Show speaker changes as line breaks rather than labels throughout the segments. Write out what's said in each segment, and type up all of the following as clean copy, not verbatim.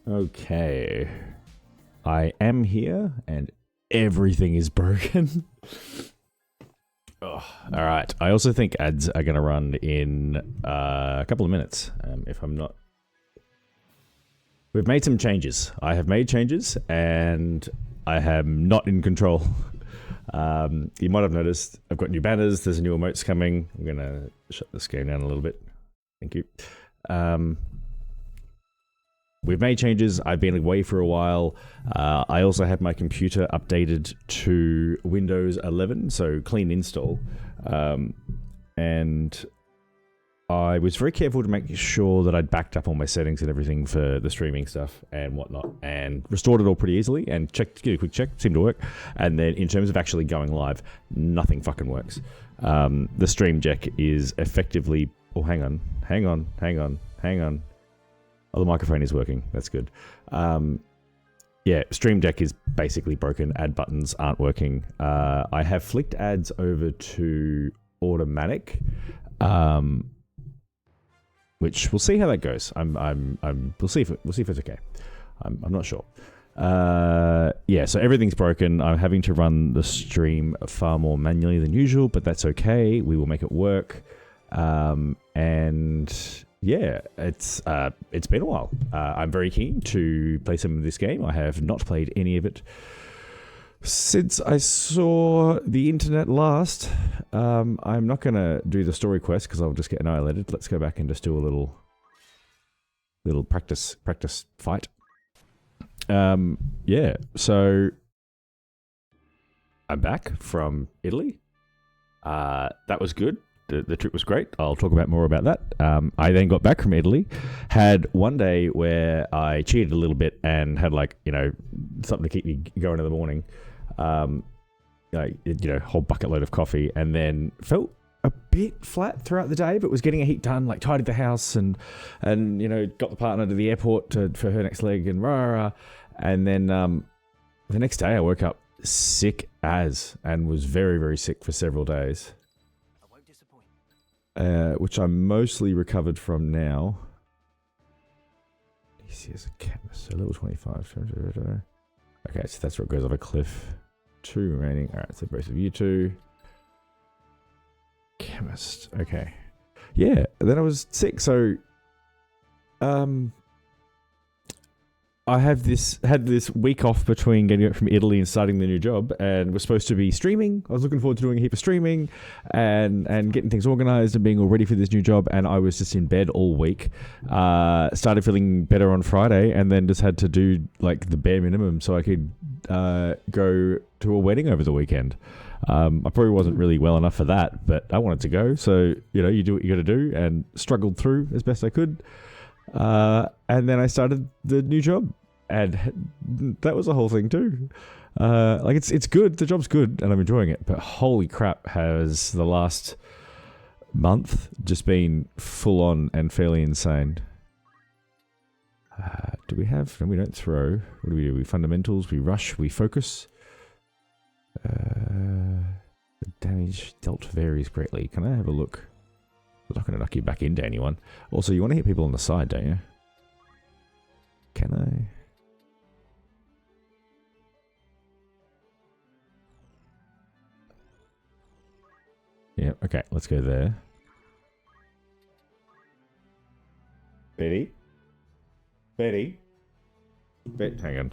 Okay. I am here and everything is broken. Oh, all right. I also think ads are going to run in a couple of minutes, if I'm not. We've made some changes. I have made changes and I am not in control. You might have noticed I've got new banners. There's new emotes coming. I'm going to shut this game down a little bit. Thank you. We've made changes. I've been away for a while. I also had my computer updated to Windows 11, so clean install. And I was very careful to make sure that I'd backed up all my settings and everything for the streaming stuff and whatnot, and restored it all pretty easily and checked, give it a quick check, seemed to work. And then in terms of actually going live, nothing fucking works. The stream deck is effectively... Oh, hang on. Oh, the microphone is working. That's good. Yeah, Stream Deck is basically broken. Ad buttons aren't working. I have flicked ads over to automatic, which we'll see how that goes. We'll see if it's okay. I'm not sure. Yeah, so everything's broken. I'm having to run the stream far more manually than usual, but that's okay. We will make it work. And yeah, it's been a while. I'm very keen to play some of this game. I have not played any of it since I saw the internet last. I'm not going to do the story quest because I'll just get annihilated. Let's go back and just do a little practice fight. Yeah, so I'm back from Italy. That was good. The trip was great. I'll talk about more about that. I then got back from Italy, had one day where I cheated a little bit and had something to keep me going in the morning. Whole bucket load of coffee, and then felt a bit flat throughout the day, but was getting a heap done, like tidied the house and got the partner to the airport for her next leg and rah. And then the next day I woke up sick and was very, very sick for several days. Which I'm mostly recovered from now. Easy as a chemist, so level 25. Okay, so that's where it goes off a cliff. 2 remaining. Alright, so both of you two. Chemist. Okay. Yeah, then I was sick, so I had this week off between getting back from Italy and starting the new job, and was supposed to be streaming. I was looking forward to doing a heap of streaming and getting things organized and being all ready for this new job, and I was just in bed all week. Started feeling better on Friday, and then just had to do like the bare minimum so I could go to a wedding over the weekend. I probably wasn't really well enough for that, but I wanted to go, so you do what you got to do, and struggled through as best I could. And then I started the new job, and that was a whole thing too. It's good. The job's good, and I'm enjoying it. But holy crap, has the last month just been full on and fairly insane. Do we have? No, we don't throw. What do? We fundamentals. We rush. We focus. The damage dealt varies greatly. Can I have a look? I'm not going to knock you back into anyone. Also, you want to hit people on the side, don't you? Can I? Yeah, okay, let's go there. Betty? Hang on. Hang on.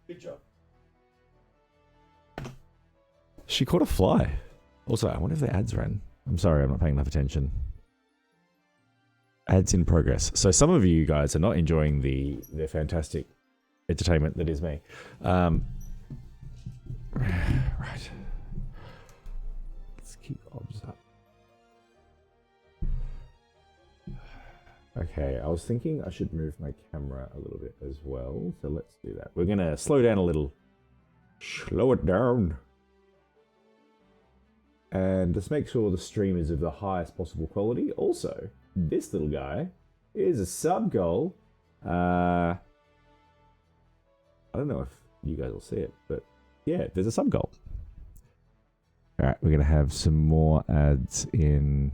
Good job. She caught a fly. Also, I wonder if the ads ran. I'm sorry, I'm not paying enough attention. Ads in progress. So some of you guys are not enjoying the fantastic entertainment that is me. Right. Let's keep obs up. Okay, I was thinking I should move my camera a little bit as well. So let's do that. We're going to slow down a little. Slow it down. And just make sure the stream is of the highest possible quality. Also, this little guy is a sub goal. I don't know if you guys will see it, but yeah, there's a sub goal. All right, we're going to have some more ads in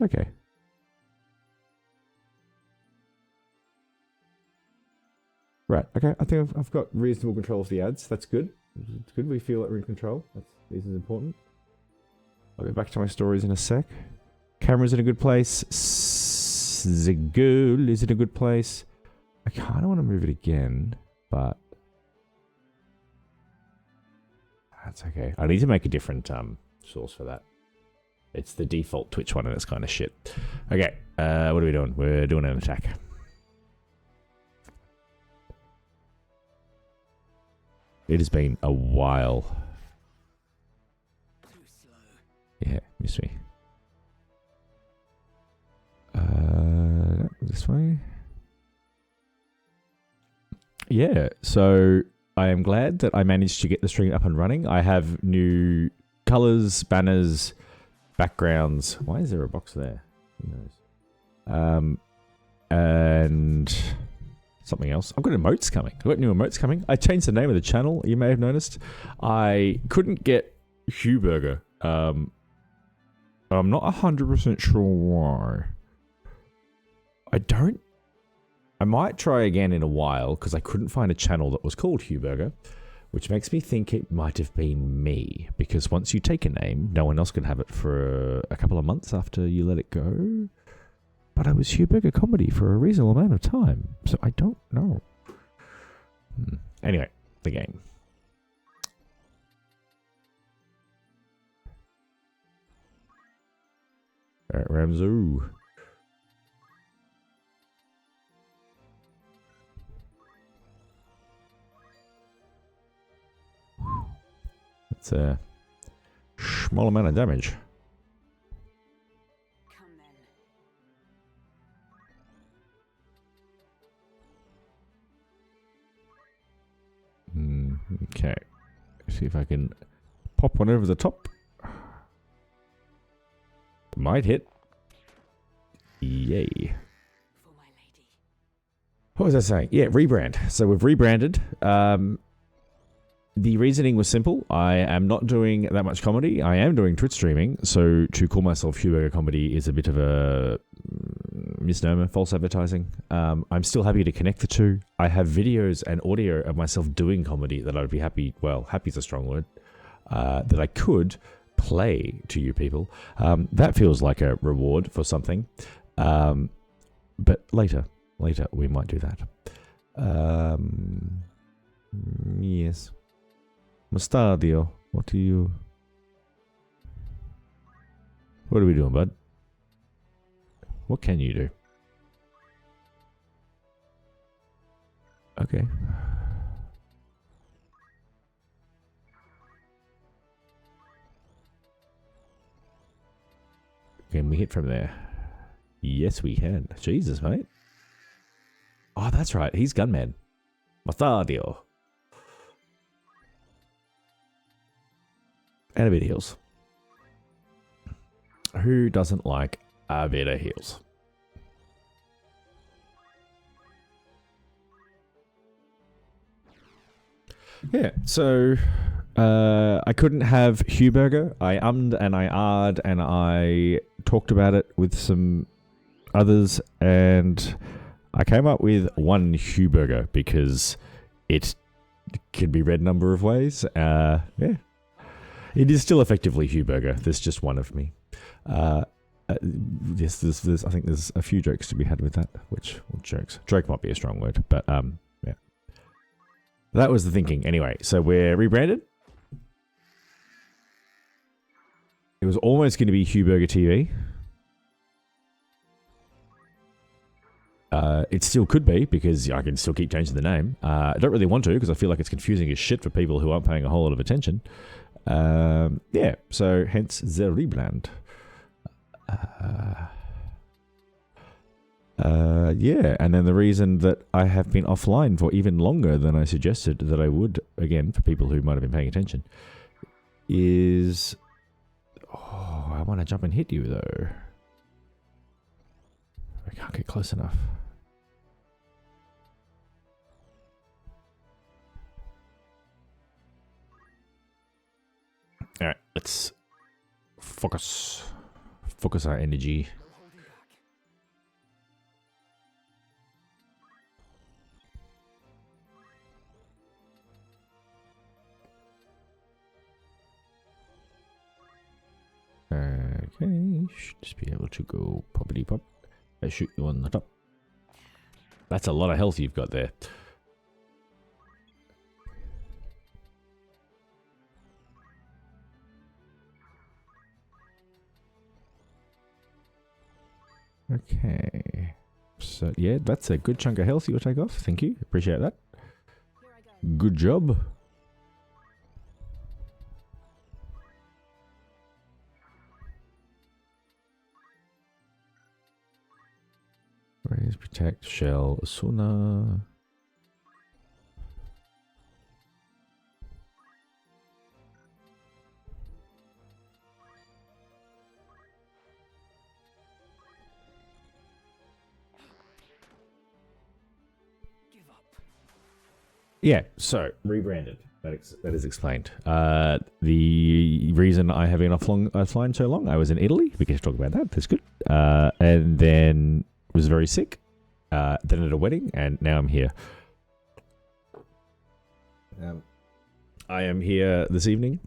Okay. Right. Okay. I think I've got reasonable control of the ads. That's good. It's good. We feel that we're in control. This is important. I'll go back to my stories in a sec. Camera's in a good place. Zagul is in a good place. I kind of want to move it again, but that's okay. I need to make a different source for that. It's the default Twitch one, and it's kind of shit. Okay. What are we doing? We're doing an attack. It has been a while. Yeah, miss me. This way. Yeah, so I am glad that I managed to get the stream up and running. I have new colors, banners, backgrounds. Why is there a box there? Who knows? And something else. I've got emotes coming. I've got new emotes coming. I changed the name of the channel, you may have noticed. I couldn't get Hugh Burger. I'm not 100% sure why. I might try again in a while, because I couldn't find a channel that was called Hugh Burger, which makes me think it might have been me, because once you take a name, no one else can have it for a couple of months after you let it go. But I was Hugh Burger Comedy for a reasonable amount of time, so I don't know. Anyway, the game. Alright, Ramzo. That's a small amount of damage. Okay. See if I can pop one over the top. Might hit. Yay. What was I saying? Yeah, rebrand. So we've rebranded. The reasoning was simple. I am not doing that much comedy. I am doing Twitch streaming. So to call myself Hugh Burger Comedy is a bit of a misnomer, false advertising. I'm still happy to connect the two. I have videos and audio of myself doing comedy that I'd be happy, well, happy is a strong word, that I could play to you people. That feels like a reward for something. But later we might do that. Yes. Mustadio, what are we doing, bud? What can you do? Okay. Can we hit from there? Yes, we can. Jesus, mate. Oh, that's right. He's Gunman. Mustadio. And a bit of heals. Who doesn't like a bit of heals? Yeah, so I couldn't have Hugh Burger. I ummed and I ahed and I talked about it with some others, and I came up with one Hugh Burger because it can be read a number of ways. Yeah. It is still effectively Hugh Burger. There's just one of me. Yes, there's, I think there's a few jokes to be had with that. Jokes? Joke might be a strong word, but yeah. That was the thinking. Anyway, so we're rebranded. It was almost going to be Hugh Burger TV. It still could be, because I can still keep changing the name. I don't really want to, because I feel like it's confusing as shit for people who aren't paying a whole lot of attention. Yeah, so hence the rebrand. Yeah, and then the reason that I have been offline for even longer than I suggested that I would, again, for people who might have been paying attention, is... Oh, I want to jump and hit you, though. I can't get close enough. Alright, let's focus our energy. Okay, should just be able to go poppity pop. I shoot you on the top. That's a lot of health you've got there. Okay. So, yeah, that's a good chunk of health you'll take off. Thank you. Appreciate that. Good job. Raise, protect, shell, sauna. Yeah, so rebranded. That is explained. The reason I have been offline so long, I was in Italy. We can talk about that. That's good. And then was very sick. Then at a wedding, and now I'm here. I am here this evening.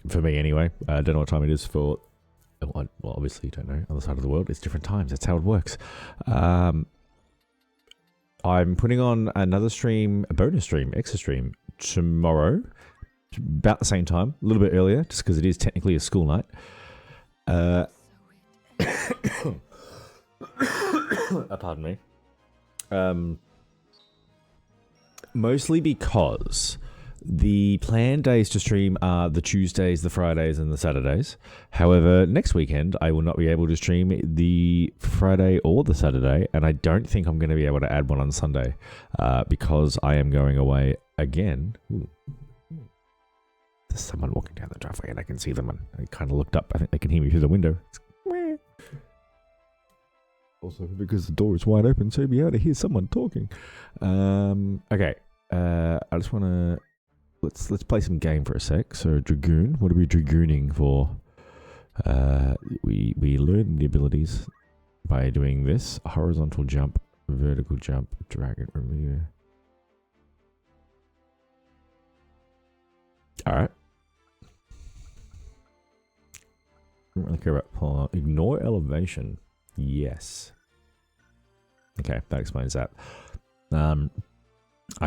For me, anyway. I don't know what time it is for. Well, obviously, you don't know. Other side of the world, it's different times. That's how it works. I'm putting on another stream, a bonus stream, extra stream, tomorrow, about the same time, a little bit earlier, just because it is technically a school night. Pardon me. Mostly because the planned days to stream are the Tuesdays, the Fridays, and the Saturdays. However, next weekend, I will not be able to stream the Friday or the Saturday, and I don't think I'm going to be able to add one on Sunday because I am going away again. Ooh. There's someone walking down the driveway, and I can see them, and I kind of looked up. I think they can hear me through the window. Also, because the door is wide open, so you'll be able to hear someone talking. Okay. I just want to... Let's play some game for a sec. So Dragoon, what are we Dragooning for? We learn the abilities by doing this. Horizontal jump, vertical jump, dragon remove. Alright. Don't really care about ignore elevation. Yes. Okay, that explains that. I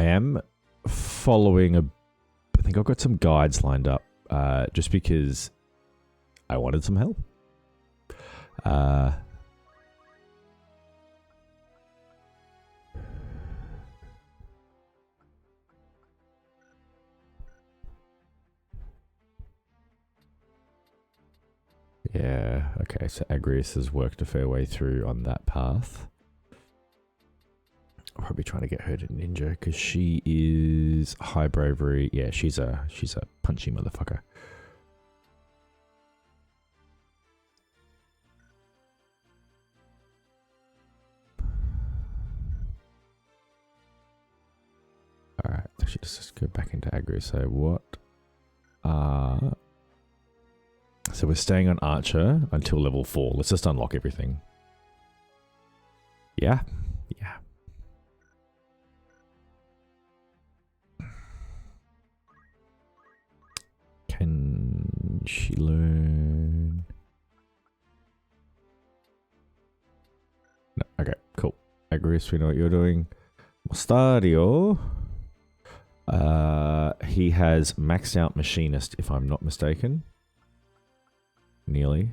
am following I think I've got some guides lined up, just because I wanted some help. Yeah, okay, so Agrius has worked a fair way through on that path. I'm probably trying to get her to ninja because she is high bravery. Yeah, she's a punchy motherfucker. Alright, I should just go back into aggro. So what so we're staying on Archer until level 4. Let's just unlock everything. Yeah. Yeah. Can she learn? No. Okay, cool. Agrius, we know what you're doing. Mostadio. He has maxed out Machinist, if I'm not mistaken. Nearly.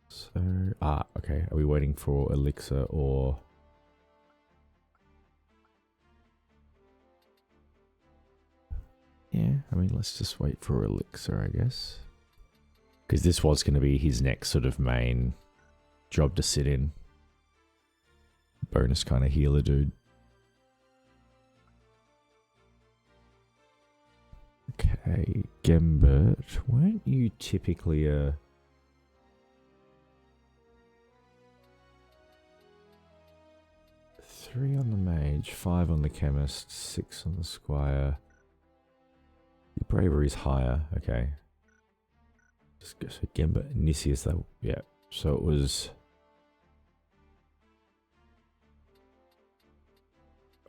So, okay. Are we waiting for Elixir or... Yeah, I mean, let's just wait for Elixir, I guess. Because this was going to be his next sort of main job to sit in. Bonus kind of healer dude. Okay, Gembert, weren't you typically a... 3 on the mage, 5 on the chemist, 6 on the squire. bravery is higher. Okay. Just go so Gemba, Nicias, though. Yeah. So it was.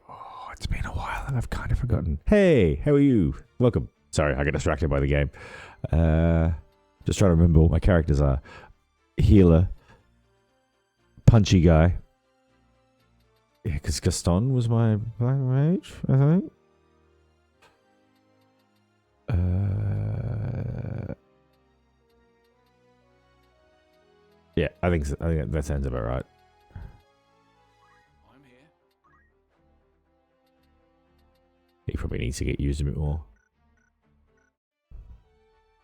Oh, it's been a while and I've kind of forgotten. Hey, how are you? Welcome. Sorry, I got distracted by the game. Just trying to remember what my characters are. Healer. Punchy guy. Yeah, because Gaston was my mage, I think. Yeah, I think that sounds about right.
I'm here.
He probably needs to get used a bit more.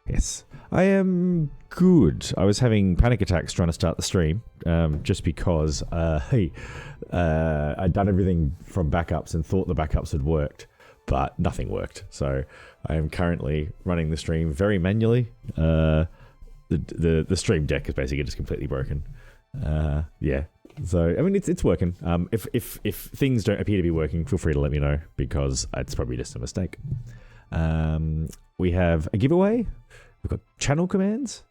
Yes, I am good. I was having panic attacks trying to start the stream, just because I'd done everything from backups and thought the backups had worked, but nothing worked. So I am currently running the stream very manually. The stream deck is basically just completely broken. Yeah. So I mean, it's working. If things don't appear to be working, feel free to let me know, because it's probably just a mistake. We have a giveaway. We've got channel commands.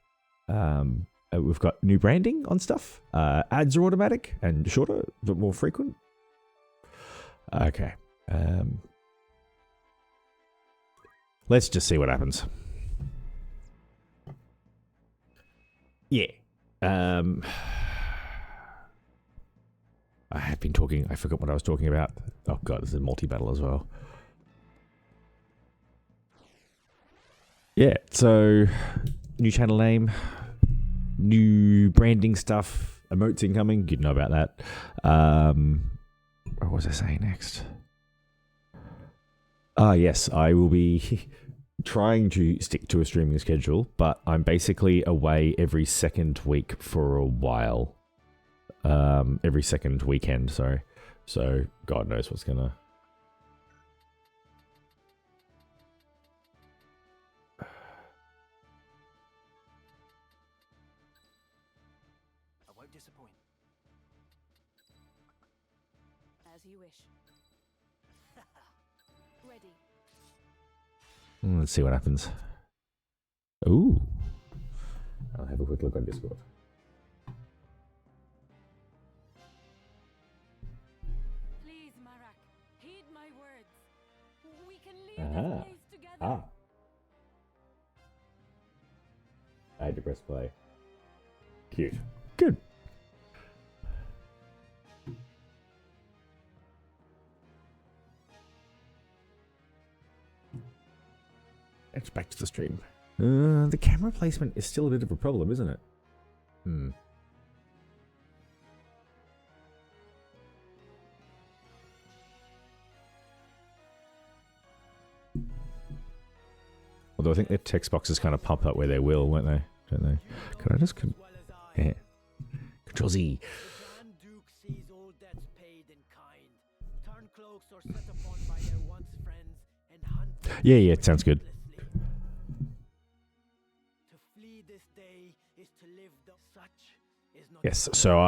We've got new branding on stuff. Ads are automatic and shorter, but more frequent. Okay. Let's just see what happens. Yeah. I have been talking. I forgot what I was talking about. Oh god, this is multi-battle as well. Yeah, so new channel name, new branding stuff, emotes incoming. You'd know about that. What was I saying next? Yes, I will be trying to stick to a streaming schedule, but I'm basically away every second week for a while. Every second weekend, sorry. So God knows what's gonna.
I won't disappoint.
As you wish. Ready.
Let's see what happens. Ooh. I'll have a quick look on Discord.
Please, Marak, heed my words. We can leave this place together.
Ah. I had to press play. Cute. Good. It's back to the stream. The camera placement is still a bit of a problem, isn't it? Although I think their text boxes kind of pop up where they will, won't they? Don't they? Can I just... yeah. Control Z.
Grand Duke sees all debts paid in kind. Turn cloaks are set upon by their once friends and hunt.
Yeah, yeah, it sounds good.
To flee this day is to live such is not.
Yes, so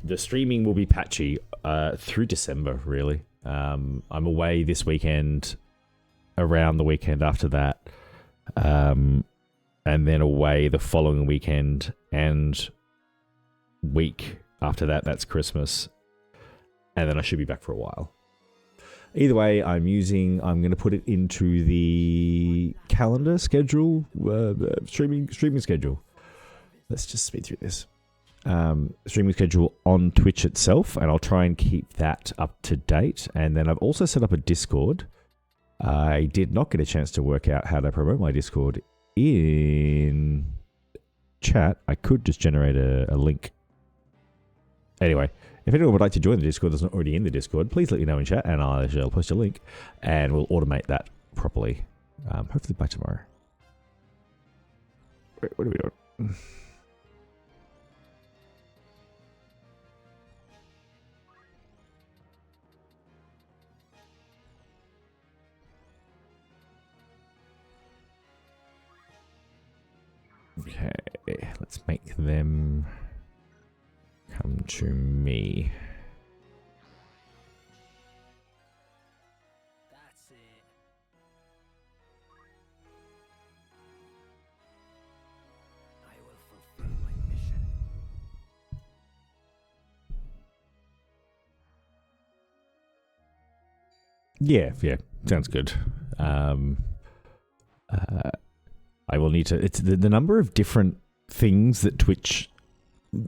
the streaming will be patchy through December, really. I'm away this weekend, around the weekend after that, and then away the following weekend and week after that. That's Christmas, and then I should be back for a while. Either way, I'm going to put it into the calendar schedule, streaming schedule. Let's just speed through this. Streaming schedule on Twitch itself, and I'll try and keep that up to date. And then I've also set up a Discord. I did not get a chance to work out how to promote my Discord in chat. I could just generate a link. Anyway, if anyone would like to join the Discord that's not already in the Discord, please let me know in chat, and I'll post a link, and we'll automate that properly. Hopefully by tomorrow. Wait, what are we doing? Okay, let's make them come to me.
That's it.
Yeah, sounds good. I will need to. It's the number of different things that Twitch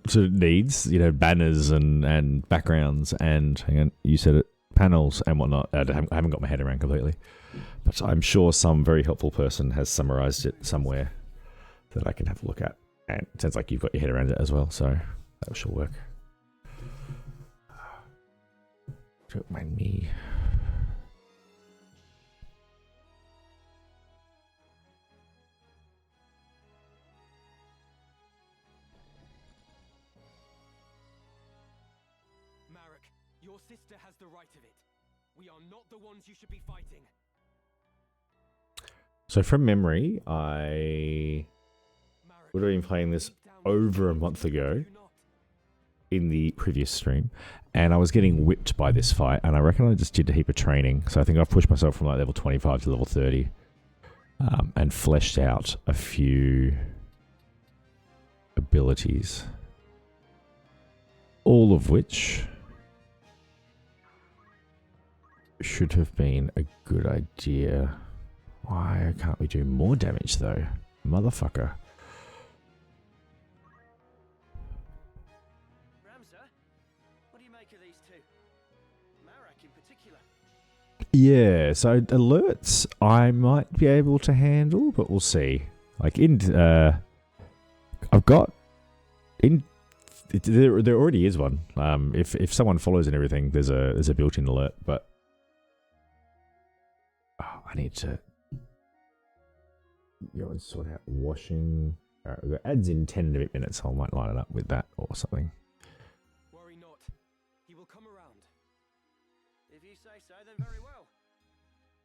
sort of needs. You know, banners and backgrounds and hang on, you said it, panels and whatnot. I haven't got my head around completely, but I'm sure some very helpful person has summarized it somewhere that I can have a look at. And it sounds like you've got your head around it as well, so that should work. Don't mind me.
Marek, your sister has the right of it. We are not the ones you should be fighting.
So from memory, I would have been playing this over a month ago in the previous stream, and I was getting whipped by this fight, and I reckon I just did a heap of training. So I think I've pushed myself from like level 25 to level 30, and fleshed out a few abilities, all of which should have been a good idea. Why can't we do more damage though? Motherfucker.
Ramza, what do you make of these two? Marek in particular.
Yeah, so alerts I might be able to handle, but we'll see. Like I've got there already is one. If someone follows and everything, there's a built-in alert, but I need to go and sort out washing. Alright, we've got ads in 10 minutes, so I might line it up with that or something.
Worry not. He will come around.
If you say so, then very well.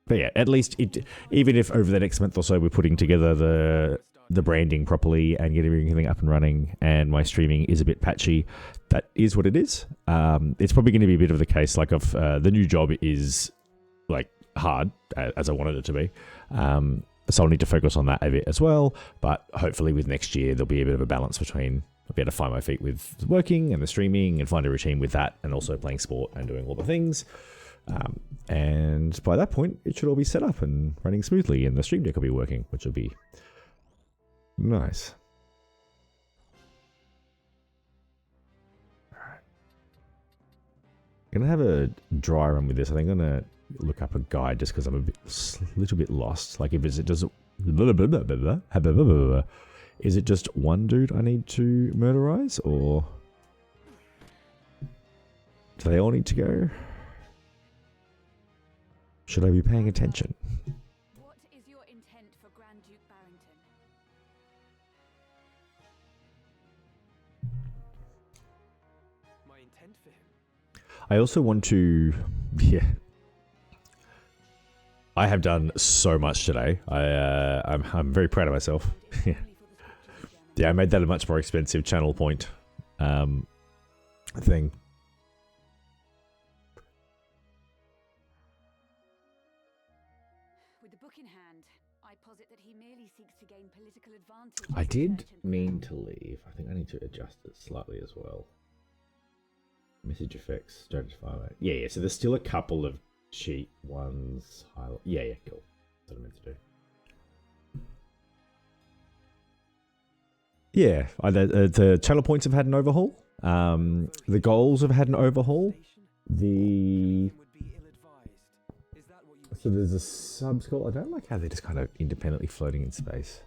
But yeah, at least even if over the next month or so we're putting together the branding properly and getting everything up and running, and my streaming is a bit patchy, that is what it is. It's probably going to be a bit of the case like of the new job is like hard as I wanted it to be. So I'll need to focus on that a bit as well. But hopefully with next year, there'll be a bit of a balance between I'll be able to find my feet with working and the streaming and find a routine with that, and also playing sport and doing all the things. And by that point, it should all be set up and running smoothly, and the stream deck will be working, which will be nice. Alright. I'm going to have a dry run with this. I think I'm going to look up a guide just because I'm a little bit lost. Like, if it just is it just one dude I need to murderize, or do they all need to go? Should I be paying attention?
What is your intent for Grand Duke Barrington?
My intent for him.
I also want to, yeah. I have done so much today. I'm very proud of myself. Yeah, I made that a much more expensive channel point thing.
With the book in hand, I posit that he merely seeks to gain political advantage.
I
with
did
certain
mean
crowd.
to leave. I think I need to adjust it slightly as well. Message effects, don't violate. Yeah, so there's still a couple of cheap ones. Yeah, cool. That's what I meant to do. Yeah, the channel points have had an overhaul. The goals have had an overhaul. The
Would be ill-advised. Is that what you
so there's a subs goal. I don't like how they're just kind of independently floating in space.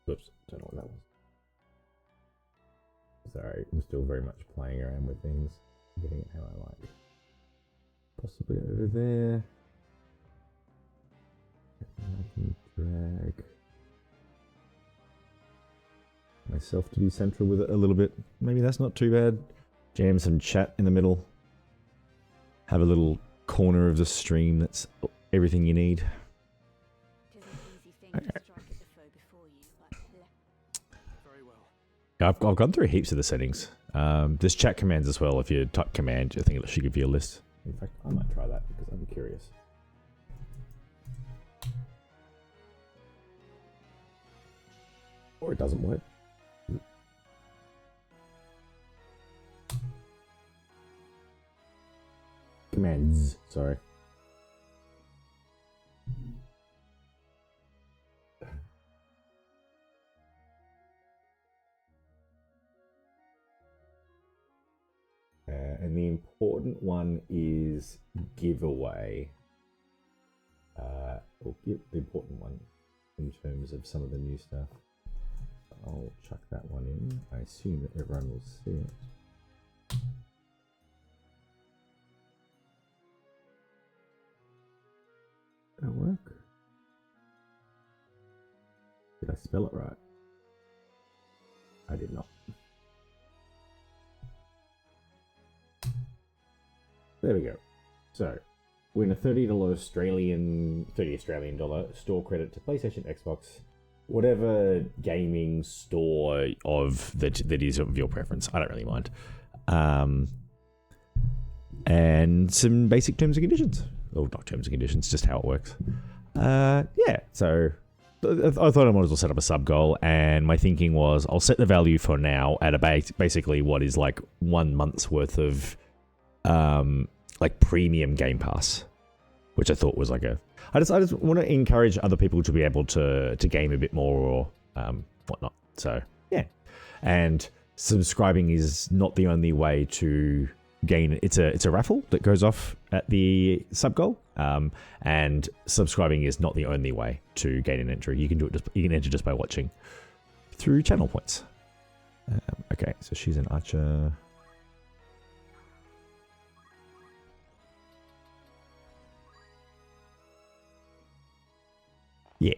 Whoops, don't know what that was. Sorry, I'm still very much playing around with things, getting it how I like. Possibly over there. I can drag myself to be central with it a little bit. Maybe that's not too bad. Jam some chat in the middle. Have a little corner of the stream that's everything you need.
'Tis an easy thing to strike at the foe before you, but
very well?
I've gone through heaps of the settings. There's chat commands as well. If you type command, I think it should give you a list. In fact, I might try that because I'm curious. Or it doesn't work. Commands, sorry. And the important one is giveaway. Or the important one in terms of some of the new stuff. I'll chuck that one in. I assume that everyone will see it. Did it work? Did I spell it right? I did not. There we go. So, win a $30 Australian dollar store credit to PlayStation, Xbox, whatever gaming store of that is of your preference. I don't really mind. And some basic terms and conditions. Or not terms and conditions, just how it works. Yeah, so I thought I might as well set up a sub goal, and my thinking was I'll set the value for now at basically what is like 1 month's worth of like premium Game Pass, which I thought was like I just want to encourage other people to be able to game a bit more or whatnot. So yeah, and subscribing is not the only way to gain. It's a raffle that goes off at the sub goal, and subscribing is not the only way to gain an entry. You can do it you can enter just by watching through channel points. Okay, so she's an archer. Yeah.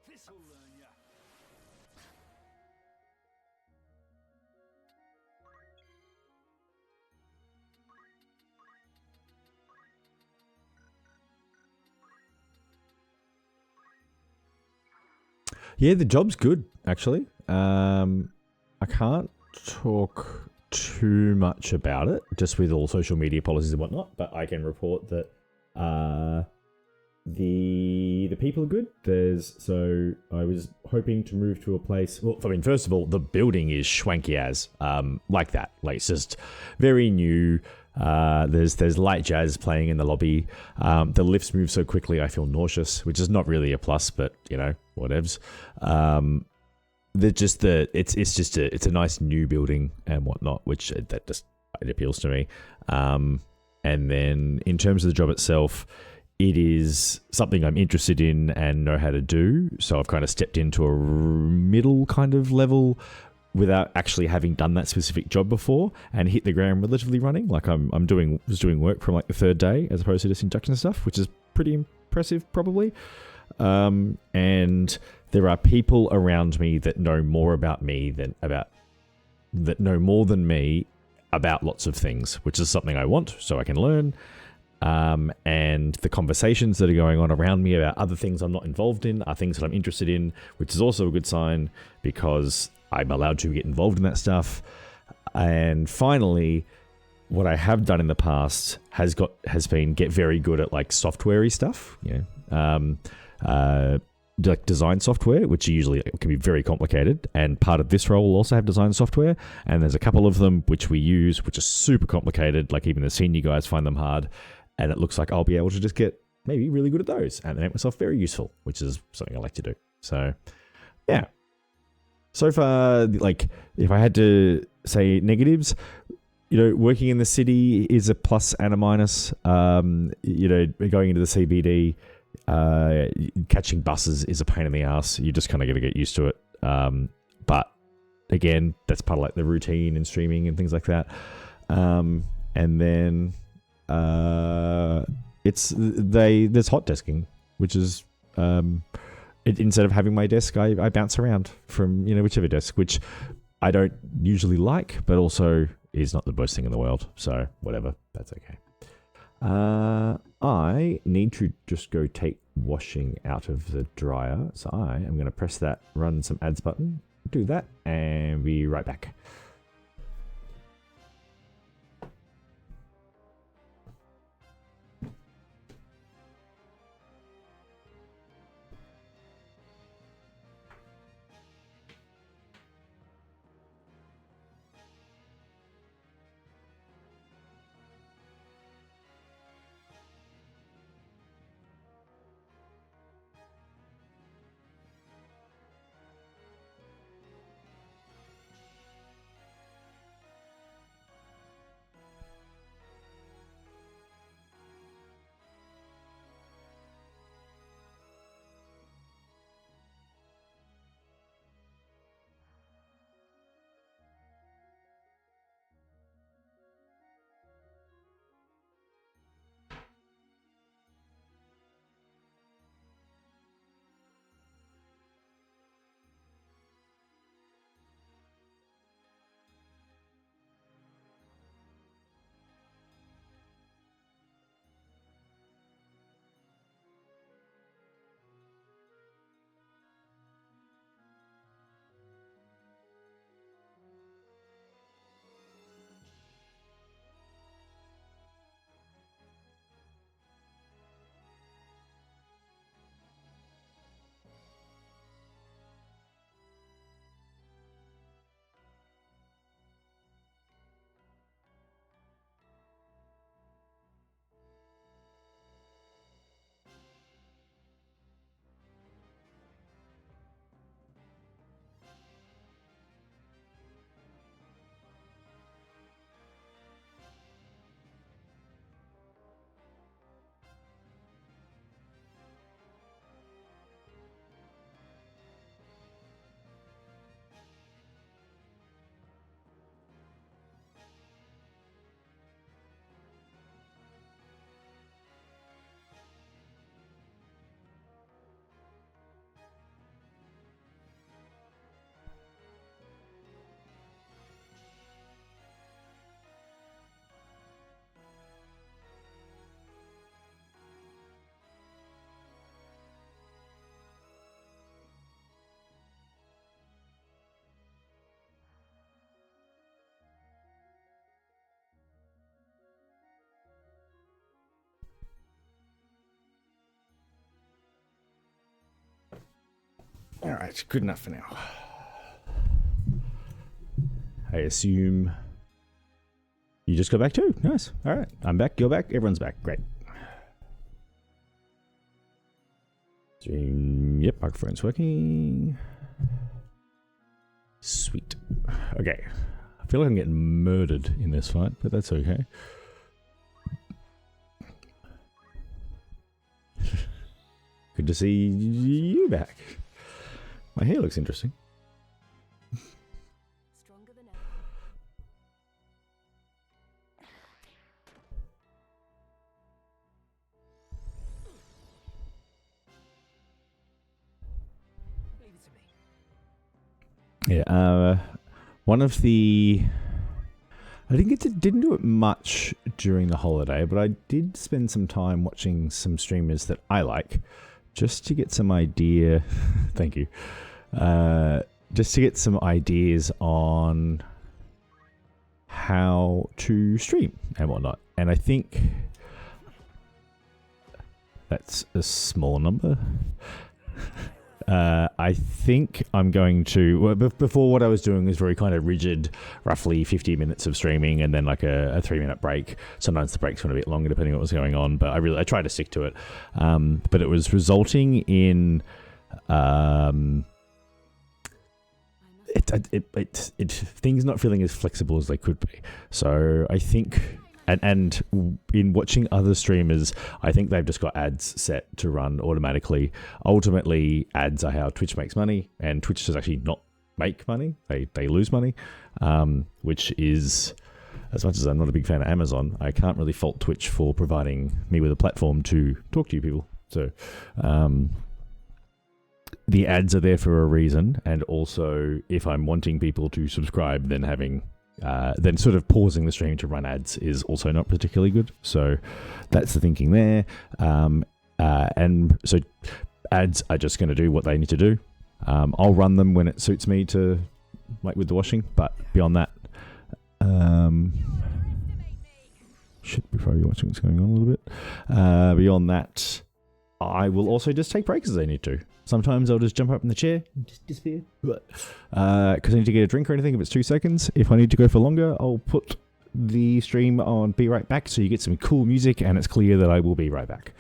This'll learn ya.
Yeah, the job's good, actually. I can't talk too much about it, just with all social media policies and whatnot, but I can report that the people are good. So I was hoping to move to a place. Well, I mean, first of all, the building is schwanky as like that. Like, it's just very new. There's light jazz playing in the lobby. The lifts move so quickly I feel nauseous, which is not really a plus, but you know, whatevs. It's a nice new building and whatnot, which it appeals to me. And then in terms of the job itself, it is something I'm interested in and know how to do. So I've kind of stepped into a middle kind of level without actually having done that specific job before, and hit the ground relatively running. Like was doing work from like the third day as opposed to just induction stuff, which is pretty impressive probably. And there are people around me that know more about me that know more than me about lots of things, which is something I want so I can learn. And the conversations that are going on around me about other things I'm not involved in are things that I'm interested in, which is also a good sign because I'm allowed to get involved in that stuff. And finally, what I have done in the past has been get very good at like software-y stuff, like design software, which usually can be very complicated. And part of this role will also have design software. And there's a couple of them which we use, which are super complicated. Like even the senior guys find them hard. And it looks like I'll be able to just get maybe really good at those and make myself very useful, which is something I like to do. So, yeah. So far, like, if I had to say negatives, working in the city is a plus and a minus. Going into the CBD, catching buses is a pain in the ass. You just kind of got to get used to it. But again, that's part of like the routine and streaming and things like that. And then there's hot desking, which is instead of having my desk, I bounce around from whichever desk, which I don't usually like, but also is not the worst thing in the world. So whatever, that's okay. I need to just go take washing out of the dryer, so I am going to press that run some ads button, do that, and be right back. All right, good enough for now. I assume you just go back too. Nice. All right, I'm back. You're back. Everyone's back. Great. Stream. Yep, microphone's working. Sweet. Okay. I feel like I'm getting murdered in this fight, but that's okay. Good to see you back. My hair looks interesting.
Stronger than ever.
Leave it to me.
Yeah, one of the... I didn't do it much during the holiday, but I did spend some time watching some streamers that I like, just to get some idea... Thank you. Just to get some ideas on how to stream and whatnot. And I think that's a small number. I think I'm going to... Well, before, what I was doing was very kind of rigid, roughly 50 minutes of streaming and then like a 3-minute break. Sometimes the breaks went a bit longer depending on what was going on, but I tried to stick to it. But it was resulting in... things not feeling as flexible as they could be. So I think... And in watching other streamers, I think they've just got ads set to run automatically. Ultimately, ads are how Twitch makes money, and Twitch does actually not make money. They lose money, which is, as much as I'm not a big fan of Amazon, I can't really fault Twitch for providing me with a platform to talk to you people. So the ads are there for a reason, and also if I'm wanting people to subscribe, then having... then sort of pausing the stream to run ads is also not particularly good. So that's the thinking there. And so ads are just going to do what they need to do. I'll run them when it suits me to, like with the washing, but beyond that, should be probably watching what's going on a little bit. Beyond that, I will also just take breaks as I need to. Sometimes I'll just jump up in the chair and just disappear. Because I need to get a drink or anything if it's 2 seconds. If I need to go for longer, I'll put the stream on Be Right Back so you get some cool music and it's clear that I will be right back.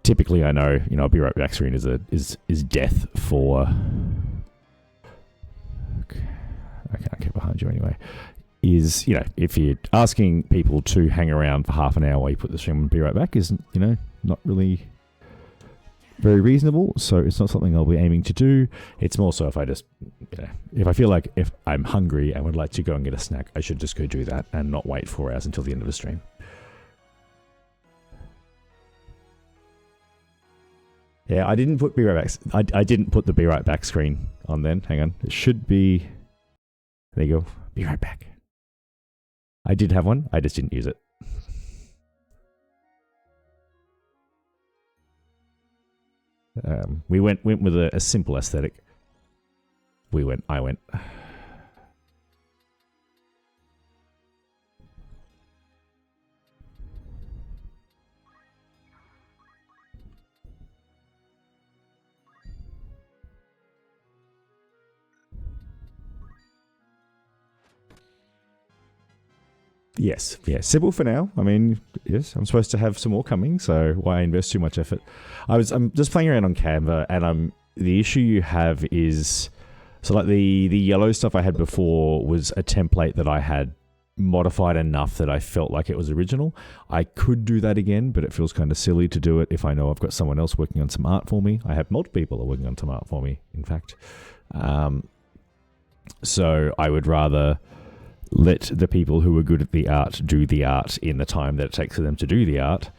Typically, I know, a Be Right Back screen is death for... Okay. I can't get behind you anyway. Is, if you're asking people to hang around for half an hour while you put the stream on Be Right Back is, not really... very reasonable, so it's not something I'll be aiming to do. It's more so if I just, if I feel like if I'm hungry and would like to go and get a snack, I should just go do that and not wait 4 hours until the end of the stream. Yeah, I didn't put Be Right Back. I didn't put the Be Right Back screen on then. Hang on. It should be... There you go. Be right back. I did have one. I just didn't use it. We went with a simple aesthetic. I went. Yes, yeah, simple for now. I mean, yes, I'm supposed to have some more coming, so why invest too much effort? I'm just playing around on Canva, and the issue you have is, so like the yellow stuff I had before was a template that I had modified enough that I felt like it was original. I could do that again, but it feels kind of silly to do it if I know I've got someone else working on some art for me. I have multiple people are working on some art for me, in fact. So I would rather let the people who are good at the art do the art in the time that it takes for them to do the art.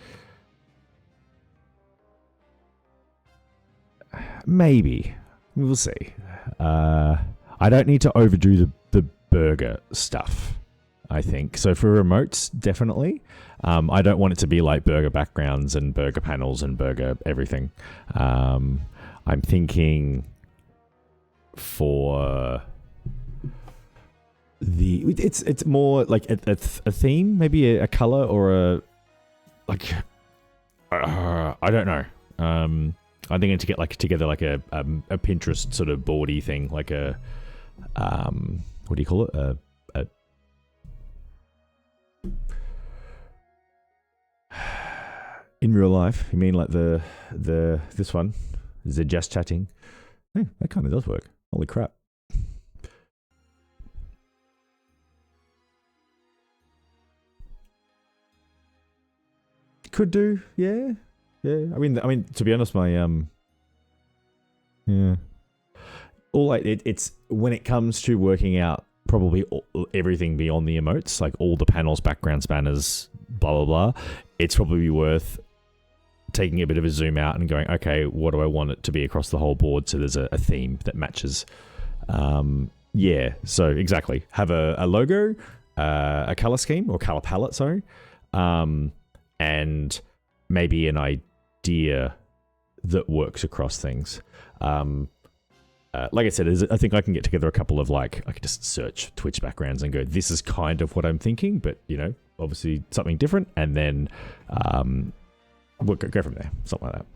Maybe. We'll see. I don't need to overdo the burger stuff, I think. So for remotes, definitely. I don't want it to be like burger backgrounds and burger panels and burger everything. I'm thinking for... it's more like a theme, maybe a color or a like I don't know. I think I need to get together like a Pinterest sort of boardy thing, like a what do you call it? In real life, you mean like this one? Is it just chatting? Hey, that kind of does work. Holy crap. Could do, yeah. Yeah. I mean to be honest, my yeah. It's when it comes to working out probably everything beyond the emotes, like all the panels, backgrounds, banners, blah blah blah, it's probably worth taking a bit of a zoom out and going, okay, what do I want it to be across the whole board so there's a theme that matches. Yeah, so exactly. Have a logo, a color scheme, or color palette, sorry, and maybe an idea that works across things. Like I said, I think I can get together a couple of I could just search Twitch backgrounds and go, this is kind of what I'm thinking, but, obviously something different, and then we'll go from there, something like that.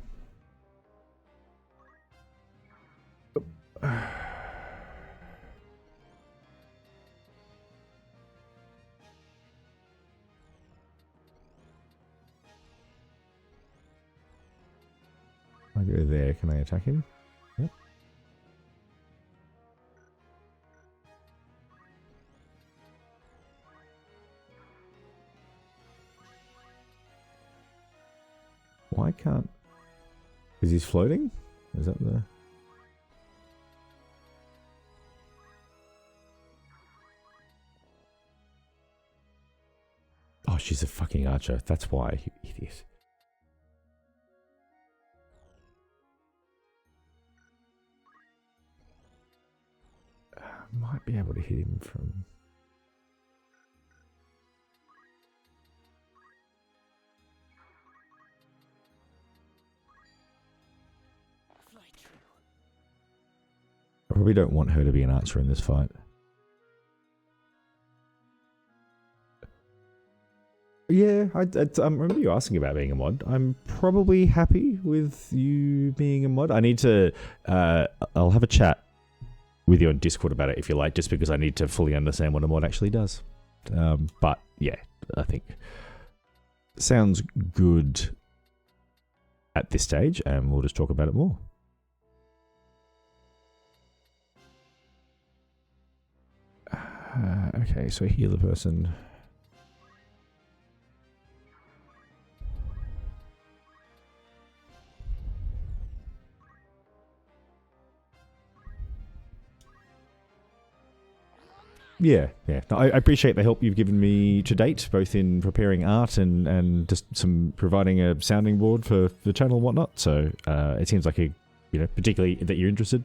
I go there, can I attack him? Yep. Why can't... Is he floating? Is that the... Oh, she's a fucking archer. That's why, you idiot. Might be able to hit him from... I probably don't want her to be an archer in this fight. Yeah, I remember you asking about being a mod. I'm probably happy with you being a mod. I need to... I'll have a chat with you on Discord about it if you like, just because I need to fully understand what a mod actually does. But yeah, I think sounds good at this stage, and we'll just talk about it more. Okay, so heal the person. Yeah. No, I appreciate the help you've given me to date, both in preparing art and just some providing a sounding board for the channel and whatnot. So it seems like particularly that you're interested.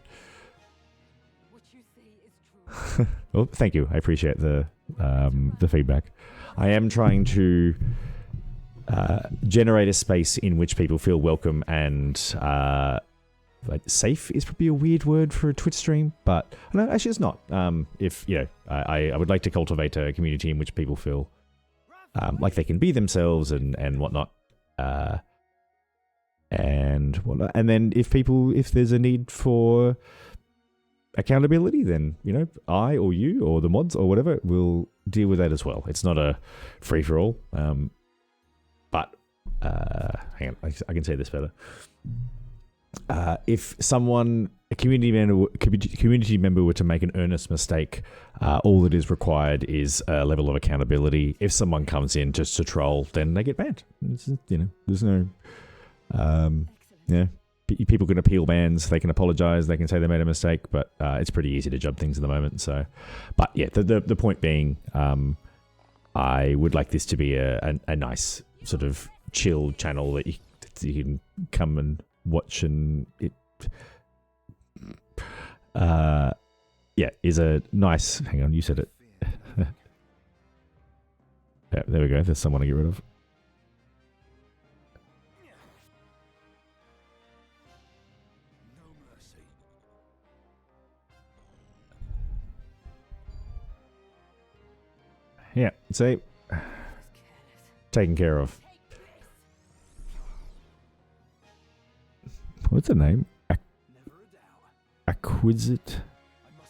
What you say is true.
Well, thank you. I appreciate the feedback. I am trying to generate a space in which people feel welcome and safe is probably a weird word for a Twitch stream, but no, actually it's not. I would like to cultivate a community in which people feel like they can be themselves and whatnot, and whatnot. And then if there's a need for accountability, then I or you or the mods or whatever will deal with that as well. It's not a free for all. But hang on, I can say this better. If a community member were to make an earnest mistake, all that is required is a level of accountability. If someone comes in just to troll, then they get banned. There's no, people can appeal bans. They can apologize. They can say they made a mistake, but it's pretty easy to jump things at the moment. So, but yeah, the point being, I would like this to be a nice sort of chill channel that you can come and watch, and it is a nice... Hang on, you said it. Yeah, there we go. There's someone to get rid of. Yeah, see? Taken care of. what's the name?
Never a doubt.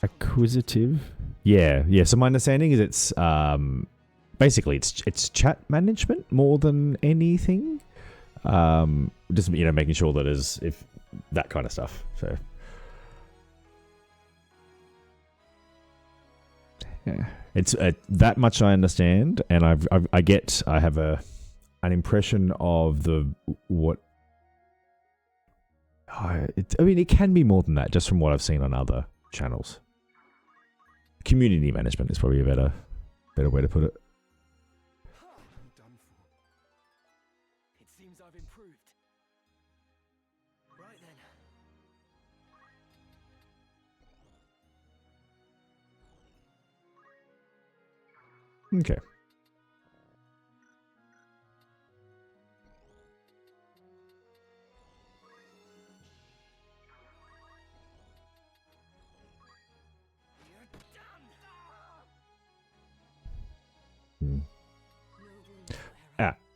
Acquisitive. Yeah. So my understanding is it's basically it's chat management more than anything. Just making sure that is if that kind of stuff. So yeah, it's that much I understand, and I have an impression of what. It can be more than that, just from what I've seen on other channels. Community management is probably a better way to put it.
I'm done for. It seems I've improved. Right then.
Okay.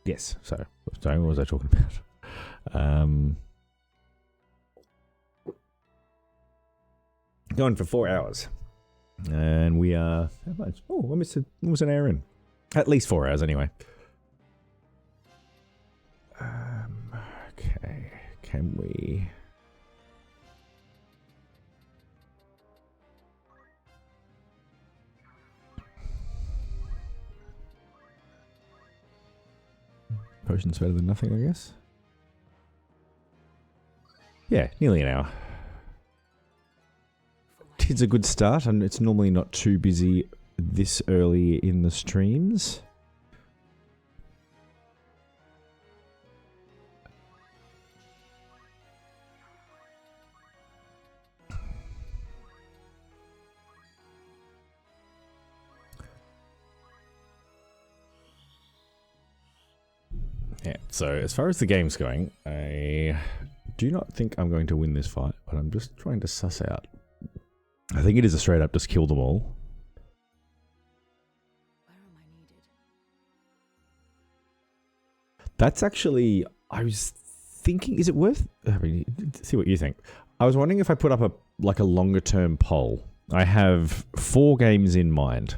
Yes. So, sorry, what was I talking about? Going for 4 hours, and we are how much? Oh, almost an hour in. At least 4 hours, anyway. Okay. Can we? Potion's better than nothing, I guess. Yeah, nearly an hour. It's a good start, and it's normally not too busy this early in the streams. Yeah, so as far as the game's going, I do not think I'm going to win this fight, but I'm just trying to suss out. I think it is a straight up just kill them all.
Where am I needed?
That's actually, I was thinking, is it worth, see what you think. I was wondering if I put up a longer term poll. I have 4 games in mind.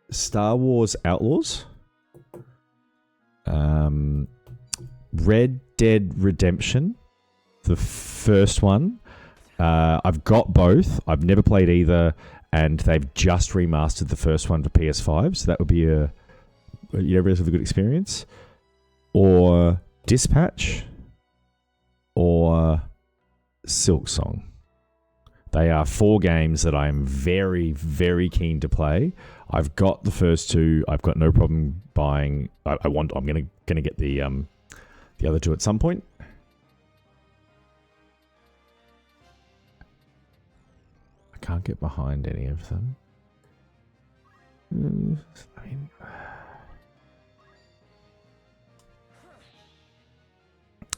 Star Wars Outlaws. Red Dead Redemption, the first one. I've got both. I've never played either, and they've just remastered the first one for PS5, so that would be a relatively good experience. Or Dispatch, or Silksong. They are 4 games that I'm very, very keen to play. I've got the first 2. I've got no problem buying. I'm gonna get the other 2 at some point. I can't get behind any of them.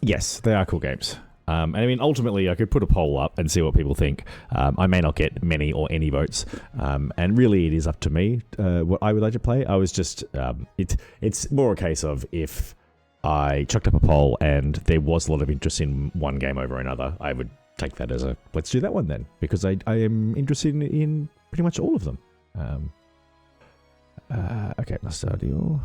Yes, they are cool games. And I mean, ultimately, I could put a poll up and see what people think. I may not get many or any votes, and really, it is up to me what I would like to play. I was just, it's more a case of if I chucked up a poll and there was a lot of interest in one game over another, I would take that as a let's do that one then, because I am interested in pretty much all of them. Okay, Mustadio.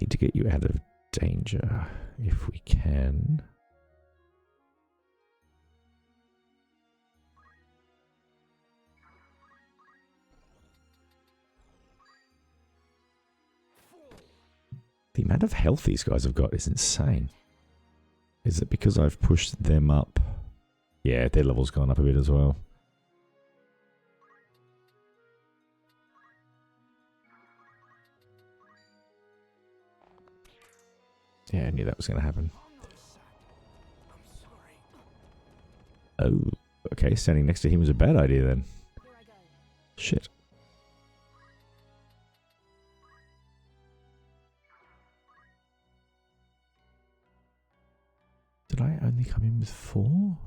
Need to get you out of danger if we can. The amount of health these guys have got is insane. Is it because I've pushed them up? Yeah, their level's gone up a bit as well. Yeah, I knew that was going to happen. Oh, okay. Standing next to him was a bad idea then.
Here I go.
Shit. Did I only come in with 4?
I'll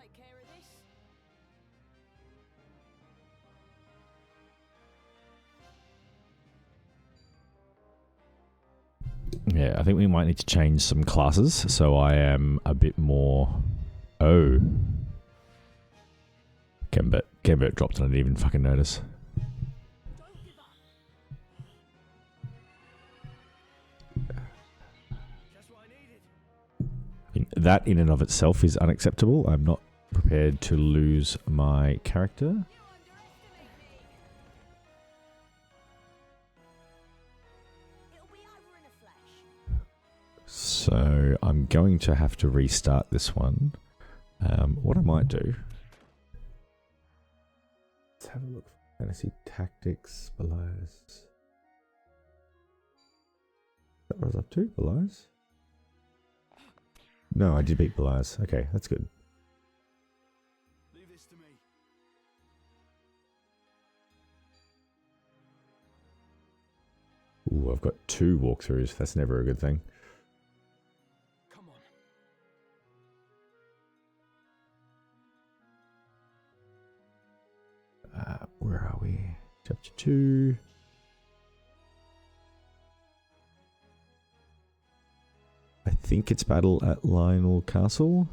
take care of this.
Yeah, I think we might need to change some classes so I am a bit more... Oh. Gambit dropped and I didn't even fucking notice. I mean, that in and of itself is unacceptable. I'm not prepared to lose my character. So I'm going to have to restart this one. What I might do... Let's have a look. Fantasy Tactics, Belias. Is that what I was up to? Belias? No, I did beat Belias. Okay, that's good.
Leave this to me.
Ooh, I've got 2 walkthroughs. That's never a good thing.
Come on.
Where are we? Chapter 2. I think it's battle at Lionel Castle.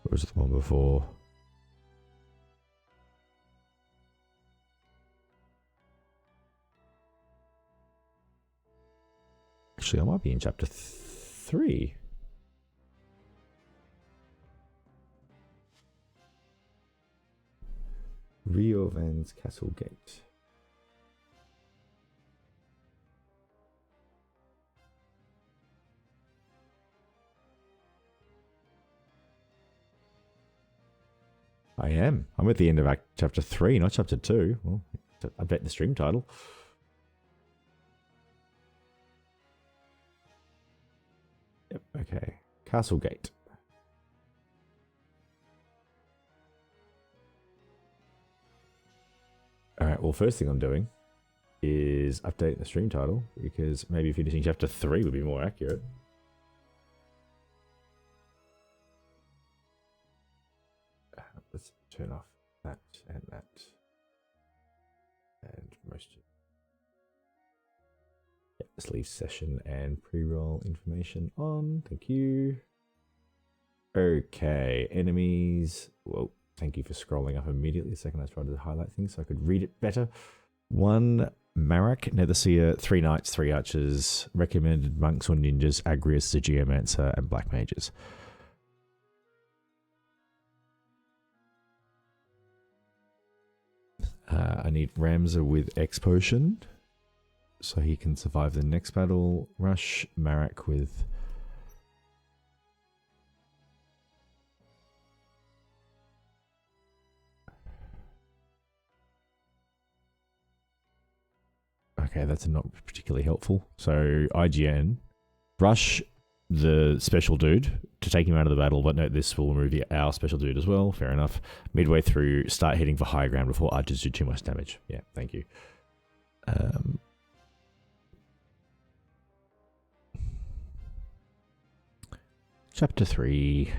Or was it the one before? Actually, I might be in chapter 3. Rio Van's Castle Gate. I am. I'm at the end of chapter 3, not chapter 2. Well, to update the stream title. Yep, okay. Castle Gate. Alright, well, first thing I'm doing is update the stream title, because maybe finishing chapter 3 would be more accurate. Let's turn off that and that. And most of... Yeah, let's leave session and pre-roll information on. Thank you. Okay, enemies. Whoa. Thank you for scrolling up immediately. The second I tried to highlight things so I could read it better. 1 Marak, Netherseer, 3 Knights, 3 Archers, recommended monks or ninjas, Agrius, the Geomancer, and Black Mages. I need Ramza with X Potion so he can survive the next battle. Rush Marak with... Okay, that's not particularly helpful. So IGN, rush the special dude to take him out of the battle, but note this will remove our special dude as well. Fair enough. Midway through, start hitting for high ground before archers do too much damage. Yeah, thank you. Chapter 3.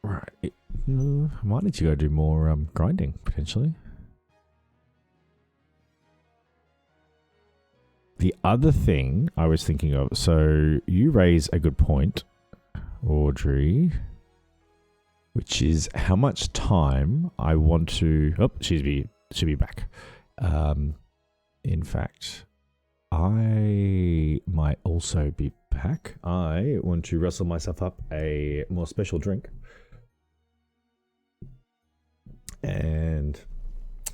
Right. I might need to go do more grinding, potentially. The other thing I was thinking of, so you raise a good point, Audrey, which is how much time I want to... Oh, she'll be back. In fact, I might also be back. I want to rustle myself up a more special drink. And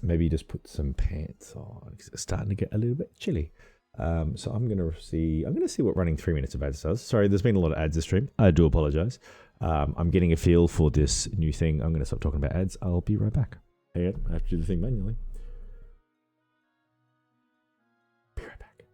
maybe just put some pants on because it's starting to get a little bit chilly. So I'm gonna see what running 3 minutes of ads does. Sorry, there's been a lot of ads this stream. I do apologize. I'm getting a feel for this new thing. I'm gonna stop talking about ads. I'll be right back. Hang on, I have to do the thing manually. Be right back.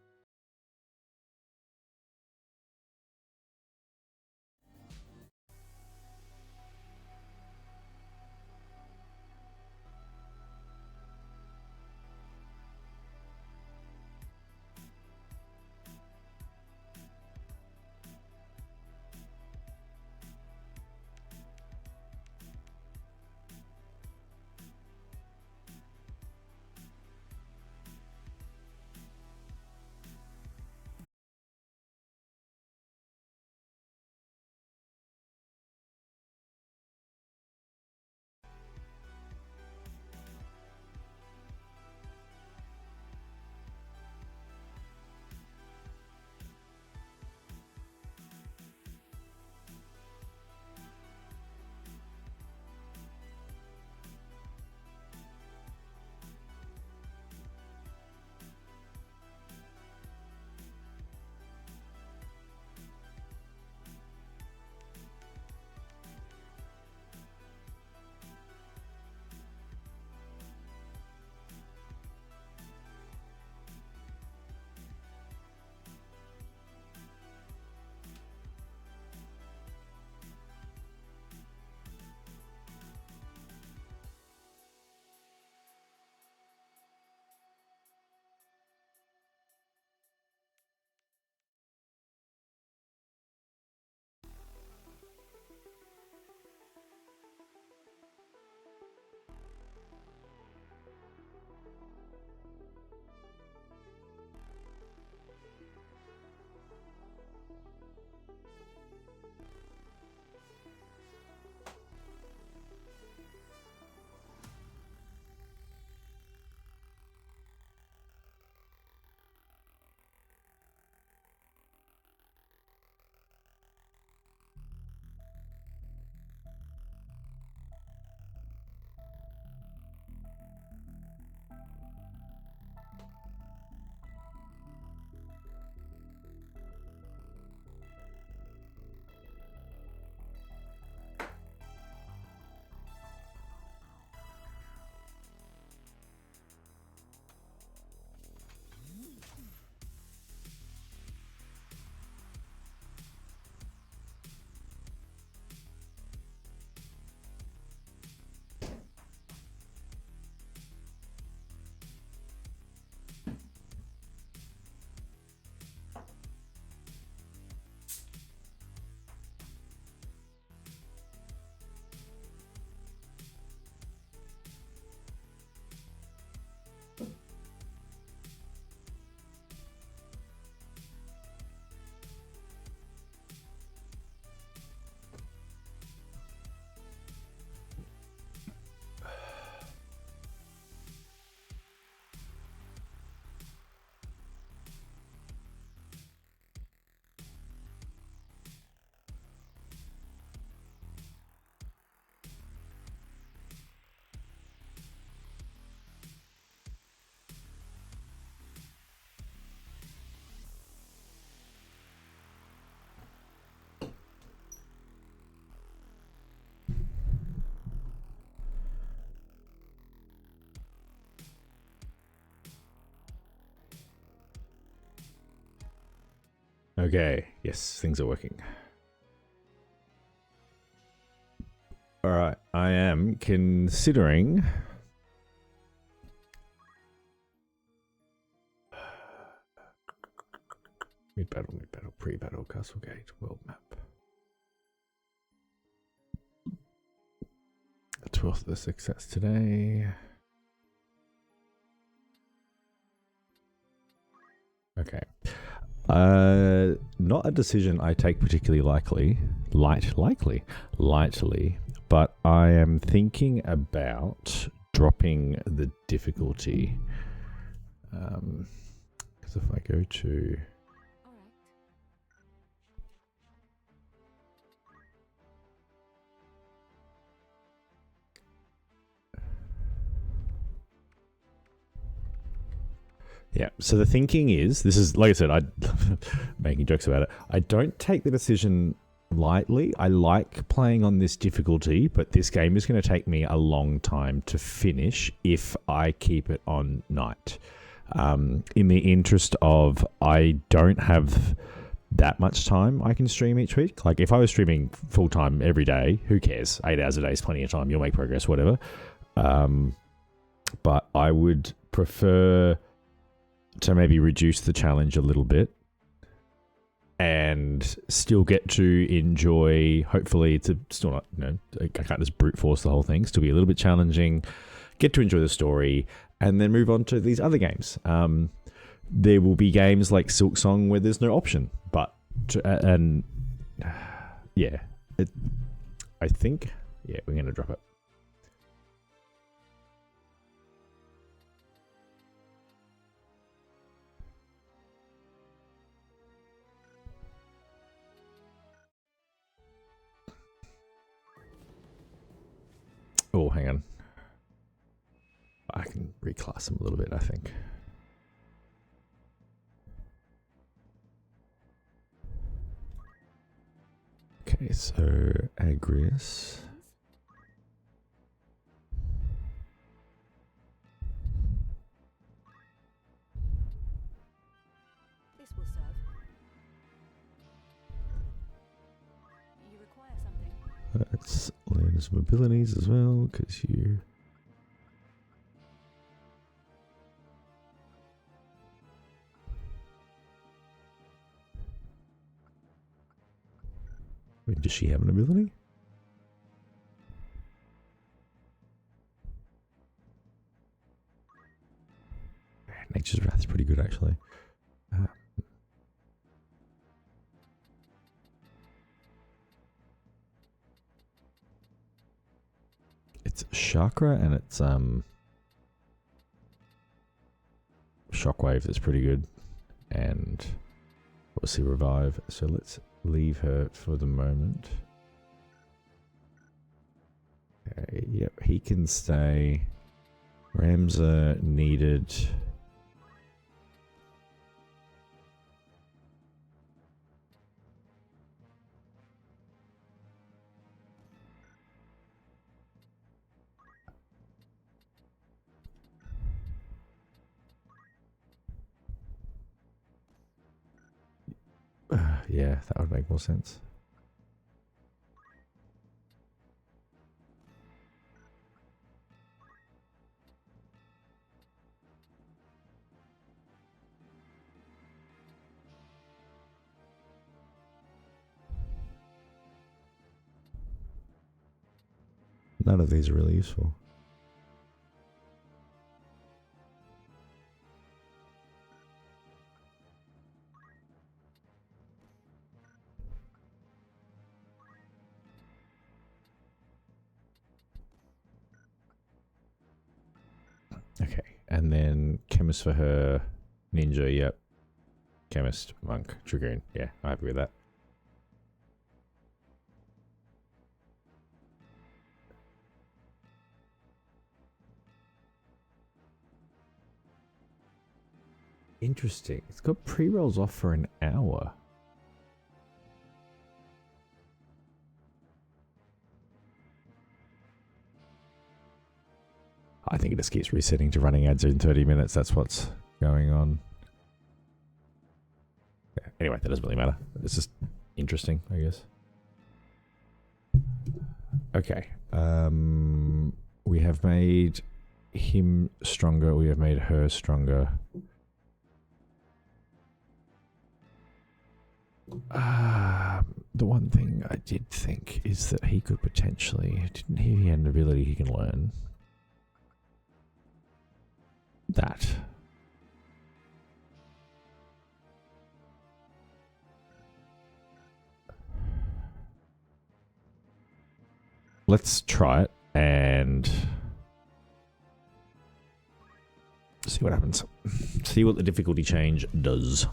Okay. Yes, things are working. All right. I am considering. Mid-battle, pre-battle, Castlegate, world map. The 12th of the 6th, that's today. Okay. Not a decision I take particularly lightly, but I am thinking about dropping the difficulty. Because if I go to...
All right.
Yeah, so the thinking is, this is, like I said, I'm making jokes about it. I don't take the decision lightly. I like playing on this difficulty, but this game is going to take me a long time to finish if I keep it on night. In the interest of, I don't have that much time I can stream each week. Like, if I was streaming full-time every day, who cares? 8 hours a day is plenty of time. You'll make progress, whatever. But I would prefer to maybe reduce the challenge a little bit and still get to enjoy, hopefully it's still not, I can't just brute force the whole thing, still be a little bit challenging, get to enjoy the story, and then move on to these other games. There will be games like Silk Song where there's no option, but, yeah, I think, yeah, we're going to drop it. Oh, hang on. I can reclass them a little bit, I think. Okay, so Agrius.
This will serve. You require something?
Let's learn some abilities as well, because you... Wait, does she have an ability? Nature's Wrath is pretty good, actually. It's Chakra and it's Shockwave is pretty good, and obviously Revive. So let's leave her for the moment. Okay, yep, he can stay. Ramza needed. Yeah, that would make more sense. None of these are really useful. Okay, and then Chemist for her, Ninja, yep. Chemist, Monk, Dragoon, yeah, I'm happy with that. Interesting, it's got pre-rolls off for an hour. I think it just keeps resetting to running ads in 30 minutes. That's what's going on. Yeah, Anyway, that doesn't really matter. It's just interesting, I guess. Okay. We have made him stronger. We have made her stronger. The one thing I did think is that he could potentially... Didn't he have an ability he can learn? That. Let's try it and see what happens. See what the difficulty change does.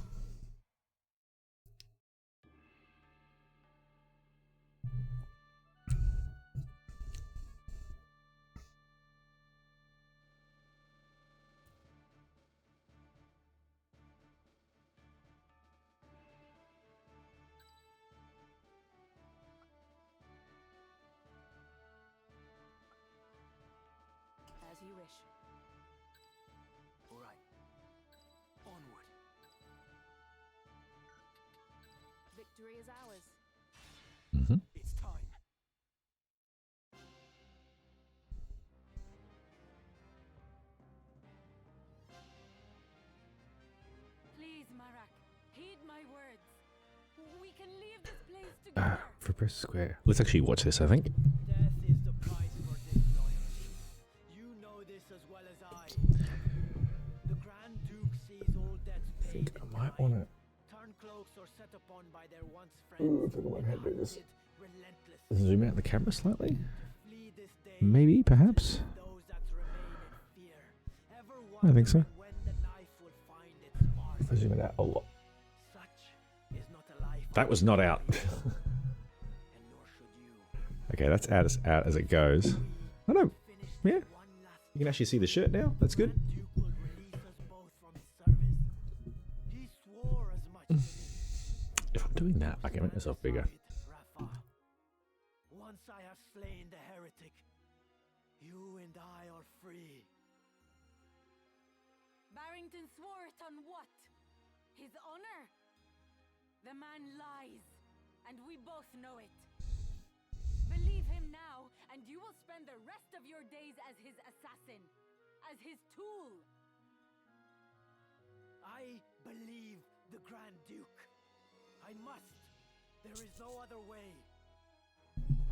As you wish.
All right. Onward.
Victory is ours.
Mm-hmm.
It's time.
Please, Marak, heed my words. We can leave this place together.
For press square. Let's actually watch this, I think.
Death is the price for disloyalty. You know this as well as I. The Grand Duke sees all debts paid.
I might want to...
Turncloaks are set upon by their once friends.
I don't know how to do this.
Relentlessly.
Zoom out the camera slightly.
Flee this day.
Maybe, perhaps.
Those that remain in fear. Ever
I think so.
wondering when the knife will find its mark.
If I zoom it out a lot.
Such is not a life.
That was not out.
And nor should you.
Okay, that's out as it goes. I know.
Finish
Yeah.
one last
You can actually see the shirt now. That's good.
Duke will release us both from his service. He swore as much.
If I'm doing that, I can make myself bigger.
Rafa, once I have slain the heretic, you and I are free.
Barrington swore it on what? His honor? The man lies, and we both know it. Believe him now, and you will spend the rest of your days as his assassin, as his tool.
I believe the Grand Duke. I must. There is no other way.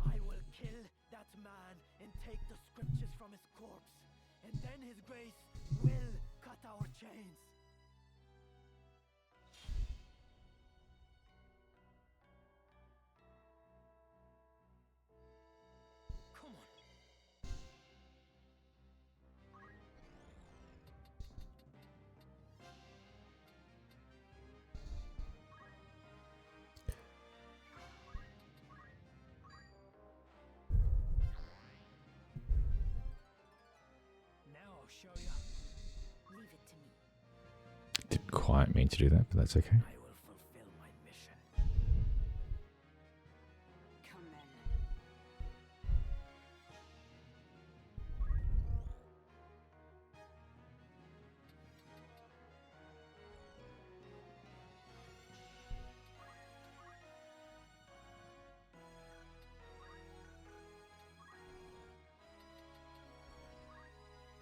I will kill that man and take the scriptures from his corpse, and then his grace will cut our chains.
Come on.
Now I'll show you.
Leave it to me.
Didn't quite mean to do that, but that's okay.
I will fulfill my mission.
Come then.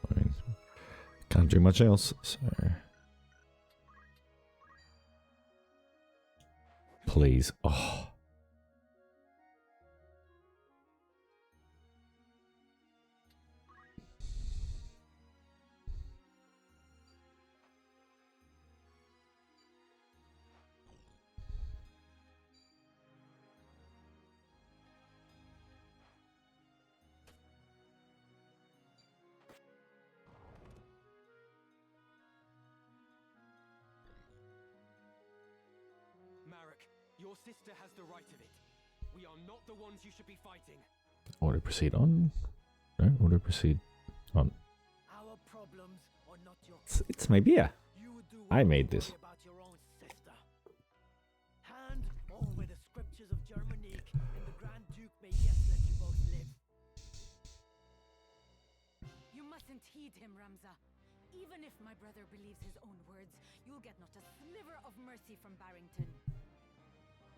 I mean, can't do much else, so... Please. Oh.
Marek, your sister has the right of it. We are not the ones you should be fighting.
Auto proceed on. No, auto proceed on.
Our problems are not your
It's my beer.
You would do
I
well to
made this.
worry about your own sister. Hand over the scriptures of Germanique, and the Grand Duke may yet let you both live.
You mustn't heed him, Ramza. Even if my brother believes his own words, you'll get not a sliver of mercy from Barrington.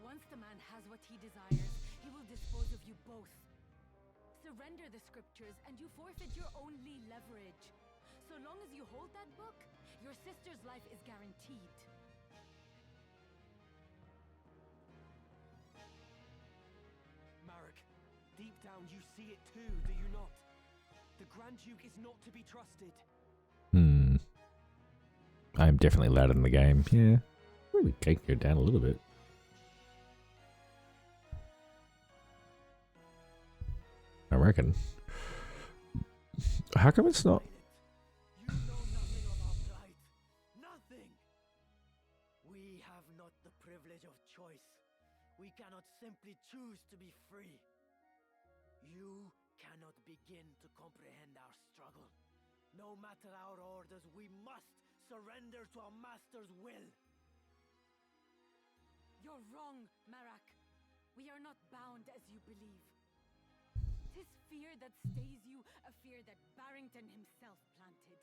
Once the man has what he desires, he will dispose of you both. Surrender the scriptures and you forfeit your only leverage. So long as you hold that book, your sister's life is guaranteed.
Marek, deep down you see it too, do you not? The Grand Duke is not to be trusted.
I'm definitely louder in the game. Yeah. Maybe cake go down a little bit. I reckon. How come it's not?
You know nothing of our plight. Nothing. We have not the privilege of choice. We cannot simply choose to be free. You cannot begin to comprehend our struggle. No matter our orders, we must surrender to our master's will.
You're wrong, Marak. We are not bound as you believe. 'Tis fear that stays you, a fear that Barrington himself planted.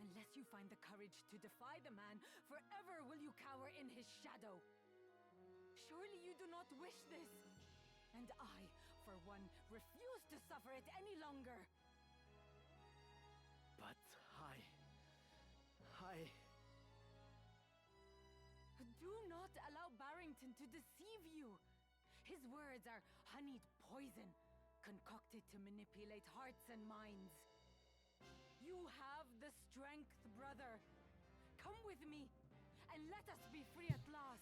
Unless you find the courage to defy the man, forever will you cower in his shadow. Surely you do not wish this. And I, for one, refuse to suffer it any longer.
But
Do not allow Barrington to deceive you. His words are honeyed poison, concocted to manipulate hearts and minds. You have the strength, brother. Come with me, and let us be free at last.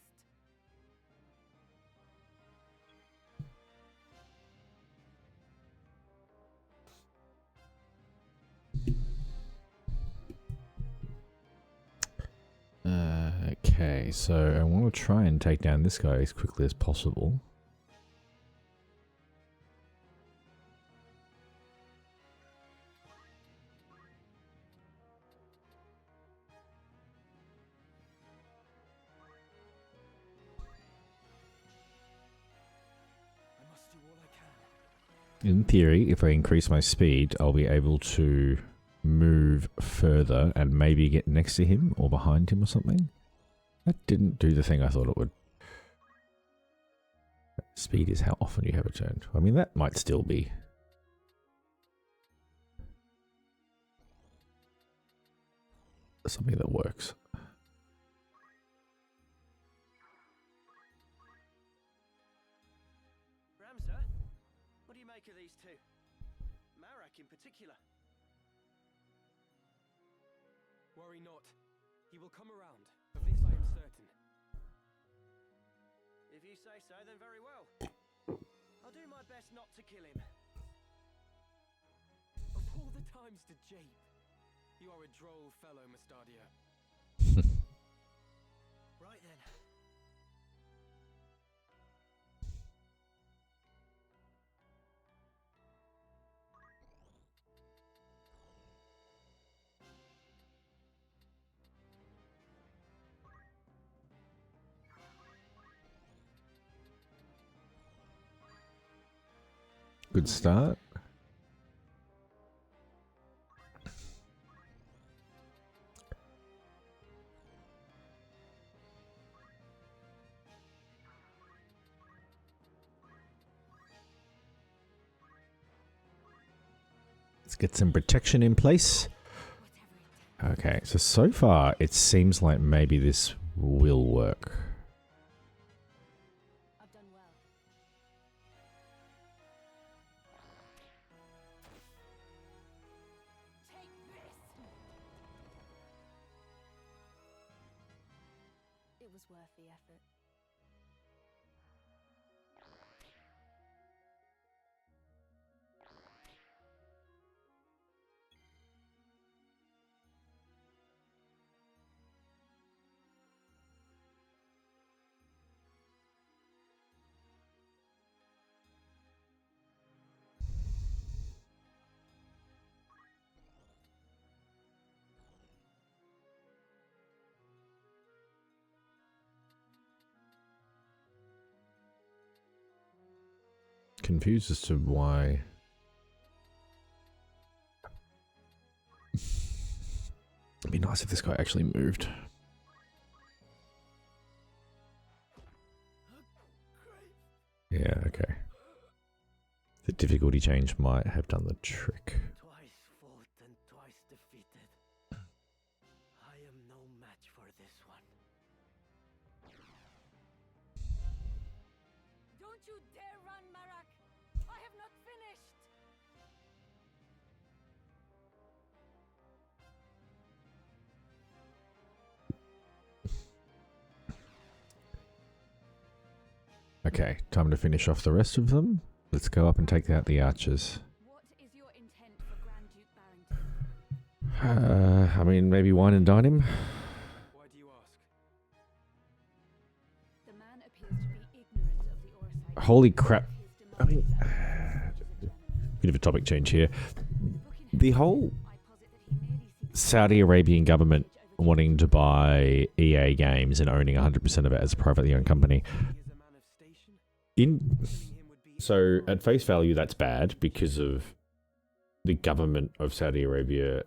Okay, so I want to try and take down this guy as quickly as possible.
I must do all I can.
In theory, if I increase my speed, I'll be able to move further and maybe get next to him or behind him or something. That didn't do the thing I thought it would. Speed is how often you have a turn. I mean, that might still be. Something that works.
Ramsar, what do you make of these two? Marak in particular.
Worry not. He will come around. Of this I am certain.
If you say so, then very well. I'll do my best not to kill him.
Of all the times to jape. You are a droll fellow, Mustadia.
Right then.
Good start. Let's get some protection in place. Okay, so far it seems like maybe this will work.
I've done well. Take this! It was worth the effort.
Confused as to why. It'd be nice if this guy actually moved. Yeah, okay. The difficulty change might have done the trick.
Twice fought and twice defeated. I am no match for this one.
Don't you dare run, Marak! I have not finished!
Okay, time to finish off the rest of them. Let's go up and take out the archers.
What is your intent for Grand Duke Barrington?
I mean, maybe wine and dine him?
Why do you ask?
The man appears to be ignorant of the Orsite.
Holy crap. I mean,
His
bit of a topic change here. The whole
I posit that he merely seeks
Saudi Arabian government wanting to buy EA games and owning 100% of it as a privately owned company.
He is a man of station. Killing him would be
So, at face value, that's bad because of the government of Saudi Arabia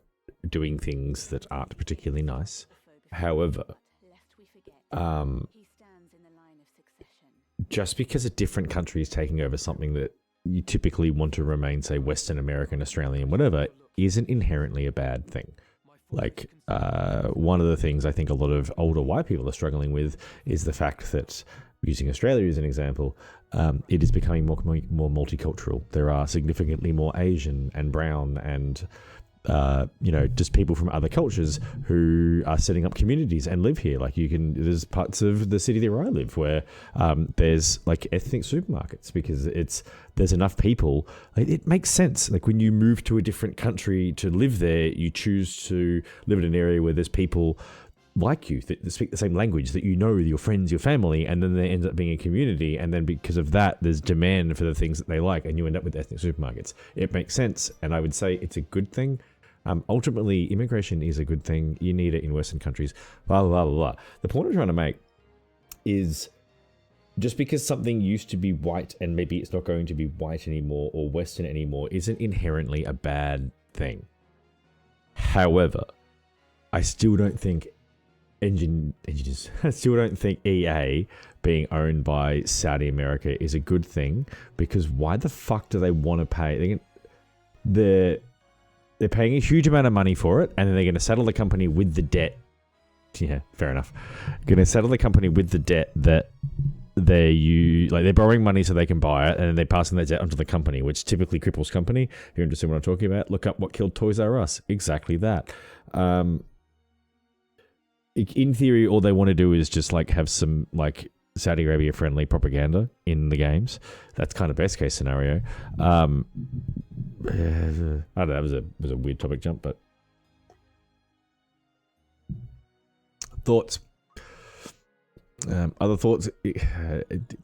doing things that aren't particularly nice. However,
lest we forget. He stands in the line of succession.
just because a different country is taking over something that you typically want to remain, say, Western American, Australian, whatever, isn't inherently a bad thing. Like, one of the things I think a lot of older white people are struggling with is the fact that, using Australia as an example, it is becoming more multicultural. There are significantly more Asian and brown and just people from other cultures who are setting up communities and live here. Like there's parts of the city where I live where there's like ethnic supermarkets because there's enough people. It makes sense. Like when you move to a different country to live there, you choose to live in an area where there's people like you that speak the same language, that you know your friends, your family, and then there ends up being a community, and then because of that there's demand for the things that they like, and you end up with ethnic supermarkets. It makes sense, and I would say it's a good thing. Ultimately, immigration is a good thing. You need it in Western countries, blah blah blah blah blah. The point I'm trying to make is just because something used to be white and maybe it's not going to be white anymore or Western anymore isn't inherently a bad thing. However, I still don't think engineers. I still don't think EA being owned by Saudi America is a good thing, because why the fuck do they want to pay? They're paying a huge amount of money for it, and then they're going to settle the company with the debt. Yeah, fair enough. Going to settle the company with the debt that they're borrowing money so they can buy it, and then they're passing that debt onto the company, which typically cripples company. If you're interested in what I'm talking about, look up what killed Toys R Us. Exactly that. In theory, all they want to do is just like have some like Saudi Arabia friendly propaganda in the games. That's kind of best case scenario. I don't know. That was a weird topic jump, but thoughts. Other thoughts?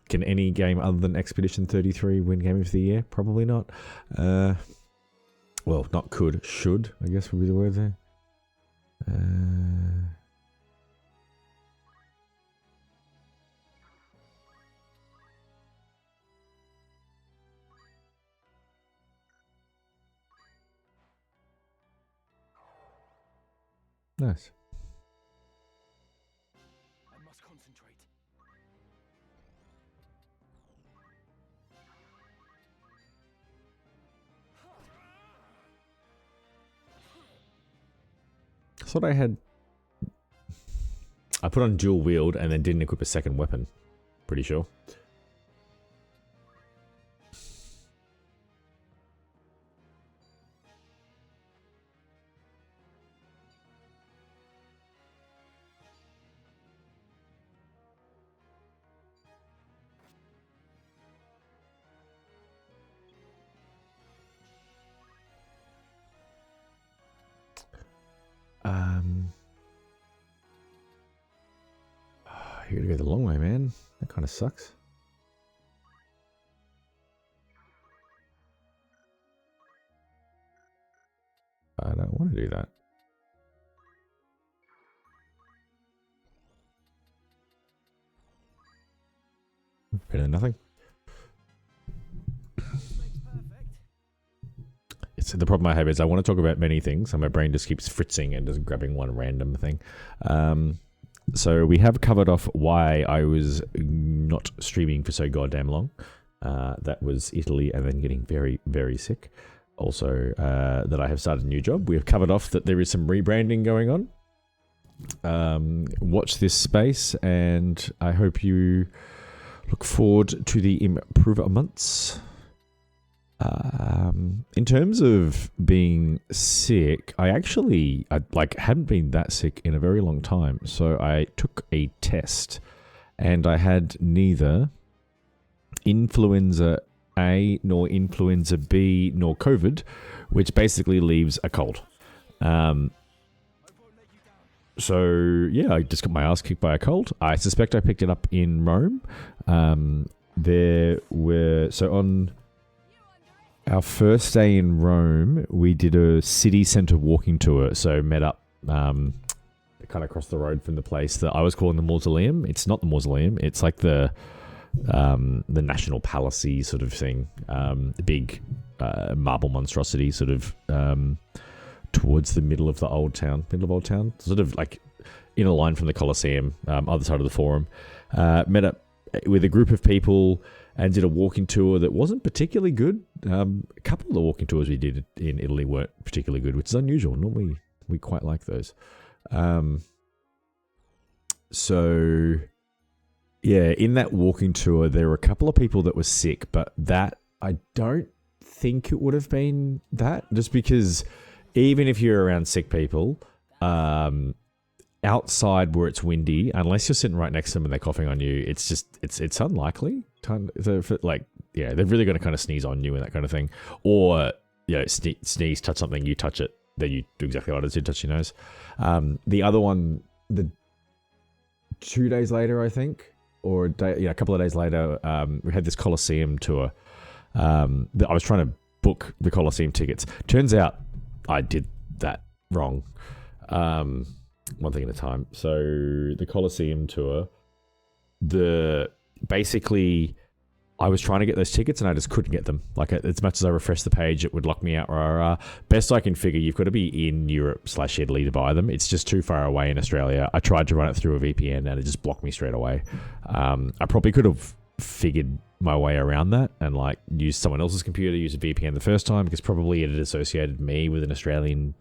Can any game other than Expedition 33 win Game of the Year? Probably not. Well, not could, should, I guess would be the word there. Nice.
I must concentrate.
I thought I put on dual wield and then didn't equip a second weapon. Pretty sure. You gotta go the long way, man. That kind of sucks. I don't want to do that. Better than nothing.
Makes perfect.
It's So the problem I have is I want to talk about many things, and my brain just keeps fritzing and just grabbing one random thing. So we have covered off why I was not streaming for so goddamn long. That was Italy and then getting very, very sick. Also, that I have started a new job. We have covered off that there is some rebranding going on. Watch this space, and I hope you look forward to the improvements. In terms of being sick, I hadn't been that sick in a very long time. So I took a test, and I had neither influenza A nor influenza B nor COVID, which basically leaves a cold. So yeah, I just got my ass kicked by a cold. I suspect I picked it up in Rome. On our first day in Rome, we did a city centre walking tour. So met up kind of across the road from the place that I was calling the mausoleum. It's not the mausoleum. It's like the National Palace-y sort of thing. The big marble monstrosity sort of towards the middle of Old Town, sort of like in a line from the Colosseum, other side of the Forum. Met up with a group of people and did a walking tour that wasn't particularly good. A couple of the walking tours we did in Italy weren't particularly good, which is unusual. Normally, we quite like those. So, yeah, in that walking tour, there were a couple of people that were sick, but that, I don't think it would have been that, just because even if you're around sick people, outside where it's windy, unless you're sitting right next to them and they're coughing on you, it's just, it's unlikely. They're really going to kind of sneeze on you and that kind of thing. Or, sneeze, touch something, you touch it, then you do exactly what it is, you touch your nose. The other one, 2 days later, I think, or a couple of days later, we had this Colosseum tour. I was trying to book the Colosseum tickets. Turns out I did that wrong. One thing at a time. So the Colosseum tour, basically I was trying to get those tickets and I just couldn't get them. Like, as much as I refreshed the page, it would lock me out. Best I can figure, you've got to be in Europe/Italy to buy them. It's just too far away in Australia. I tried to run it through a VPN and it just blocked me straight away. I probably could have figured my way around that and like use someone else's computer, use a VPN the first time, because probably it had associated me with an Australian.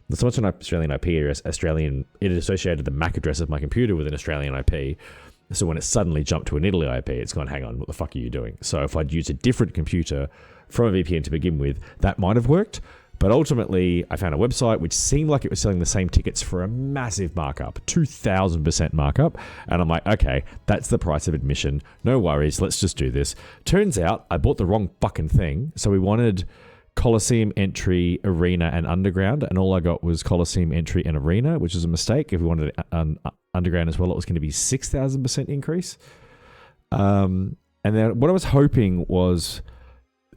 Not so much an Australian IP, it had associated the MAC address of my computer with an Australian IP. So when it suddenly jumped to an Italy IP, it's gone, hang on, what the fuck are you doing? So if I'd used a different computer from a VPN to begin with, that might have worked. But ultimately, I found a website which seemed like it was selling the same tickets for a massive markup, 2,000% markup. And I'm like, okay, that's the price of admission. No worries, let's just do this. Turns out I bought the wrong fucking thing. So we wanted Colosseum entry, arena, and underground, and all I got was Colosseum entry and arena, which is a mistake. If we wanted underground as well, it was going to be 6,000% increase. And then what I was hoping was,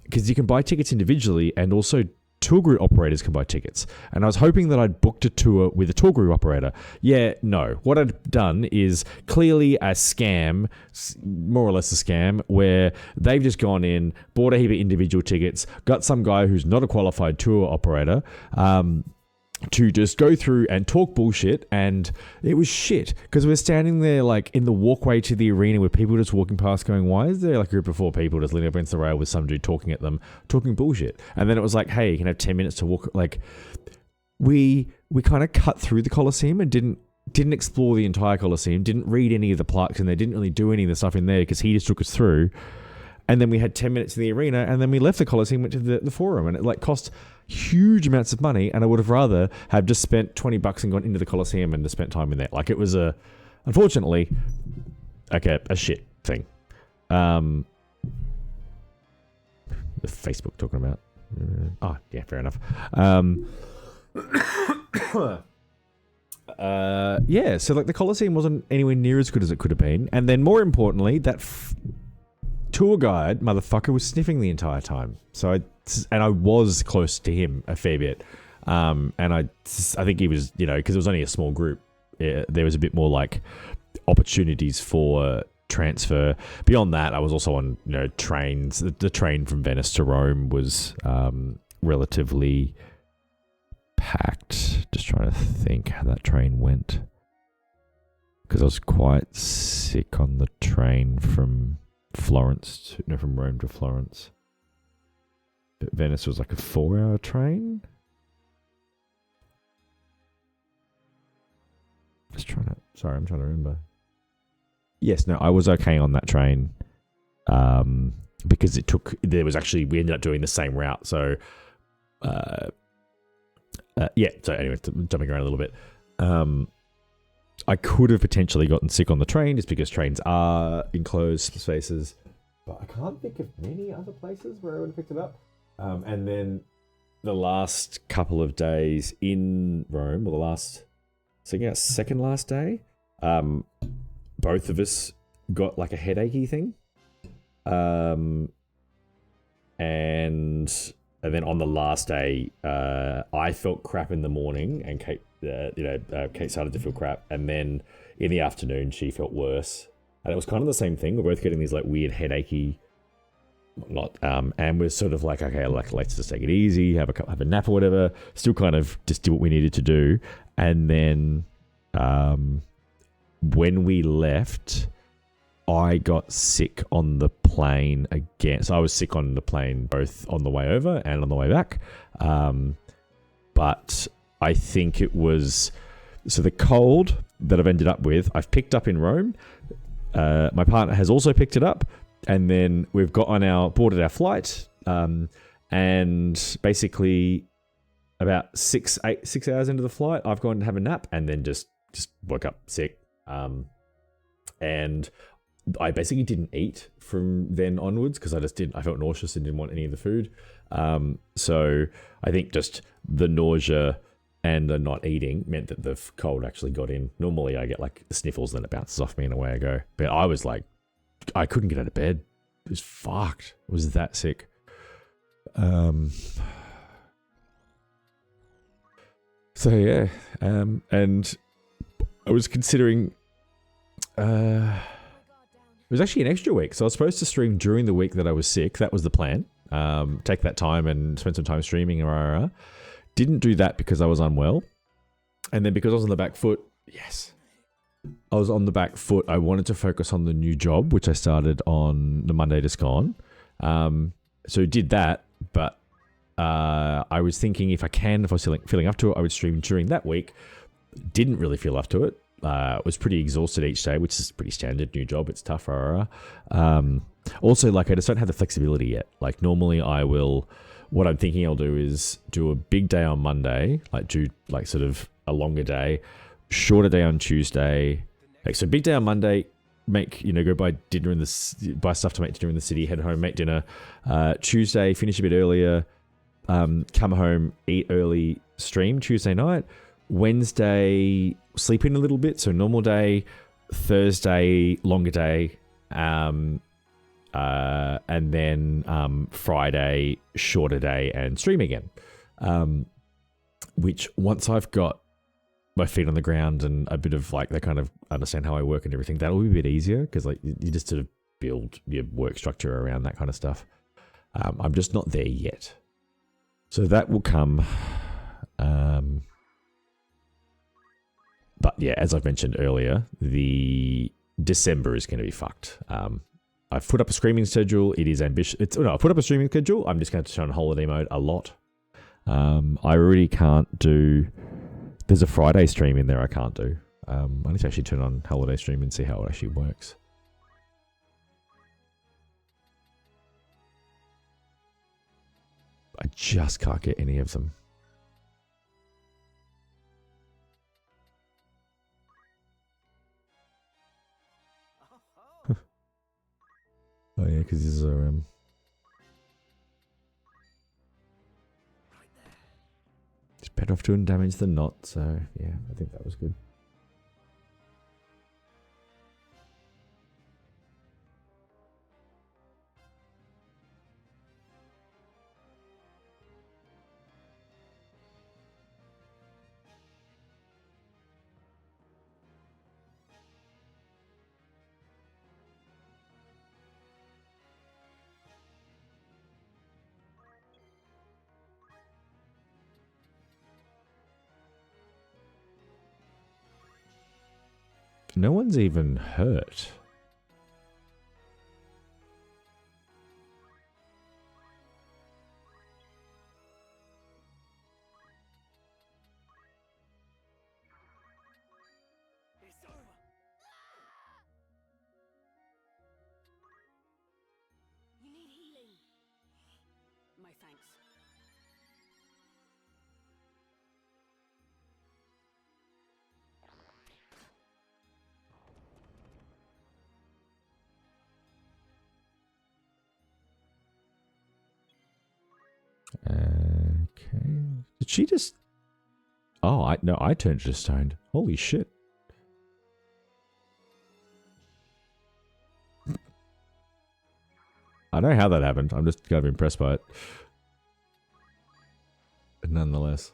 because you can buy tickets individually, and also tour group operators can buy tickets. And I was hoping that I'd booked a tour with a tour group operator. Yeah, no. What I'd done is clearly a scam, more or less a scam, where they've just gone in, bought a heap of individual tickets, got some guy who's not a qualified tour operator, to just go through and talk bullshit, and it was shit, because we're standing there like in the walkway to the arena with people just walking past going, why is there like a group of 4 people just leaning up against the rail with some dude talking at them, talking bullshit? And then it was like, hey, you can have 10 minutes to walk. Like, we kind of cut through the Colosseum and didn't explore the entire Colosseum, didn't read any of the plaques, and they didn't really do any of the stuff in there because he just took us through. And then we had 10 minutes in the arena, and then we left the Colosseum, went to the Forum, and it like cost huge amounts of money. And I would have rather have just spent $20 and gone into the Colosseum and just spent time in there. Like, it was unfortunately, okay, a shit thing. The Facebook talking about. Yeah, fair enough. Yeah, so like the Colosseum wasn't anywhere near as good as it could have been, and then more importantly, that tour guide motherfucker was sniffing the entire time. So I was close to him a fair bit, and I think he was, because it was only a small group, there was a bit more like opportunities for transfer. Beyond that, I was also on trains. The train from Venice to Rome was relatively packed. Just trying to think how that train went, because I was quite sick on the train from from Rome to Florence. But Venice was like a 4-hour train. I'm trying to remember. Yes, no, I was okay on that train, because we ended up doing the same route. So, so anyway, jumping around a little bit, I could have potentially gotten sick on the train just because trains are enclosed spaces, but I can't think of many other places where I would have picked it up. And then the last couple of days in Rome, or second last day, both of us got like a headachy thing. And then on the last day, I felt crap in the morning, and Kate started to feel crap, and then in the afternoon she felt worse, and it was kind of the same thing. We're both getting these like weird headachy, and we're sort of like, okay, let's just take it easy, have a nap or whatever. Still kind of just do what we needed to do, and then when we left, I got sick on the plane again. So I was sick on the plane both on the way over and on the way back. But I think it was... So the cold that I've ended up with, I've picked up in Rome. My partner has also picked it up. And then we've boarded our flight. And basically about 6 hours into the flight, I've gone to have a nap and then just woke up sick. And I basically didn't eat from then onwards because I felt nauseous and didn't want any of the food. So I think just the nausea and the not eating meant that the cold actually got in. Normally I get like the sniffles and then it bounces off me and away I go. But I was like, I couldn't get out of bed. It was fucked. I was that sick. So yeah, and I was considering... it was actually an extra week. So I was supposed to stream during the week that I was sick. That was the plan. Take that time and spend some time streaming. Didn't do that because I was unwell. And then because I was on the back foot, I was on the back foot. I wanted to focus on the new job, which I started on the Monday just gone. So did that, but I was thinking if I was feeling up to it, I would stream during that week. Didn't really feel up to it. Was pretty exhausted each day, which is pretty standard. New job, it's tough. Also, like, I just don't have the flexibility yet. Like, normally what I'm thinking I'll do is do a big day on Monday, sort of a longer day, shorter day on Tuesday. Like, so big day on Monday, go buy dinner buy stuff to make dinner in the city, head home, make dinner. Tuesday, finish a bit earlier, come home, eat early, stream Tuesday night. Wednesday, sleep in a little bit, so normal day. Thursday, longer day. And then Friday, shorter day and stream again. Which once I've got my feet on the ground and a bit of like, they kind of understand how I work and everything, that'll be a bit easier because like you just sort of build your work structure around that kind of stuff. I'm just not there yet. So that will come. But yeah, as I've mentioned earlier, the December is going to be fucked. I've put up a streaming schedule. It is ambitious. I've put up a streaming schedule. I'm just going to turn on holiday mode a lot. I really can't do... There's a Friday stream in there I can't do. I need to actually turn on holiday stream and see how it actually works. I just can't get any of them. Oh yeah, because these are it's better off doing damage than not. So yeah, I think that was good. No one's even hurt.
It's over.
You need healing. My thanks.
Okay. Did she just... Oh, I turned to stone. Holy shit. I know how that happened. I'm just kind of impressed by it. But nonetheless.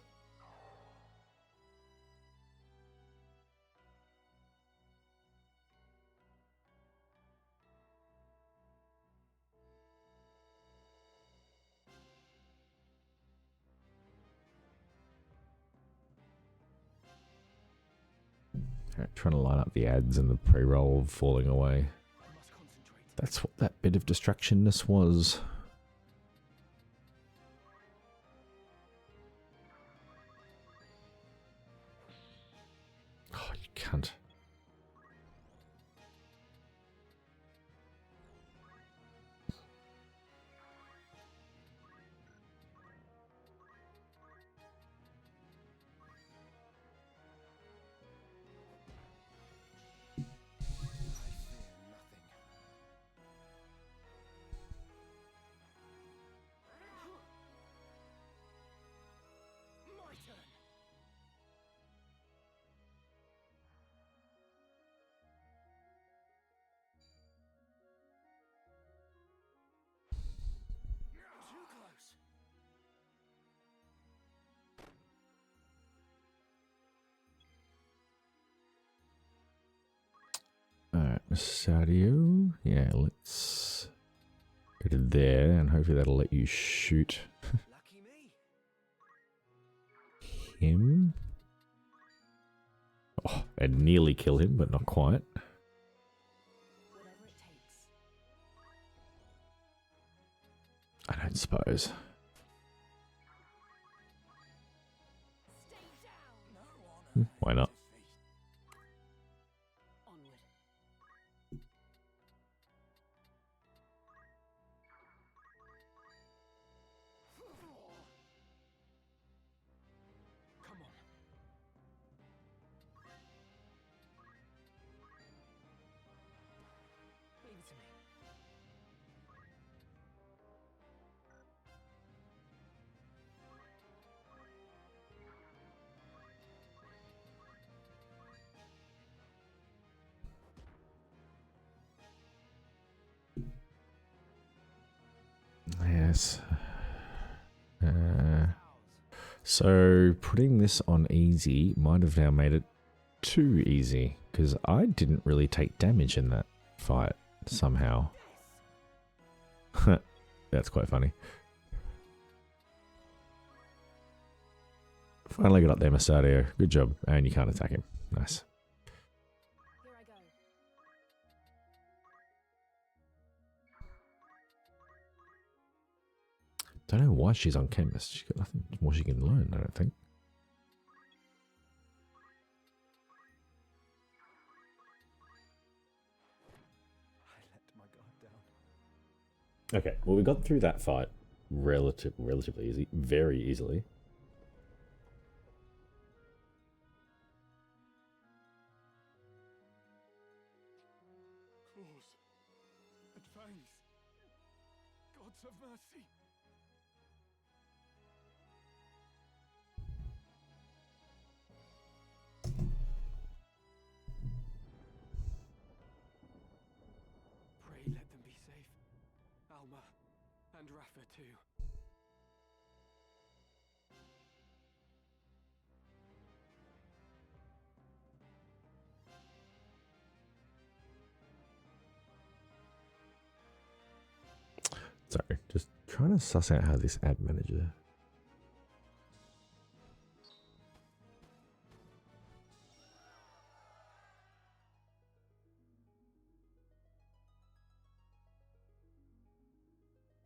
Alright, trying to line up the ads and the pre-roll falling away.
I must concentrate.
That's what that bit of distractionness was. Oh, you cunt.
My turn. Too close.
Alright, Sadio. Yeah, let's go to there and hopefully that'll let you shoot
Lucky me.
him. Oh, and nearly kill him, but not quite.
Whatever it takes.
I don't suppose.
Stay down.
No honor.
Why not?
Onward.
Come on. Leave it to me.
Yes. So putting this on easy might have now made it too easy because I didn't really take damage in that fight somehow. That's quite funny. Finally got up there, Masadio. Good job. And you can't attack him. Nice.
Here I go.
Don't know why she's on chemist. She's got nothing more she can learn, I don't think.
I let my guard down.
Okay, well we got through that fight relatively easy, very easily.
Claws. And fangs. Gods have mercy. Pray let them be safe. Alma and Rafa too.
Sorry, just trying to suss out how this ad manager.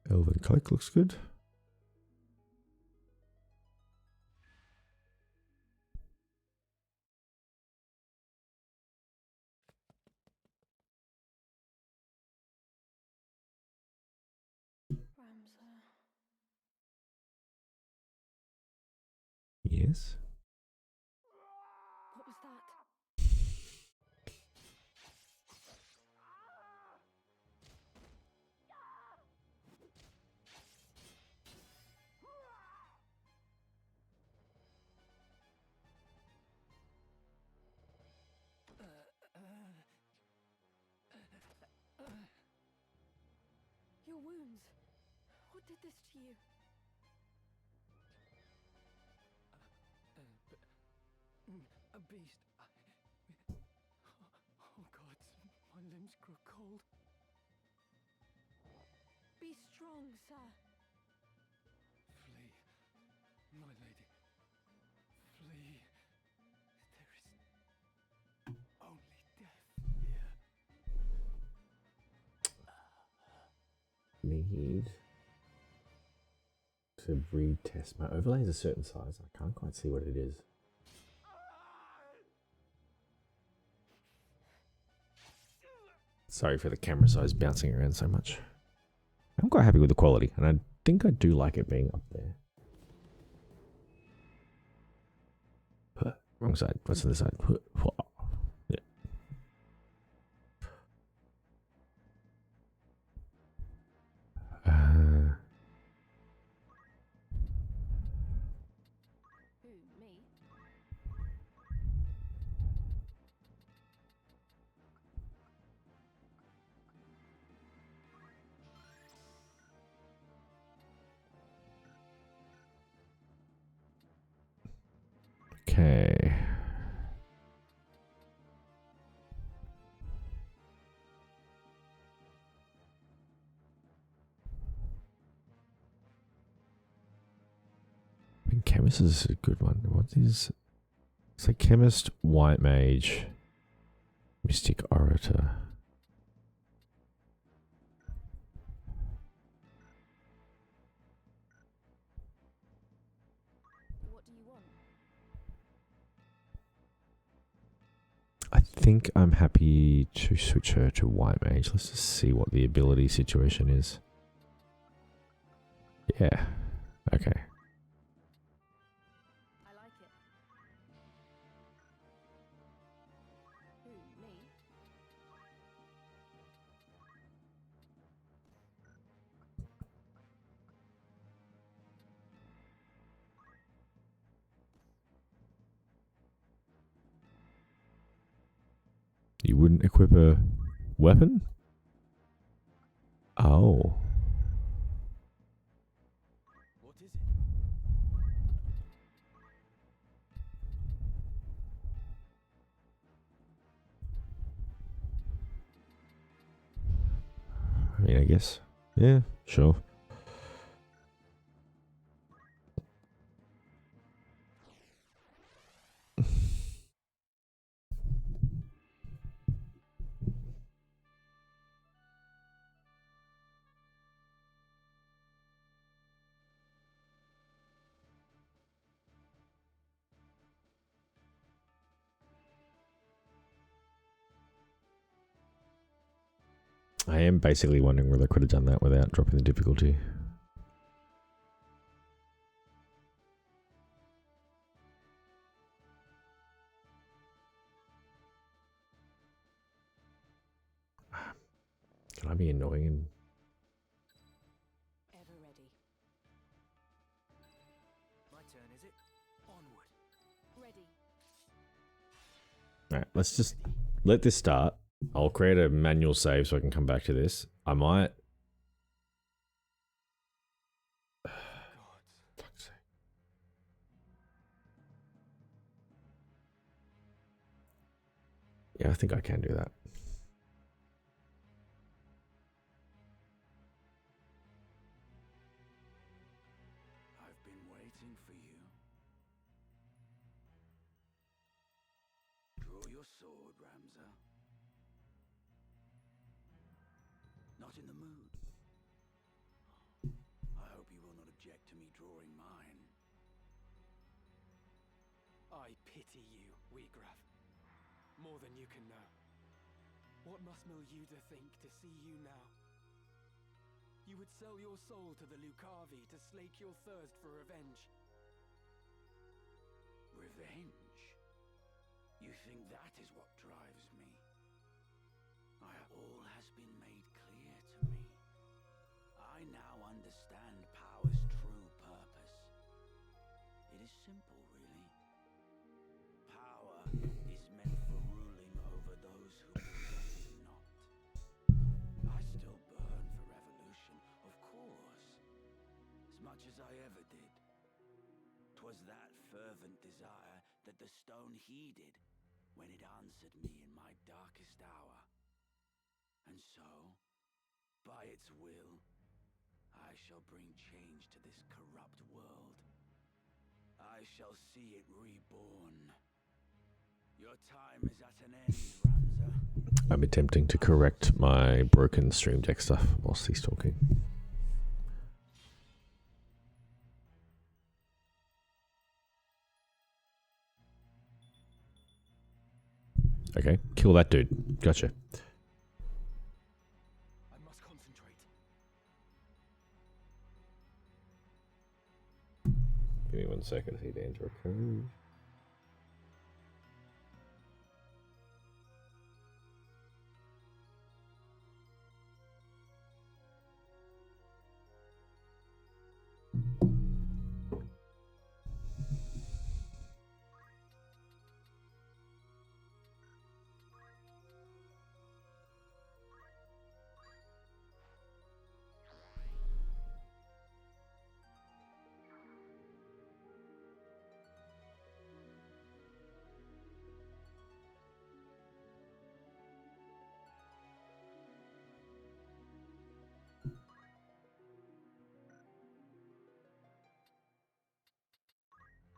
Elven cloak looks good.
Ramsar.
Yes.
What was that? Your wounds. What did this to you?
A beast. Oh God, my limbs grow cold.
Be strong, sir.
Flee, my lady. Flee. There is only death here.
Need to retest my overlay is a certain size. I can't quite see what it is. Sorry for the camera size bouncing around so much. I'm quite happy with the quality, and I think I do like it being up there. Wrong side. What's on this side? Yeah.
Who, me?
Okay. I think chemist is a good one. What is? It's like chemist, white mage, mystic orator.
What do you want?
I think I'm happy to switch her to white mage. Let's just see what the ability situation is. Yeah. Okay.
I like it. Who, me?
You wouldn't equip a weapon? Oh.
What is it?
I mean, I guess. Yeah, sure. I am basically wondering whether I could have done that without dropping the difficulty. Can I be annoying and
Ever ready.
My turn, is it? Onward.
Ready.
Alright, let's just let this start. I'll create a manual save so I can come back to this. I might. Fuck's sake. Yeah, I think I can do that.
I've been waiting for you. Draw your sword, Ramsar. Not in the mood. more than you can know. What must Milyuda think to see you now? You would sell your soul to the Lucavi to slake your thirst for revenge.
Revenge? You think that is what drives me? All has been made clear to me. I now understand power's true purpose. It is simple, really. Power is meant for ruling over those who possess it not. I still burn for revolution, of course. As much as I ever did. 'Twas that fervent desire that the stone heeded when it answered me in my darkest hour. And so, by its will, I shall bring change to this corrupt world. I shall see it reborn. Your time is at an end, Ramza.
I'm attempting to correct my broken Stream Deck stuff whilst he's talking. Okay, kill that dude. Gotcha.
I must concentrate.
Give me 1 second. I need to enter a code.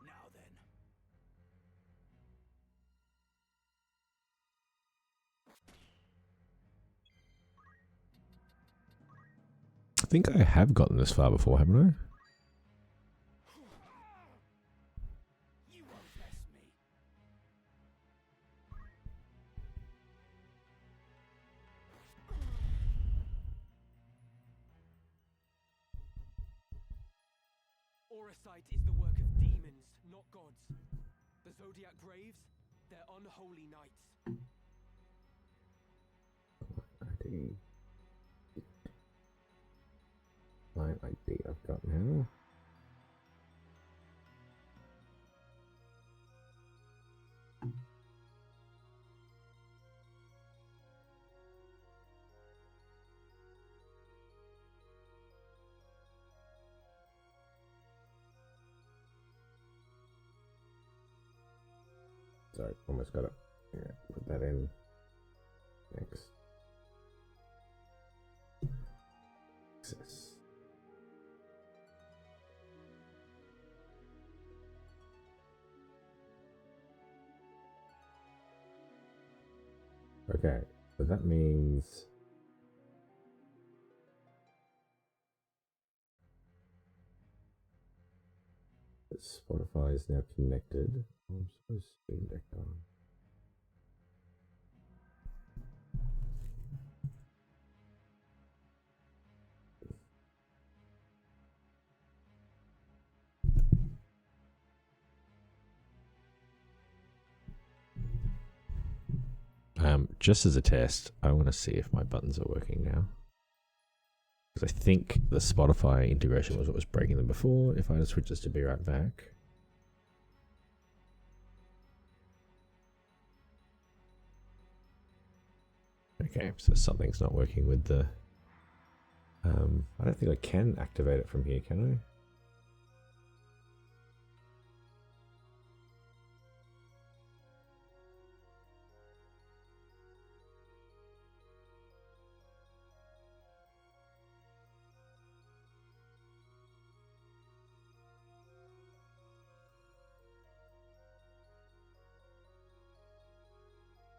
Now then.
I think I have gotten this far before, haven't I?
You won't mess me.
Oracite is the work of demons, not gods. The Zodiac Graves, they're unholy nights.
ID. Client ID I've got now. Sorry, almost got it. Yeah, put that in. Next. Access. Okay, so that means that Spotify is now connected. I'm supposed to Stream Deck on. Just as a test, I want to see if my buttons are working now. Because I think the Spotify integration was what was breaking them before. If I just switch this to Be Right Back. Okay, so something's not working with the... I don't think I can activate it from here, can I?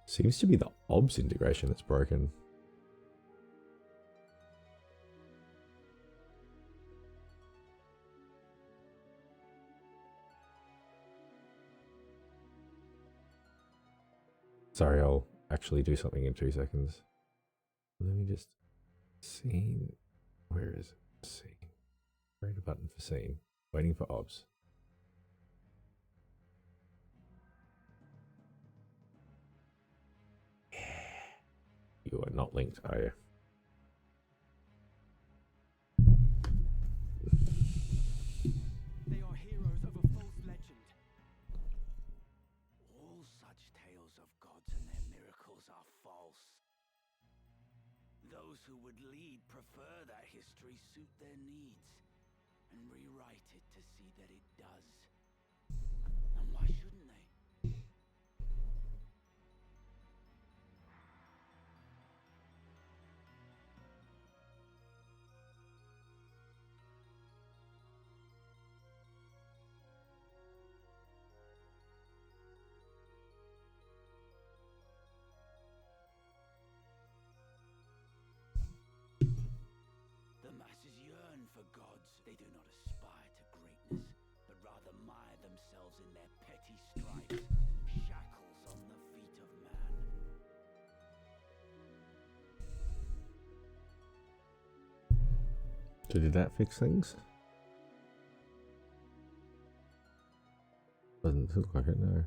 Seems to be the OBS integration that's broken. Sorry, I'll actually do something in 2 seconds. Let me just... Scene... Where is it? Scene. Create a button for scene. Waiting for obs. Yeah. You are not linked, are you?
They are heroes of a false legend.
All such tales of gods and their miracles are false. Those who would lead prefer that history suit their needs and rewrite it to see that it does. And why shouldn't they? The masses yearn for gods. They do not aspire to greatness, but rather mire themselves in their petty strifes, shackles on the feet of man.
So did that fix things? Doesn't look like it, no.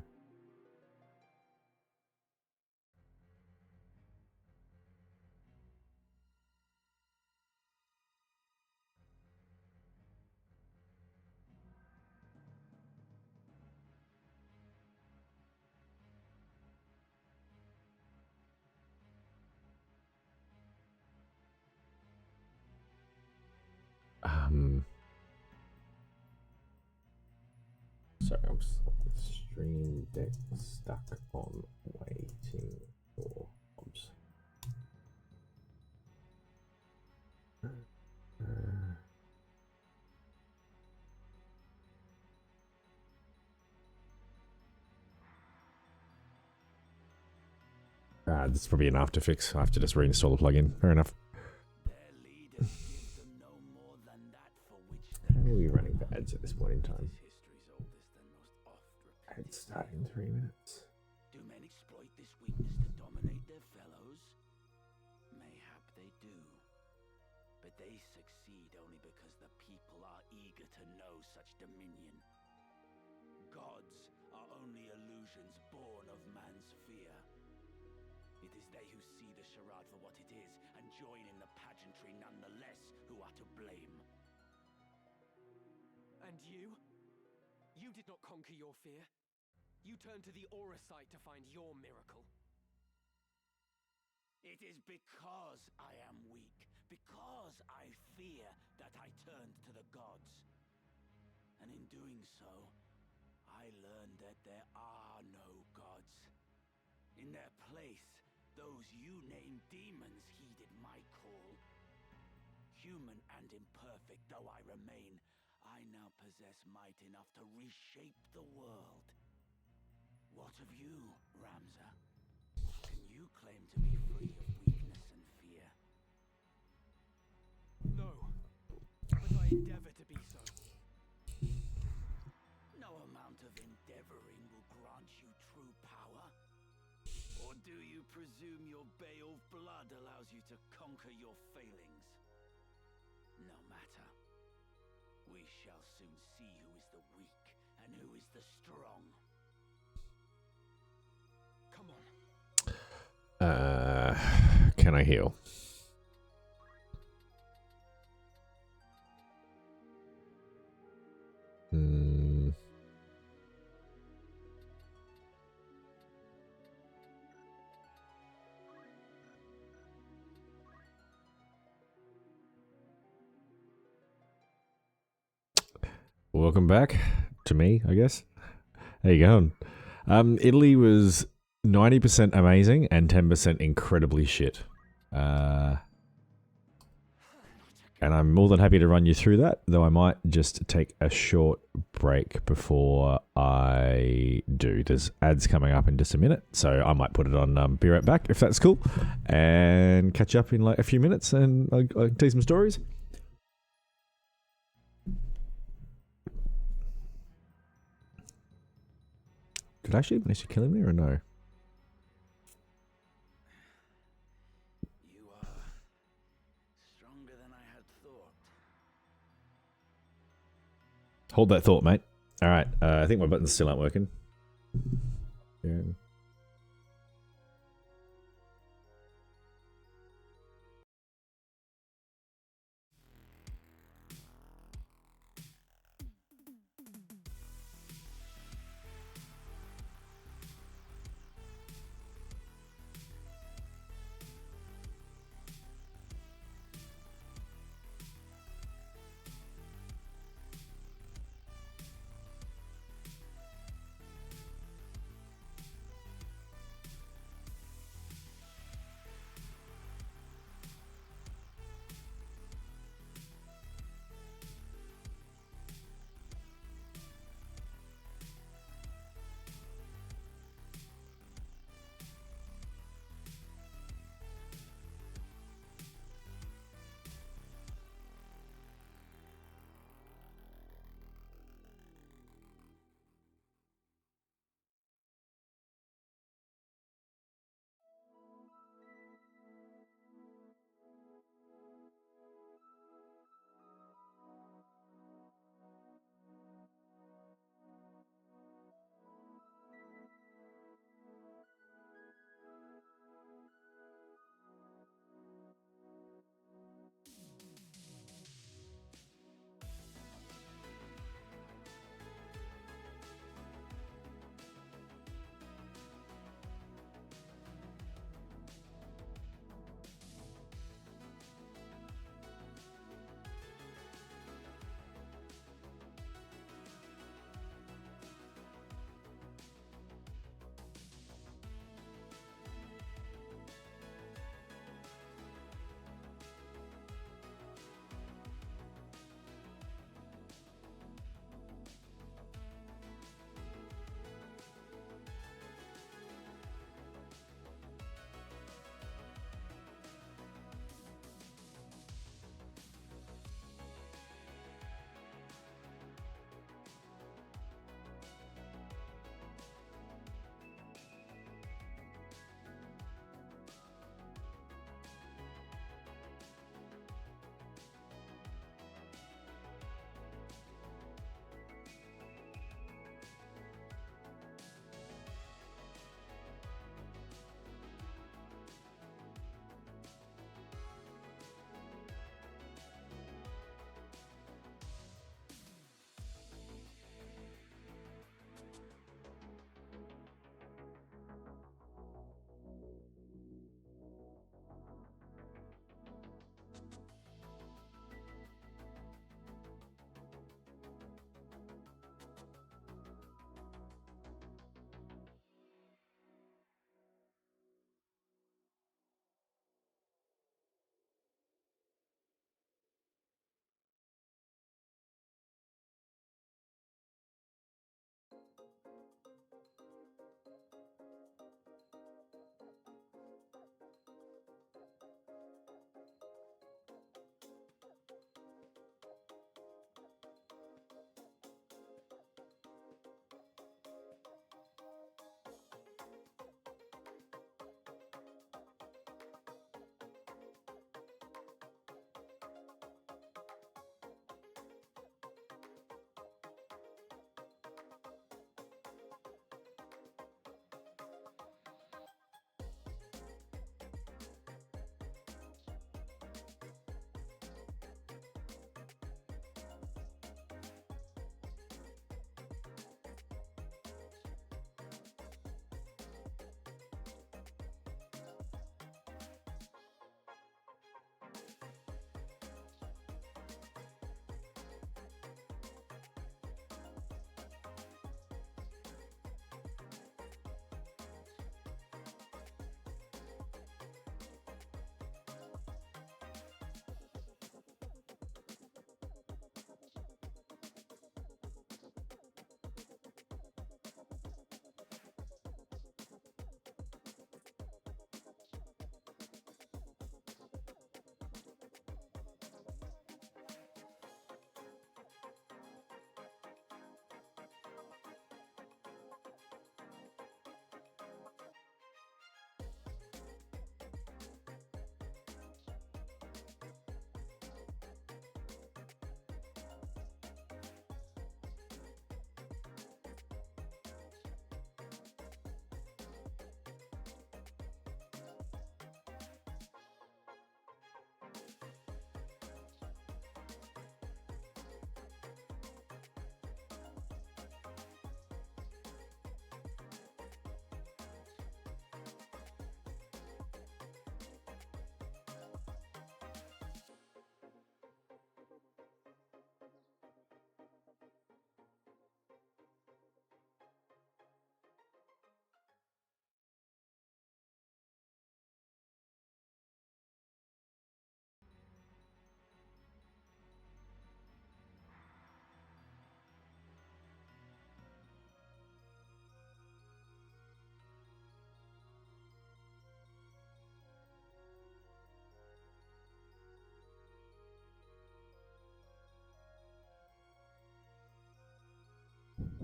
Sorry, I'm stream deck stuck on waiting for obs. This is probably an after fix. I have to just reinstall the plugin. Fair enough.
Their leaders give them no more than that for which
How are we running for ads at this point in time?
history's oldest and most oft
Ads start in 3 minutes.
Do men exploit this weakness to dominate their fellows? Mayhap they do. But they succeed only because the people are eager to know such dominion. Gods are only illusions born of man's fear. It is they who see the charade for what it is and join in the pageantry nonetheless who are to blame.
And you? You did not conquer your fear. You turned to the aura site to find your miracle.
It is because I am weak, because I fear that I turned to the gods. And in doing so, I learned that there are no gods. In their place, those you name demons heeded my call. Human and imperfect though I remain, I now possess might enough to reshape the world. What of you, Ramza? Can you claim to be free of weakness and fear?
No, but I endeavor to be so.
No amount of endeavoring will grant you true power. Or do you presume your Baal blood allows you to conquer your failings? No matter. We shall soon see who is the weak and who is the strong.
Come on.
Can I heal? Welcome back to me, I guess. How you going? Italy was 90% amazing and 10% incredibly shit. And I'm more than happy to run you through that, though I might just take a short break before I do. There's ads coming up in just a minute, so I might put it on Be Right Back if that's cool, and catch up in like a few minutes and I'll tell you some stories. Did I actually manage to kill him there or no? Hold that thought, mate. All right. I think my buttons still aren't working. Yeah.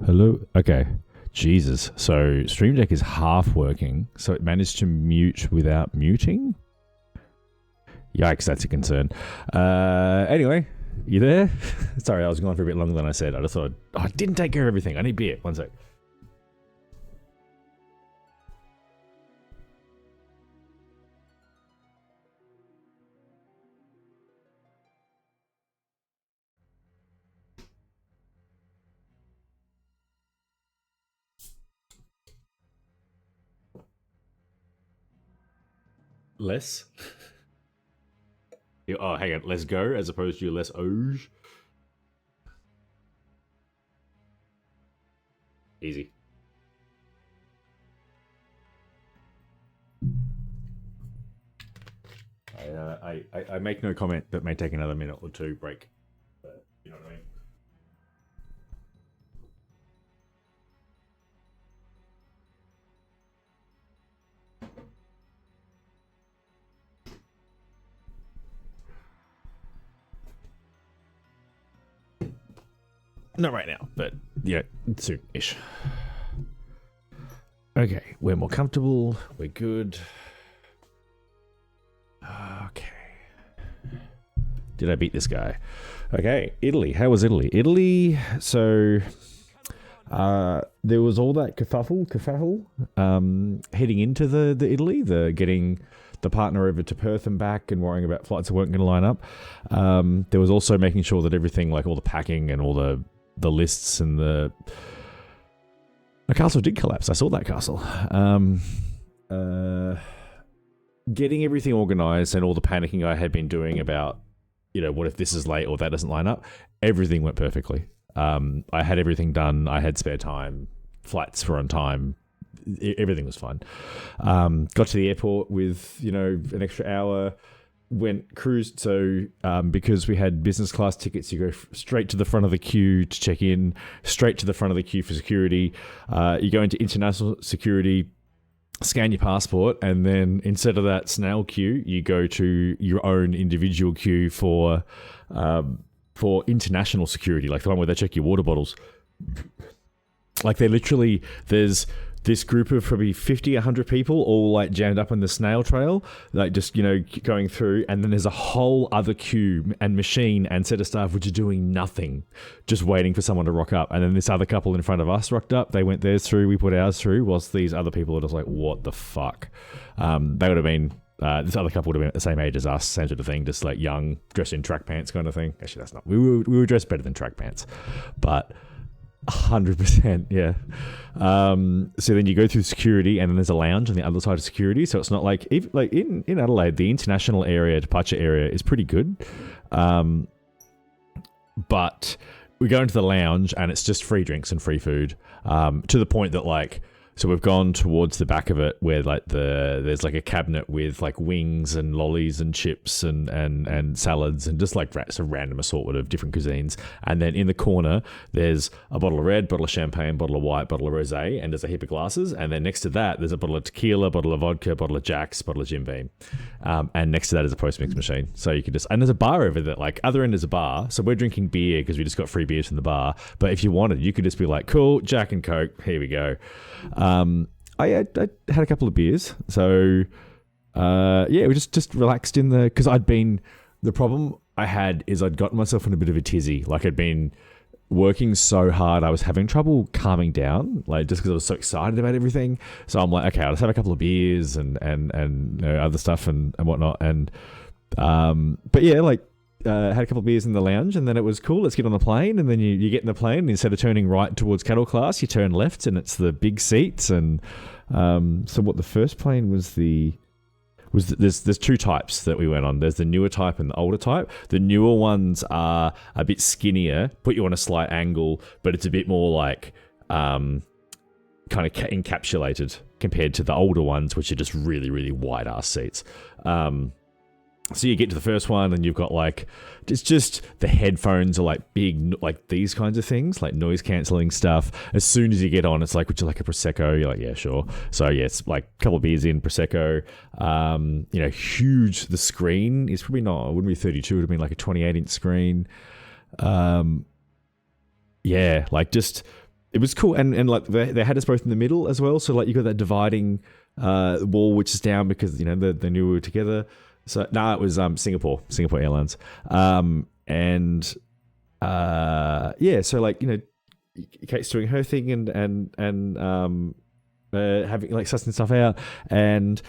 Hello? Okay. Jesus. So Stream Deck is half working, so it managed to mute without muting? Yikes, that's a concern. Anyway, you there? Sorry, I was gone for a bit longer than I said. I just thought, I didn't take care of everything. I need beer. One sec. Less? Oh, hang on. Let's go as opposed to less Oge. Easy. I make no comment that may take another minute or two break. But, you know what I mean? Not right now, but yeah, soon-ish. Okay, we're more comfortable. We're good. Okay. Did I beat this guy? Okay, Italy. How was Italy? Italy, so there was all that kerfuffle, heading into the Italy, the getting the partner over to Perth and back and worrying about flights that weren't going to line up. There was also making sure that everything, like all the packing and all the lists and the castle did collapse. I saw that castle. Getting everything organized and all the panicking I had been doing about, you know, what if this is late or that doesn't line up, everything went perfectly. I had everything done. I had spare time. Flights were on time. Everything was fine. Got to the airport with, you know, an extra hour. Went cruised, so because we had business class tickets, you go straight to the front of the queue to check in, straight to the front of the queue for security. You go into international security, scan your passport, and then instead of that snail queue, you go to your own individual queue for international security, like the one where they check your water bottles. Like there's this group of probably 50, 100 people all like jammed up on the snail trail, like just, you know, going through. And then there's a whole other queue and machine and set of staff which are doing nothing, just waiting for someone to rock up. And then this other couple in front of us rocked up. They went theirs through. We put ours through, whilst these other people are just like, what the fuck? They would have been, this other couple would have been at the same age as us, same sort of thing, just like young, dressed in track pants kind of thing. Actually, that's not. We were dressed better than track pants, but 100%, yeah. So then you go through security, and then there's a lounge on the other side of security. So it's not like in Adelaide, the international area, departure area is pretty good. But we go into the lounge, and it's just free drinks and free food. To the point that like. So we've gone towards the back of it where like there's like a cabinet with like wings and lollies and chips and salads and just like some random assortment of different cuisines. And then in the corner, there's a bottle of red, bottle of champagne, bottle of white, bottle of rosé, and there's a heap of glasses. And then next to that, there's a bottle of tequila, bottle of vodka, bottle of Jack's, bottle of Jim Beam. And next to that is a post-mix machine. So you can just, and there's a bar over there, like other end is a bar. So we're drinking beer because we just got free beers from the bar. But if you wanted, you could just be like, cool, Jack and Coke, here we go. I had a couple of beers, so yeah, we just relaxed in because the problem I had is I'd gotten myself in a bit of a tizzy. Like I'd been working so hard, I was having trouble calming down, like just because I was so excited about everything. So I'm like, okay, I'll just have a couple of beers and you know, other stuff and whatnot. And but yeah, like. Had a couple of beers in the lounge, and then it was cool. Let's get on the plane, and then you get in the plane. And instead of turning right towards cattle class, you turn left, and it's the big seats. And so, what the first plane was there's two types that we went on. There's the newer type and the older type. The newer ones are a bit skinnier, put you on a slight angle, but it's a bit more like kind of encapsulated compared to the older ones, which are just really, really wide ass seats. So you get to the first one and you've got like, it's just the headphones are like big, like these kinds of things, like noise cancelling stuff. As soon as you get on, it's like, would you like a Prosecco? You're like, yeah, sure. So yeah, it's like a couple of beers in, Prosecco, you know, huge. The screen is probably not, it wouldn't be 32, it would have been like a 28-inch screen. Yeah, like just it was cool, and like they had us both in the middle as well. So like you got that dividing wall which is down because they knew we were together. So it was Singapore Airlines, and so like Kate's doing her thing and having like sussing stuff out, and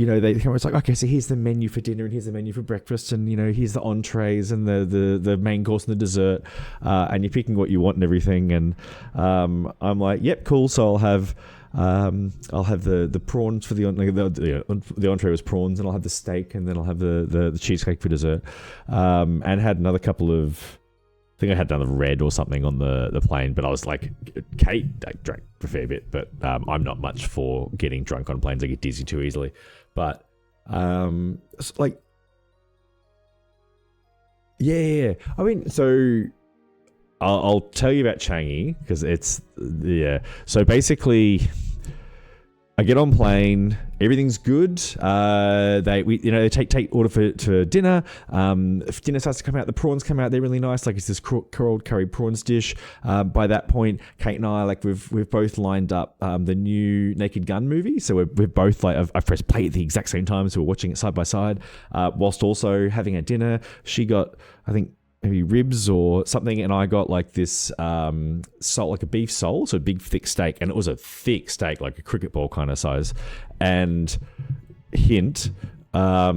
it's like, okay, so here's the menu for dinner and here's the menu for breakfast, and here's the entrees and the main course and the dessert, and you're picking what you want and everything, and I'm like, yep, cool. So I'll have the prawns for the entree was prawns, and I'll have the steak, and then I'll have the cheesecake for dessert, and had another couple of. I think I had another red or something on the plane, but I was like, Kate drank a fair bit, but I'm not much for getting drunk on planes. I get dizzy too easily. But like, yeah. I mean, so I'll tell you about Changi because it's So basically, I get on plane. Everything's good. They take order for dinner. If dinner starts to come out, the prawns come out. They're really nice. Like it's this cold curry prawns dish. By that point, Kate and I we've both lined up the new Naked Gun movie. So we're both like I've pressed play at the exact same time, so we're watching it side by side, whilst also having a dinner. She got maybe ribs or something, and I got like this sole, like a beef sole, so a big thick steak, and it was a thick steak, like a cricket ball kind of size. And hint, I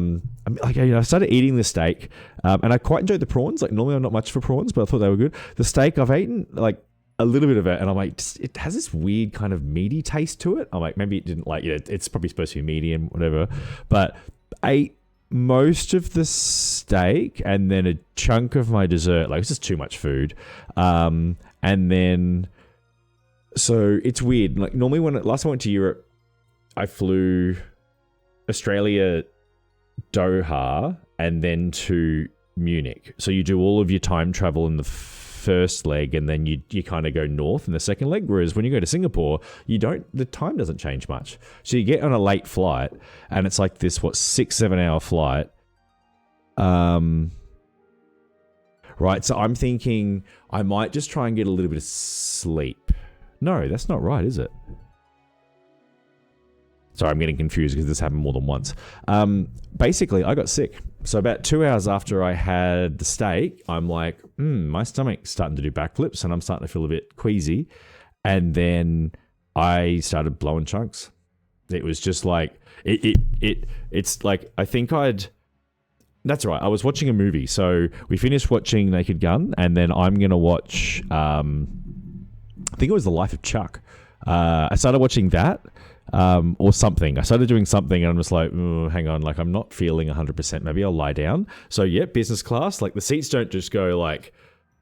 started eating the steak, and I quite enjoyed the prawns. Like normally I'm not much for prawns, but I thought they were good. The steak, I've eaten like a little bit of it, and I'm like, it has this weird kind of meaty taste to it. I'm like, maybe it didn't like it's probably supposed to be medium, whatever. But I ate most of the steak and then a chunk of my dessert. Like it's just too much food. And then so it's weird. Like normally last time I went to Europe, I flew Australia, Doha, and then to Munich. So you do all of your time travel in the first leg, and then you kind of go north in the second leg. Whereas when you go to Singapore, the time doesn't change much. So you get on a late flight, and it's like this 6-7 hour flight. Right. So I'm thinking I might just try and get a little bit of sleep. No, that's not right, is it? Sorry, I'm getting confused because this happened more than once. Basically, I got sick. So about 2 hours after I had the steak, I'm like, my stomach's starting to do backflips and I'm starting to feel a bit queasy. And then I started blowing chunks. It was just like, it's like, I think that's right. I was watching a movie. So we finished watching Naked Gun, and then I'm going to watch, I think it was The Life of Chuck. I started watching that. Or something. I started doing something and I'm just like, hang on, like I'm not feeling 100%. Maybe I'll lie down. So yeah, business class, like the seats don't just go like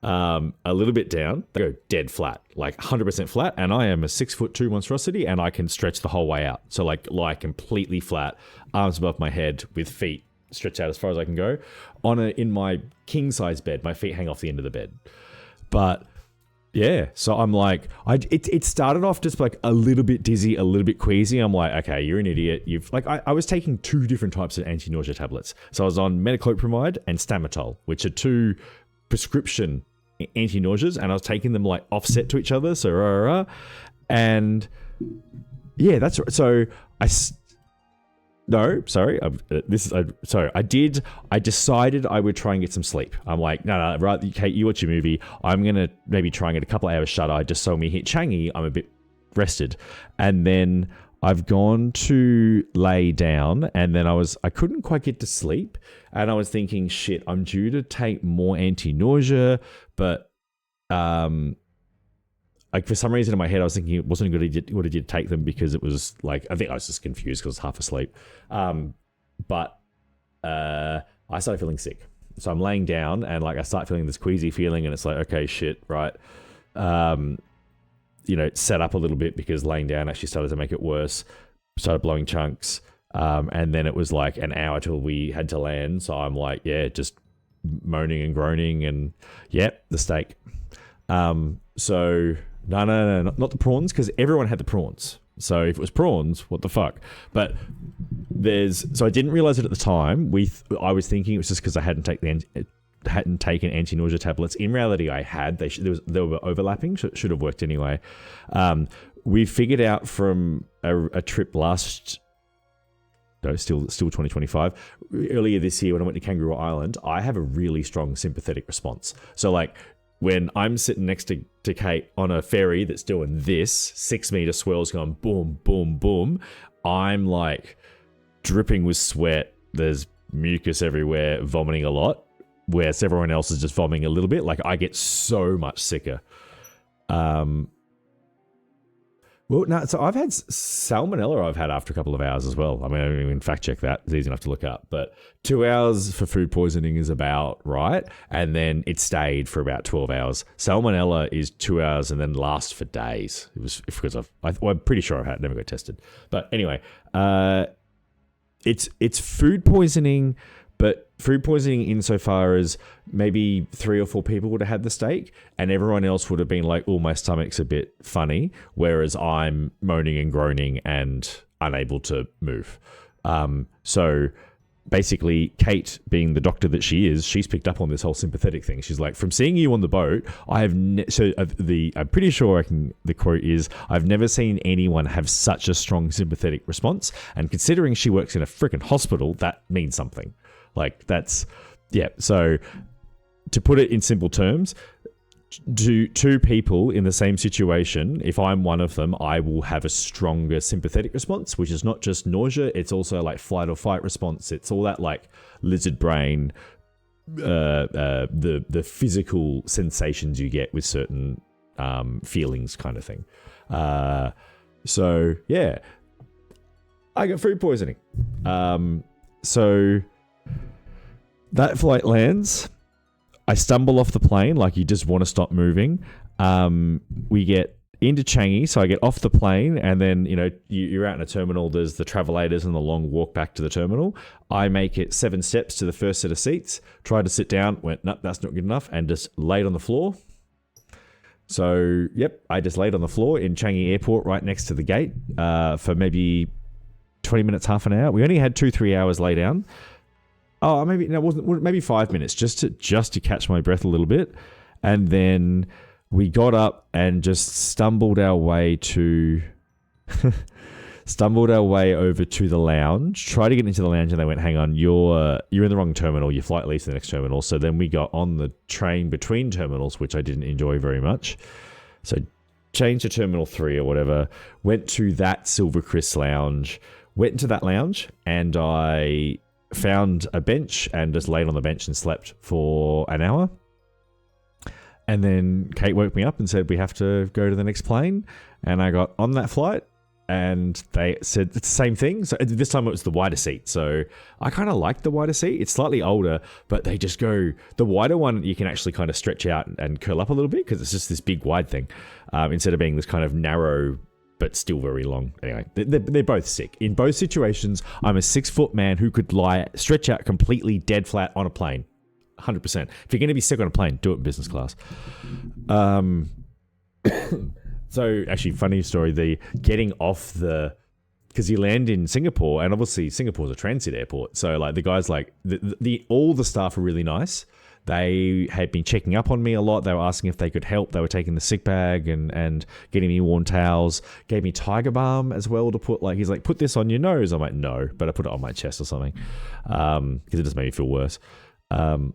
a little bit down. They go dead flat, like 100% flat. And I am a 6'2" monstrosity and I can stretch the whole way out. So like lie completely flat, arms above my head with feet stretched out as far as I can go. In my king size bed, my feet hang off the end of the bed. But yeah, so I'm like, it started off just like a little bit dizzy, a little bit queasy. I'm like, okay, you're an idiot. I was taking 2 different types of anti-nausea tablets. So I was on metoclopramide and Stamatol, which are 2 prescription anti-nauseas, and I was taking them like offset to each other. So, and yeah, that's right. So I decided I would try and get some sleep. I'm like, no, right, Kate, you watch your movie. I'm going to maybe try and get a couple of hours shut eye just so when we hit Changi, I'm a bit rested. And then I've gone to lay down, and then I couldn't quite get to sleep. And I was thinking, shit, I'm due to take more anti-nausea, but like for some reason in my head, I was thinking it wasn't a good idea to take them because it was like, I think I was just confused because I was half asleep. But I started feeling sick. So I'm laying down and like I start feeling this queasy feeling, and it's like, okay, shit, right. Set up a little bit because laying down actually started to make it worse. Started blowing chunks. And then it was like an hour till we had to land. So I'm like, yeah, just moaning and groaning, and yep, the steak. So no, not the prawns, because everyone had the prawns. So if it was prawns, what the fuck? But so I didn't realize it at the time. I was thinking it was just because I hadn't taken hadn't taken anti-nausea tablets. In reality, I had. They were overlapping. Should have worked anyway. We figured out from a trip still 2025. Earlier this year when I went to Kangaroo Island, I have a really strong sympathetic response. So like when I'm sitting next to Kate on a ferry that's doing this, 6-meter swells going boom, boom, boom, I'm like dripping with sweat. There's mucus everywhere, vomiting a lot, whereas everyone else is just vomiting a little bit. Like I get so much sicker. Well, no, so I've had salmonella I've had after a couple of hours as well. I mean, I don't even fact check that. It's easy enough to look up. But 2 hours for food poisoning is about right. And then it stayed for about 12 hours. Salmonella is 2 hours and then lasts for days. It was because I'm pretty sure I've never got tested. But anyway, it's food poisoning, but food poisoning insofar as maybe 3 or 4 people would have had the steak and everyone else would have been like, oh, my stomach's a bit funny, whereas I'm moaning and groaning and unable to move. So basically, Kate, being the doctor that she is, she's picked up on this whole sympathetic thing. She's like, from seeing you on the boat, I'm pretty sure the quote is, I've never seen anyone have such a strong sympathetic response. And considering she works in a freaking hospital, that means something. Like that's, yeah. So to put it in simple terms, two people in the same situation, if I'm one of them, I will have a stronger sympathetic response, which is not just nausea. It's also like flight or fight response. It's all that like lizard brain, the physical sensations you get with certain feelings kind of thing. So yeah, I got food poisoning. So that flight lands. I stumble off the plane, like you just want to stop moving. We get into Changi, so I get off the plane, and then you're out in a terminal. There's the travelators and the long walk back to the terminal. I make it 7 steps to the first set of seats. Tried to sit down, went nope, that's not good enough, and just laid on the floor. So yep, I just laid on the floor in Changi Airport, right next to the gate, for maybe 20 minutes, half an hour. We only had 2-3 hours lay down. Oh, maybe no, it wasn't. Maybe 5 minutes, just to catch my breath a little bit, and then we got up and just stumbled our way over to the lounge. Tried to get into the lounge, and they went, "Hang on, you're in the wrong terminal. Your flight leaves the next terminal." So then we got on the train between terminals, which I didn't enjoy very much. So changed to Terminal 3 or whatever. Went to that Silvercrest lounge. Went into that lounge, and I found a bench and just laid on the bench and slept for an hour. And then Kate woke me up and said, we have to go to the next plane. And I got on that flight and they said it's the same thing. So this time it was the wider seat. So I kind of liked the wider seat. It's slightly older, but they just go, the wider one, you can actually kind of stretch out and curl up a little bit because it's just this big wide thing instead of being this kind of narrow but still very long. Anyway, they're both sick. In both situations, I'm a 6-foot man who could stretch out completely dead flat on a plane. 100%. If you're going to be sick on a plane, do it in business class. So actually, funny story, the getting off because you land in Singapore, and obviously Singapore's a transit airport. So like the guys, like all the staff are really nice. They had been checking up on me a lot. They were asking if they could help. They were taking the sick bag and getting me warm towels. Gave me Tiger Balm as well to put, like, he's like, put this on your nose. I'm like, no, but I put it on my chest or something because it just made me feel worse. The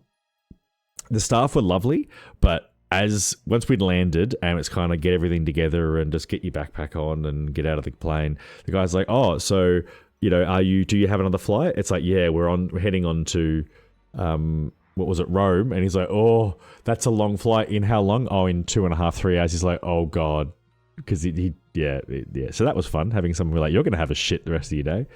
staff were lovely, but once we'd landed and it's kind of get everything together and just get your backpack on and get out of the plane, the guy's like, oh, so, do you have another flight? It's like, yeah, we're heading on to, what was it, Rome? And he's like, oh, that's a long flight. In how long? Oh, in 2.5, 3 hours. He's like, oh God. Because yeah. So that was fun, having someone be like, you're going to have a shit the rest of your day.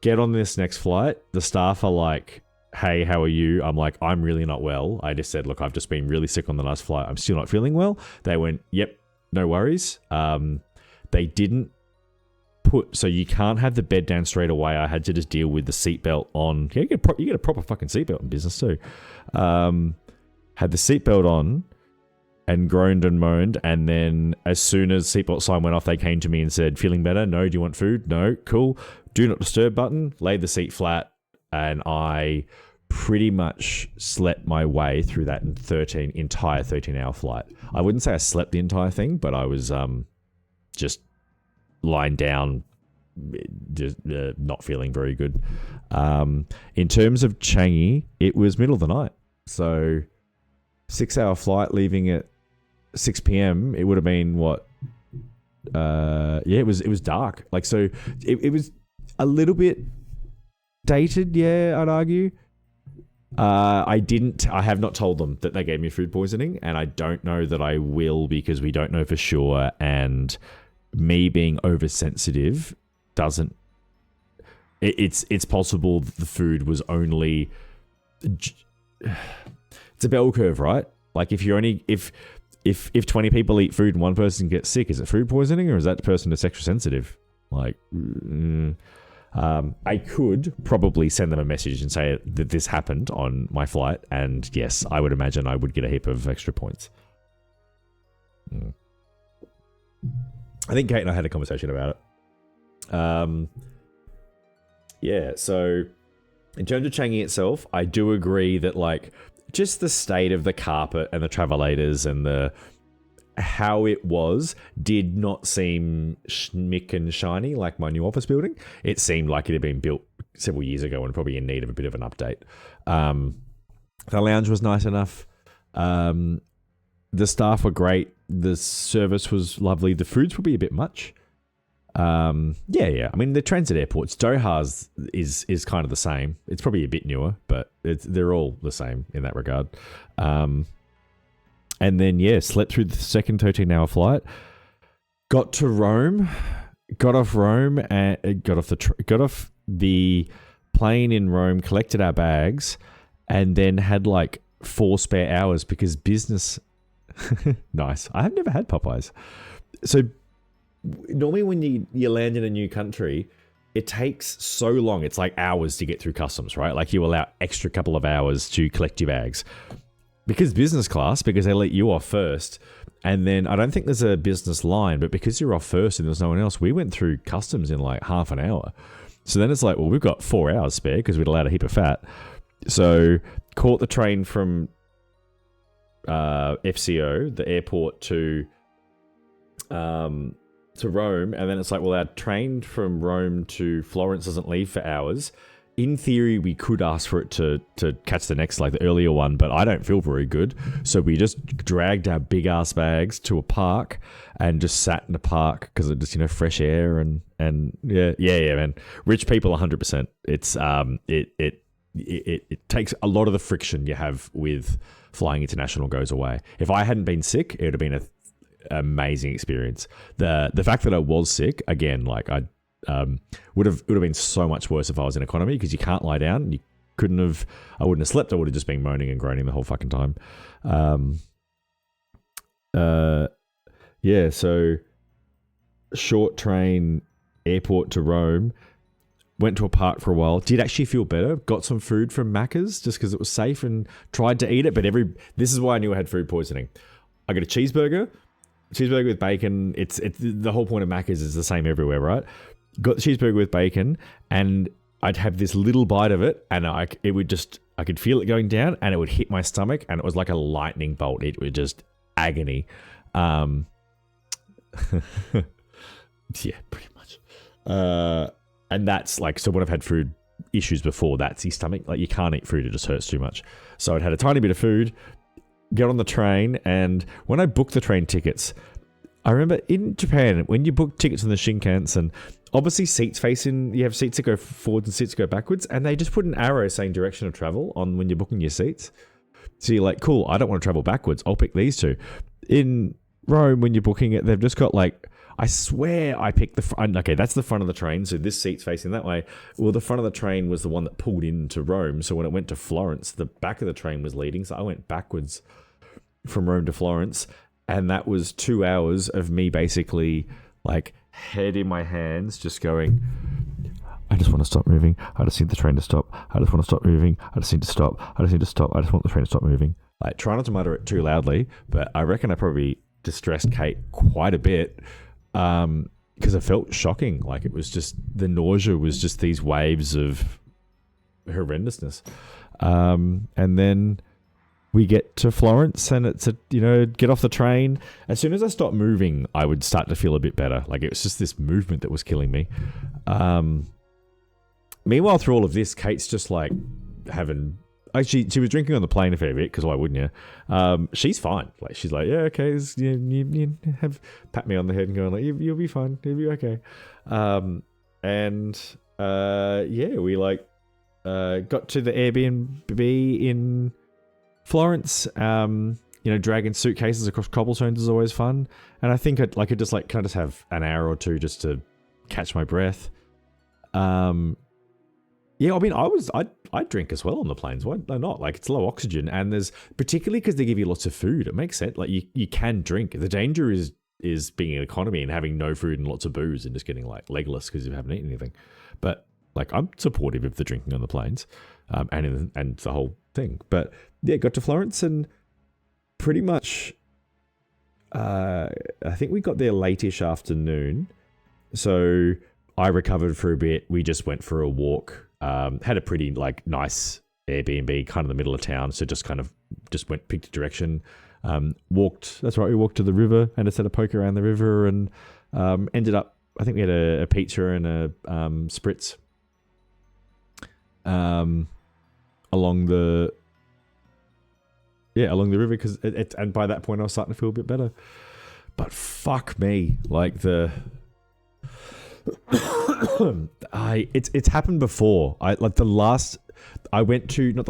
Get on this next flight. The staff are like, hey, how are you? I'm like, I'm really not well. I just said, look, I've just been really sick on the last flight. I'm still not feeling well. They went, yep, no worries. They didn't so you can't have the bed down straight away. I had to just deal with the seatbelt on. Yeah, you get a proper fucking seatbelt in business too. Had the seatbelt on and groaned and moaned. And then as soon as seatbelt sign went off, they came to me and said, feeling better? No. Do you want food? No. Cool. Do not disturb button. Laid the seat flat. And I pretty much slept my way through that entire 13-hour flight. I wouldn't say I slept the entire thing, but I was just lying down, just not feeling very good. In terms of Changi, it was middle of the night. So 6-hour flight leaving at 6 p.m. It would have been what? It was dark. Like, so it was a little bit dated. Yeah, I'd argue. I have not told them that they gave me food poisoning, and I don't know that I will, because we don't know for sure. And me being oversensitive doesn't. It's possible that the food was only. It's a bell curve, right? Like, if you're only if 20 people eat food and one person gets sick, is it food poisoning, or is that person just extra sensitive? Like, I could probably send them a message and say that this happened on my flight, and yes, I would imagine I would get a heap of extra points. I think Kate and I had a conversation about it. Yeah, so in terms of Changi itself, I do agree that, like, just the state of the carpet and the travelators and how it was did not seem schmick and shiny like my new office building. It seemed like it had been built several years ago and probably in need of a bit of an update. The lounge was nice enough. The staff were great. The service was lovely. The food's probably a bit much. Yeah. I mean, the transit airports, Doha's is kind of the same. It's probably a bit newer, but they're all the same in that regard. And then, slept through the second 13-hour flight. Got to Rome. Got off Rome and got off the plane in Rome. Collected our bags, and then had like 4 spare hours because business. Nice. I have never had Popeyes. So normally when you land in a new country, it takes so long. It's like hours to get through customs, right? Like, you allow extra couple of hours to collect your bags. Because business class, because they let you off first, and then I don't think there's a business line, but because you're off first and there's no one else, we went through customs in like half an hour. So then it's like, well, we've got 4 hours spare because we'd allowed a heap of fat. So caught the train from FCO, the airport, to Rome, and then it's like, well, our train from Rome to Florence doesn't leave for hours. In theory, we could ask for it to catch the next, like the earlier one, but I don't feel very good. So we just dragged our big ass bags to a park and just sat in the park because it just, fresh air and yeah, man. Rich people, 100%. It's it takes a lot of the friction you have with flying international goes away. If I hadn't been sick, it would have been an amazing experience. The fact that I was sick, again, like I would have been so much worse if I was in economy, because you can't lie down. I wouldn't have slept. I would have just been moaning and groaning the whole fucking time. So short train, airport to Rome, went to a park for a while, did actually feel better, got some food from Macca's just because it was safe and tried to eat it, but this is why I knew I had food poisoning. I got a cheeseburger with bacon. It's the whole point of Macca's is the same everywhere, right? Got the cheeseburger with bacon, and I'd have this little bite of it, and I could feel it going down, and it would hit my stomach, and it was like a lightning bolt. It was just agony. Yeah, pretty much. And that's like, so when I've had food issues before, that's the stomach. Like, you can't eat food, it just hurts too much. So I'd had a tiny bit of food, get on the train, and when I booked the train tickets, I remember in Japan, when you book tickets on the Shinkansen, obviously you have seats that go forwards and seats that go backwards, and they just put an arrow saying direction of travel on when you're booking your seats. So you're like, cool, I don't want to travel backwards, I'll pick these two. In Rome, when you're booking it, they've just got like, I swear I picked the front. Okay, that's the front of the train, so this seat's facing that way. Well, the front of the train was the one that pulled into Rome, so when it went to Florence, the back of the train was leading, so I went backwards from Rome to Florence, and that was 2 hours of me basically like head in my hands just going, I just want to stop moving, I just need the train to stop, I just want to stop moving, I just need to stop, I just need to stop, I just want the train to stop moving. Like, try not to mutter it too loudly, but I reckon I probably distressed Kate quite a bit, because it felt shocking. Like, it was just, the nausea was just these waves of horrendousness. And then we get to Florence, and it's get off the train. As soon as I stopped moving, I would start to feel a bit better. Like, it was just this movement that was killing me. Meanwhile, through all of this, Kate's just like having... Actually, she was drinking on the plane a fair bit, because why wouldn't you? She's fine. Like, she's like, yeah, okay, you have pat me on the head and going like, you'll be fine, you'll be okay. We like got to the Airbnb in Florence. Dragging suitcases across cobblestones is always fun, and I think I'd just have an hour or two just to catch my breath. Yeah, I mean, I drink as well on the planes. Why not? Like, it's low oxygen, and there's, particularly because they give you lots of food, it makes sense. Like, you can drink. The danger is being an economy and having no food and lots of booze and just getting like legless because you haven't eaten anything. But like, I'm supportive of the drinking on the planes, and the whole thing. But yeah, got to Florence, and pretty much, I think we got there late-ish afternoon. So I recovered for a bit. We just went for a walk. Had a pretty like nice Airbnb kind of the middle of town, so just picked a direction. That's right, we walked to the river and a set of poke around the river, and ended up, I think we had a pizza and a spritz along the river, because and by that point I was starting to feel a bit better. But fuck me, like it's happened before. I went to Europe.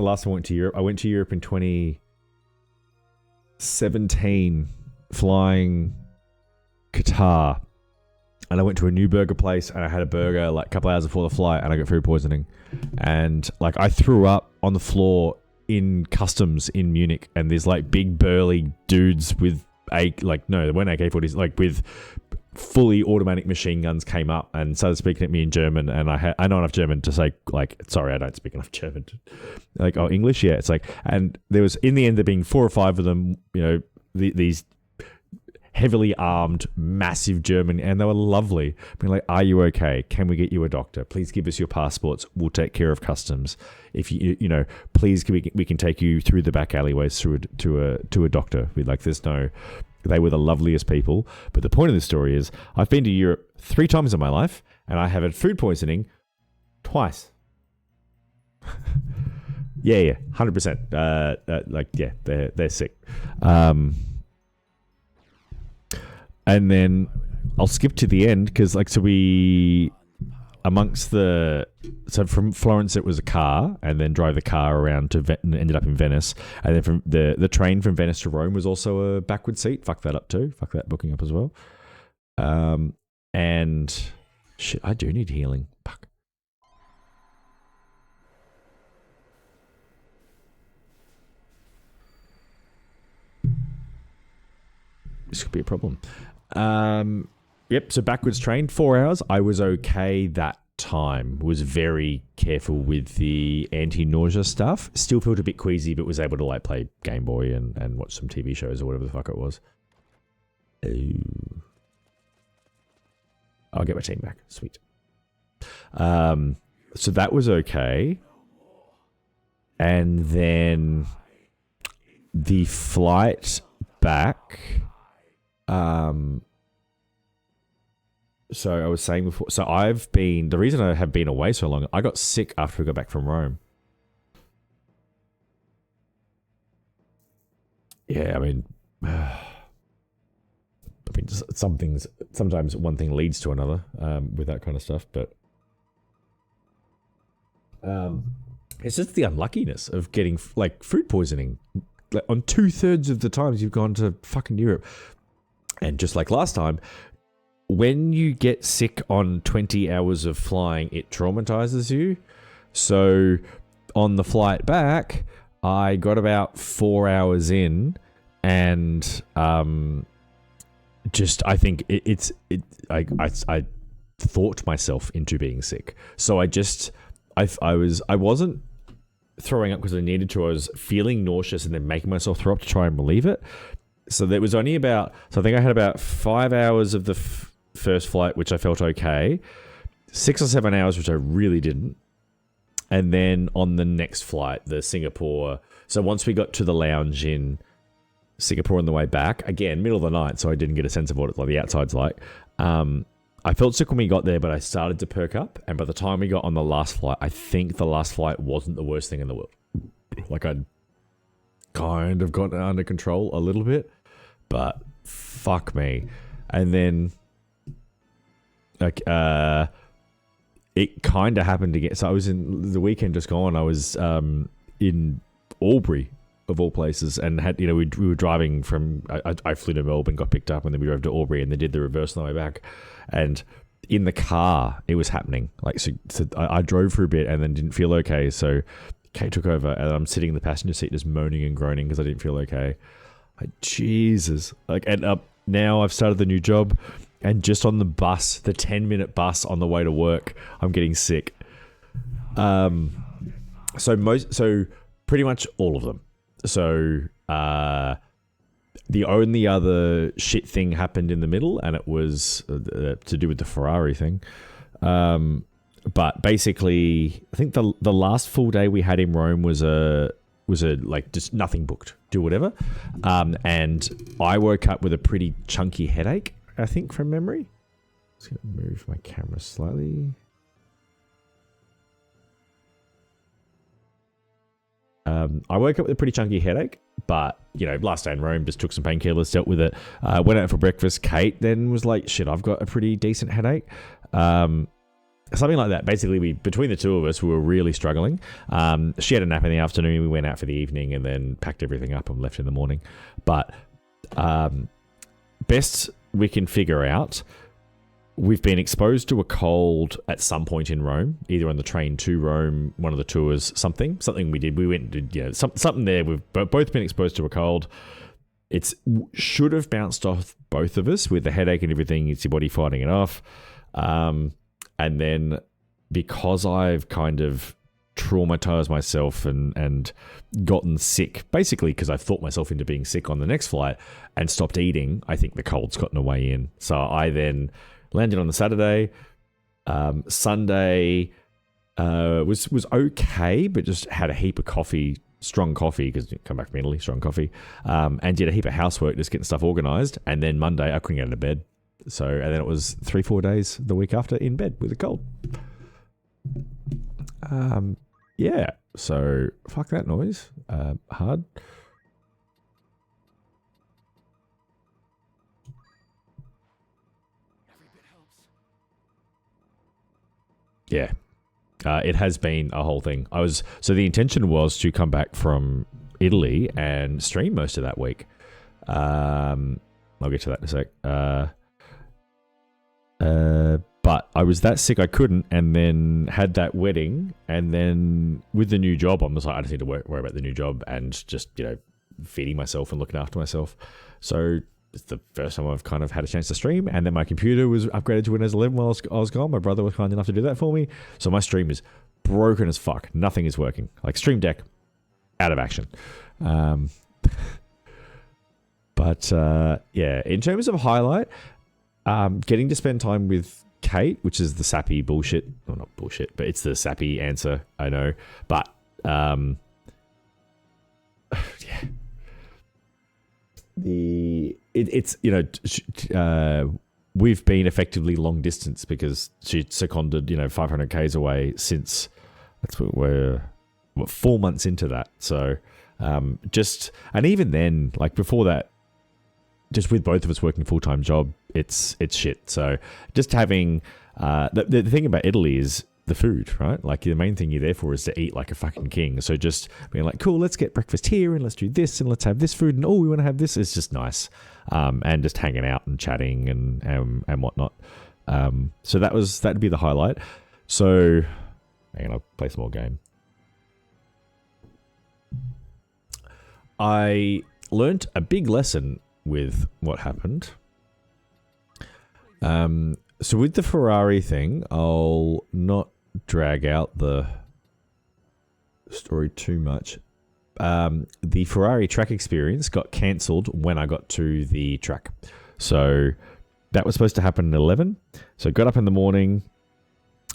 I went to Europe in 2017, flying Qatar, and I went to a new burger place, and I had a burger like a couple hours before the flight, and I got food poisoning, and like I threw up on the floor in customs in Munich, and there's like big burly dudes with they weren't AK-40s, like with fully automatic machine guns came up and started speaking at me in German, and I know enough German to say like, sorry, I don't speak enough German. Like, oh, English, yeah. It's like, and there was, in the end, there being 4 or 5 of them, these heavily armed, massive German, and they were lovely. Being like, are you okay? Can we get you a doctor? Please give us your passports. We'll take care of customs. If please, we can take you through the back alleyways to a doctor. They were the loveliest people. But the point of the story is, I've been to Europe 3 times in my life, and I have had food poisoning twice. yeah, 100%. They're sick. And then I'll skip to the end, because from Florence it was a car, and then drove the car around to and ended up in Venice, and then from the train from Venice to Rome was also a backward seat. Fuck that up too. Fuck that booking up as well. And shit, I do need healing. Fuck. This could be a problem. Yep, so backwards train, 4 hours. I was okay that time. Was very careful with the anti-nausea stuff. Still felt a bit queasy, but was able to like play Game Boy and watch some TV shows or whatever the fuck it was. Ooh. I'll get my team back. Sweet. So that was okay. And then the flight back... So I was saying before, the reason I have been away so long, I got sick after we got back from Rome. Yeah, I mean, some things, sometimes one thing leads to another, with that kind of stuff, but it's just the unluckiness of getting like food poisoning. Like, on 2/3 of the times you've gone to fucking Europe. And just like last time, when you get sick on 20 hours of flying, it traumatizes you. So on the flight back, I got about 4 hours in, and I think I thought myself into being sick. So I wasn't throwing up because I needed to. I was feeling nauseous and then making myself throw up to try and relieve it. So there was only I think I had about 5 hours of the first flight, which I felt okay. 6 or 7 hours, which I really didn't. And then on the next flight, the Singapore. So once we got to the lounge in Singapore on the way back, again, middle of the night, so I didn't get a sense of what it's like, the outside's like. I felt sick when we got there, but I started to perk up. And by the time we got on the last flight, I think the last flight wasn't the worst thing in the world. Like, I'd kind of gotten under control a little bit, but fuck me. And then, like, it kind of happened again. So I was in the weekend just gone. I was in Albury, of all places, and had, you know, we were driving from, I flew to Melbourne, got picked up, and then we drove to Albury, and they did the reverse on the way back. And in the car, it was happening. Like, so I drove for a bit and then didn't feel okay. So Kate took over, and I'm sitting in the passenger seat just moaning and groaning because I didn't feel okay. Like, Jesus. Like, and now I've started the new job, and just on the bus, the 10-minute bus on the way to work, I'm getting sick. So pretty much all of them. So the only other shit thing happened in the middle, and it was to do with the Ferrari thing. But basically, I think the last full day we had in Rome was a like just nothing booked, do whatever. And I woke up with a pretty chunky headache, I think, from memory. Just gonna move my camera slightly. I woke up with a pretty chunky headache, but, you know, last day in Rome, just took some painkillers, dealt with it. Went out for breakfast. Kate then was like, shit, I've got a pretty decent headache. Something like that. Basically, between the two of us, we were really struggling. She had a nap in the afternoon. We went out for the evening and then packed everything up and left in the morning. But best we can figure out, we've been exposed to a cold at some point in Rome, either on the train to Rome, one of the tours, something we did. We went and did, you know, something there. We've both been exposed to a cold. It should have bounced off both of us with the headache and everything. It's your body fighting it off. And then because I've kind of traumatized myself and gotten sick, basically because I've thought myself into being sick on the next flight and stopped eating, I think the cold's gotten a way in. So I then landed on the Saturday. Sunday was okay, but just had a heap of coffee, strong coffee, because come back from Italy, strong coffee, and did a heap of housework, just getting stuff organized. And then Monday, I couldn't get out of bed. So, and then it was 3-4 days the week after in bed with a cold. Yeah, so fuck that noise. Hard.
Every bit helps.
Yeah. It has been a whole thing. So the intention was to come back from Italy and stream most of that week. I'll get to that in a sec. But I was that sick I couldn't, and then had that wedding, and then with the new job, I'm just like, I just need to worry about the new job and just, you know, feeding myself and looking after myself. So it's the first time I've kind of had a chance to stream, and then my computer was upgraded to Windows 11 while I was gone. My brother was kind enough to do that for me. So my stream is broken as fuck. Nothing is working. Like, Stream Deck, out of action. But yeah, in terms of highlight, getting to spend time with Kate, which is the sappy bullshit. Well, not bullshit, but it's the sappy answer, I know. But yeah. It's you know, we've been effectively long distance because she seconded, you know, 500 k's away since, that's what we're 4 months into that. So just, and even then, like before that, just with both of us working full-time job, it's shit. So just having the thing about Italy is the food, right? Like, the main thing you're there for is to eat like a fucking king. So just being like, cool, let's get breakfast here and let's do this and let's have this food and we want to have this. It's just nice. And just hanging out and chatting and whatnot. So that'd be the highlight. So hang on, I'll play some more game. I learnt a big lesson with what happened. So with the Ferrari thing, I'll not drag out the story too much. The Ferrari track experience got cancelled when I got to the track. So that was supposed to happen at 11. So got up in the morning,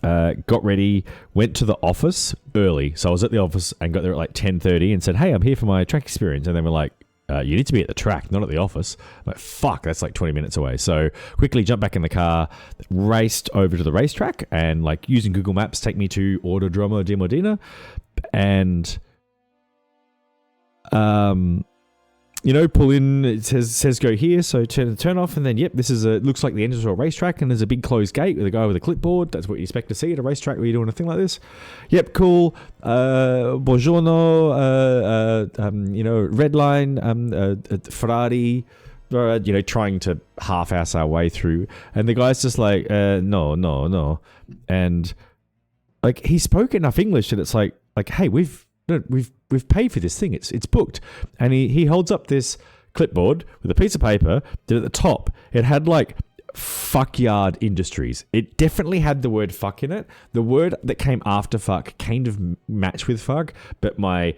got ready, went to the office early. So I was at the office and got there at like 10:30 and said, hey, I'm here for my track experience. And they were like, you need to be at the track, not at the office. I'm like, fuck, that's like 20 minutes away. So quickly jumped back in the car, raced over to the racetrack, and like using Google Maps, take me to Autodromo di Modena. And, pull in, it says go here, so turn off, and then, yep, this is looks like the entrance to a racetrack, and there's a big closed gate with a guy with a clipboard. That's what you expect to see at a racetrack where you're doing a thing like this. Yep, cool. Buongiorno, red line, Ferrari, trying to half-ass our way through. And the guy's just like, no. And, like, he spoke enough English that it's like, hey, we've paid for this thing. It's booked. And he holds up this clipboard with a piece of paper that at the top, it had like Fuckyard Industries. It definitely had the word fuck in it. The word that came after fuck kind of matched with fuck, but the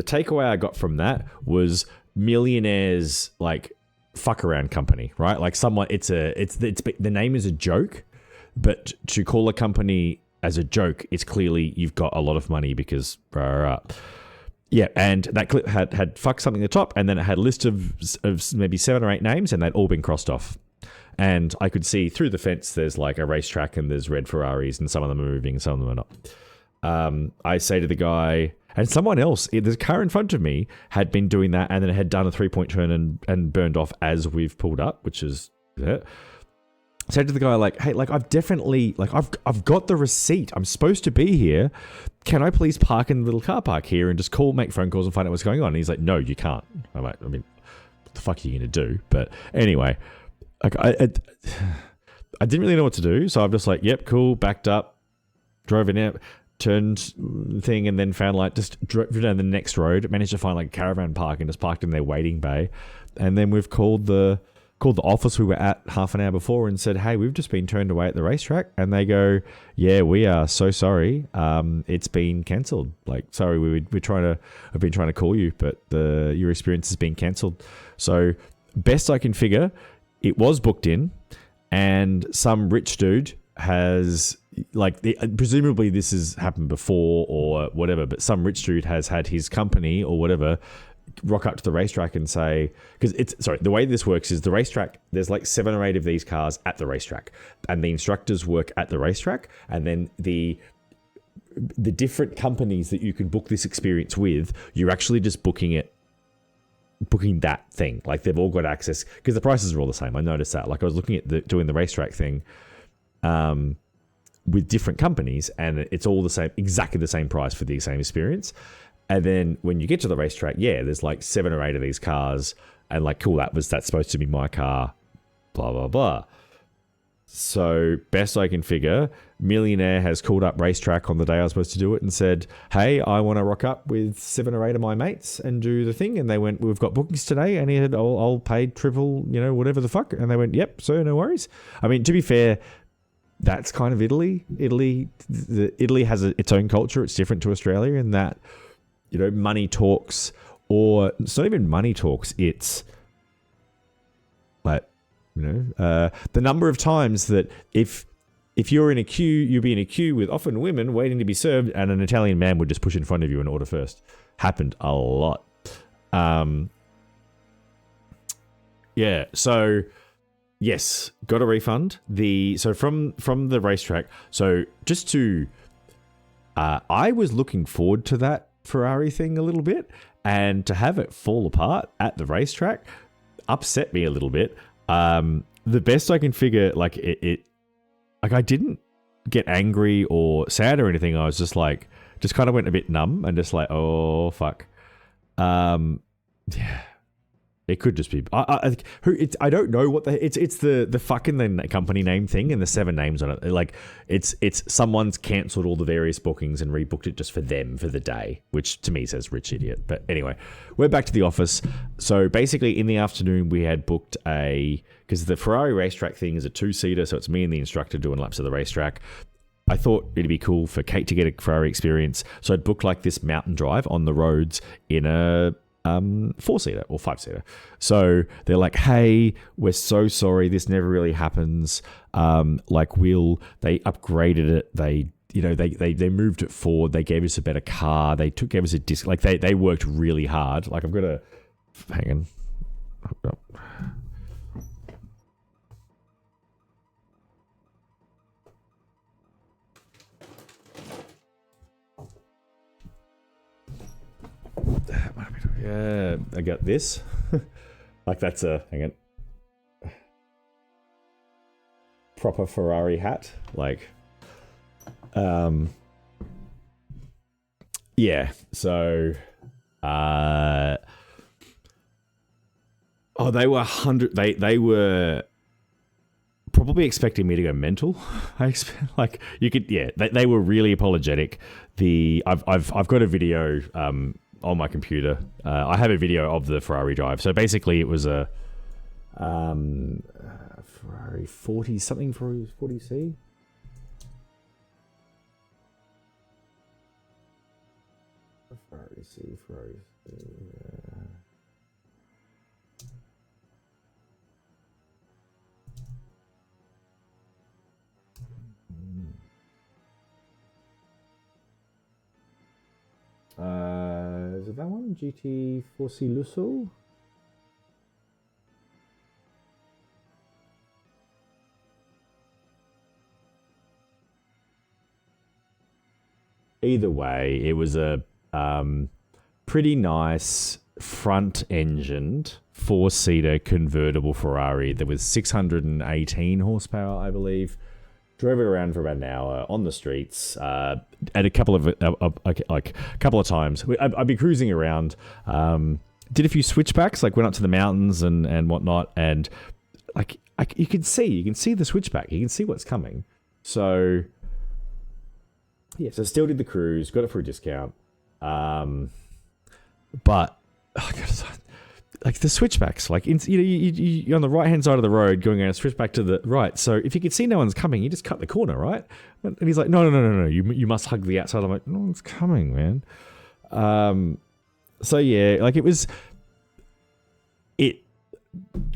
takeaway I got from that was millionaires like fuck around company, right? Like someone, the name is a joke, but to call a company as a joke, it's clearly you've got a lot of money because yeah, and that clip had fuck something at the top, and then it had a list of maybe 7 or 8 names, and they'd all been crossed off. And I could see through the fence there's like a racetrack, and there's red Ferraris, and some of them are moving, and some of them are not. I say to the guy, and someone else, the car in front of me had been doing that, and then it had done a 3-point turn and burned off as we've pulled up, which is said to the guy, like, hey, like, I've definitely, like, I've got the receipt. I'm supposed to be here. Can I please park in the little car park here and just make phone calls and find out what's going on? And he's like, no, you can't. I'm like, I mean, what the fuck are you going to do? But anyway, like, I didn't really know what to do. So I'm just like, yep, cool, backed up, drove in it, turned thing, and then found, like, just drove down the next road, managed to find, like, a caravan park and just parked in their waiting bay. And then we've called the office we were at half an hour before and said, hey, we've just been turned away at the racetrack. And they go, yeah, we are so sorry. It's been cancelled. Like, sorry, I've been trying to call you, but your experience has been cancelled. So best I can figure, it was booked in, and some rich dude has, like, presumably this has happened before or whatever, but some rich dude has had his company or whatever rock up to the racetrack and say, because the way this works is the racetrack, there's like 7 or 8 of these cars at the racetrack, and the instructors work at the racetrack, and then the different companies that you can book this experience with, you're actually just booking that thing. Like, they've all got access, because the prices are all the same. I noticed that. Like, I was looking at doing the racetrack thing with different companies, and it's all the same, exactly the same price for the same experience. And then when you get to the racetrack, yeah, there's like 7 or 8 of these cars, and like, cool, that's supposed to be my car, blah, blah, blah. So best I can figure, millionaire has called up racetrack on the day I was supposed to do it and said, hey, I want to rock up with 7 or 8 of my mates and do the thing. And they went, we've got bookings today. And he said, I'll pay triple, whatever the fuck. And they went, yep, so no worries. I mean, to be fair, that's kind of Italy. Italy has its own culture. It's different to Australia in that, money talks, or it's not even money talks. It's like, the number of times that if you're in a queue, you'll be in a queue with often women waiting to be served, and an Italian man would just push in front of you and order first. Happened a lot. Yeah. So yes, got a refund. So from the racetrack. So just to, I was looking forward to that Ferrari thing a little bit, and to have it fall apart at the racetrack upset me a little bit. The best I can figure, like, like, I didn't get angry or sad or anything. I was just like, just kind of went a bit numb and just like, oh fuck. Yeah. It could just be. I don't know what it's the fucking the company name thing and the 7 names on it. Like, it's someone's cancelled all the various bookings and rebooked it just for them for the day, which to me says rich idiot. But anyway, we're back to the office. So basically, in the afternoon, we had booked because the Ferrari racetrack thing is a 2-seater, so it's me and the instructor doing laps of the racetrack. I thought it'd be cool for Kate to get a Ferrari experience, so I'd booked like this mountain drive on the roads in a 4-seater or 5-seater. So they're like, hey, we're so sorry, this never really happens. Like they upgraded it, they moved it forward, they gave us a better car, gave us a disc, like they worked really hard. Like I've got to hang on. Oh, yeah, I got this. Like that's hang on, proper Ferrari hat. Like, yeah. So, they were They were probably expecting me to go mental. Like you could, yeah. They were really apologetic. I've got a video on my computer. I have a video of the Ferrari drive. So basically, it was a Ferrari 40 something, 40C. Ferrari C. Is it that one? GT4C Lusso? Either way, it was a pretty nice front-engined 4-seater convertible Ferrari that was 618 horsepower, I believe. Drove it around for about an hour on the streets. At a couple of times, I'd be cruising around. Did a few switchbacks, like went up to the mountains and whatnot, and like you can see the switchback, you can see what's coming. So yeah, so still did the cruise, got it for a discount. But like the switchbacks, like you're on the right hand side of the road going and switch back to the right. So if you can see no one's coming, you just cut the corner, right? And he's like, no, you must hug the outside. I'm like, no one's coming, man. So yeah, like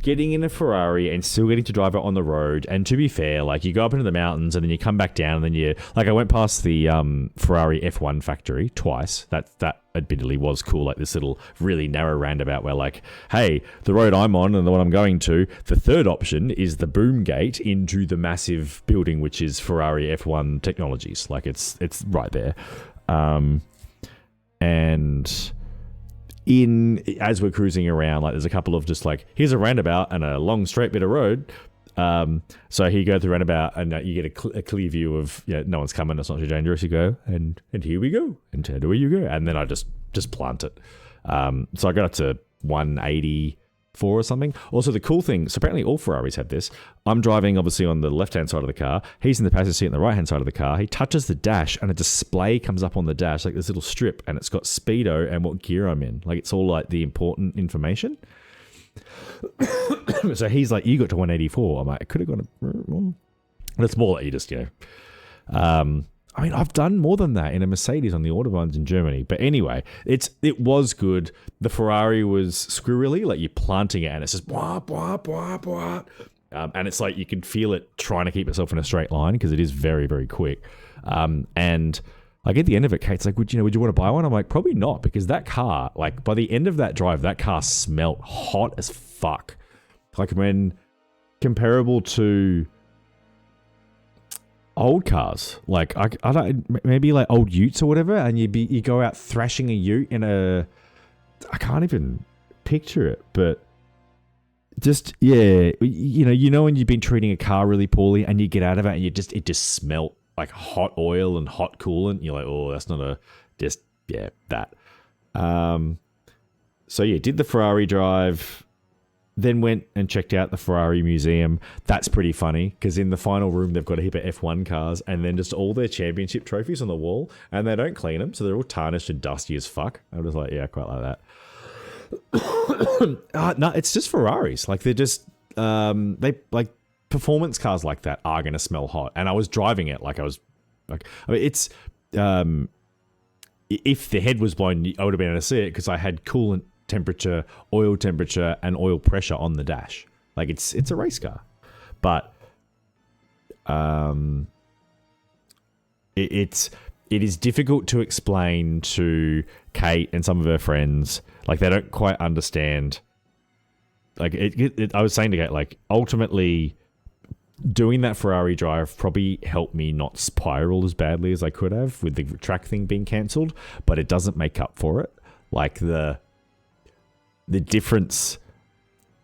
getting in a Ferrari and still getting to drive it on the road. And to be fair, like you go up into the mountains and then you come back down and then I went past the Ferrari F1 factory twice. That admittedly was cool. Like this little really narrow roundabout where like, hey, the road I'm on and the one I'm going to, the third option is the boom gate into the massive building, which is Ferrari F1 Technologies. Like it's right there. And as we're cruising around, like there's a couple of just like, here's a roundabout and a long straight bit of road. So you go through roundabout and you get a clear view of, no one's coming, it's not too dangerous. You go and here we go, and where you go, and then I just plant it. So I got up to 184 or something. Also, the cool thing, so apparently all Ferraris have this. I'm driving obviously on the left-hand side of the car. He's in the passenger seat on the right-hand side of the car. He touches the dash and a display comes up on the dash, like this little strip, and it's got speedo and what gear I'm in. Like it's all like the important information. So he's like, you got to 184. I'm like, I could have gone. And it's more like you just, I mean, I've done more than that in a Mercedes on the Autobahns in Germany. But anyway, it was good. The Ferrari was squirrely, like you're planting it and it's just blah, blah, blah, blah. And it's like you can feel it trying to keep itself in a straight line because it is very, very quick. And like at the end of it, Kate's like, would you want to buy one? I'm like, probably not, because that car, like by the end of that drive, that car smelt hot as fuck. Like when comparable to old cars, like I don't, maybe like old utes or whatever, and you go out thrashing a ute in I can't even picture it, but just when you've been treating a car really poorly and you get out of it and it just smelt like hot oil and hot coolant. You're like, oh, that's not that. So yeah, did the Ferrari drive. Then went and checked out the Ferrari museum. That's pretty funny because in the final room, they've got a heap of F1 cars and then just all their championship trophies on the wall, and they don't clean them. So they're all tarnished and dusty as fuck. I was like, yeah, I quite like that. No, it's just Ferraris. Like they're just, they like performance cars like that are going to smell hot. And I was driving it like I was like, I mean, it's, if the head was blown, I would have been able to see it because I had coolant temperature, oil temperature, and oil pressure on the dash. Like it's a race car, but it is difficult to explain to Kate and some of her friends. Like they don't quite understand. Like I was saying to Kate, like ultimately doing that Ferrari drive probably helped me not spiral as badly as I could have with the track thing being cancelled, but it doesn't make up for it. Like the difference,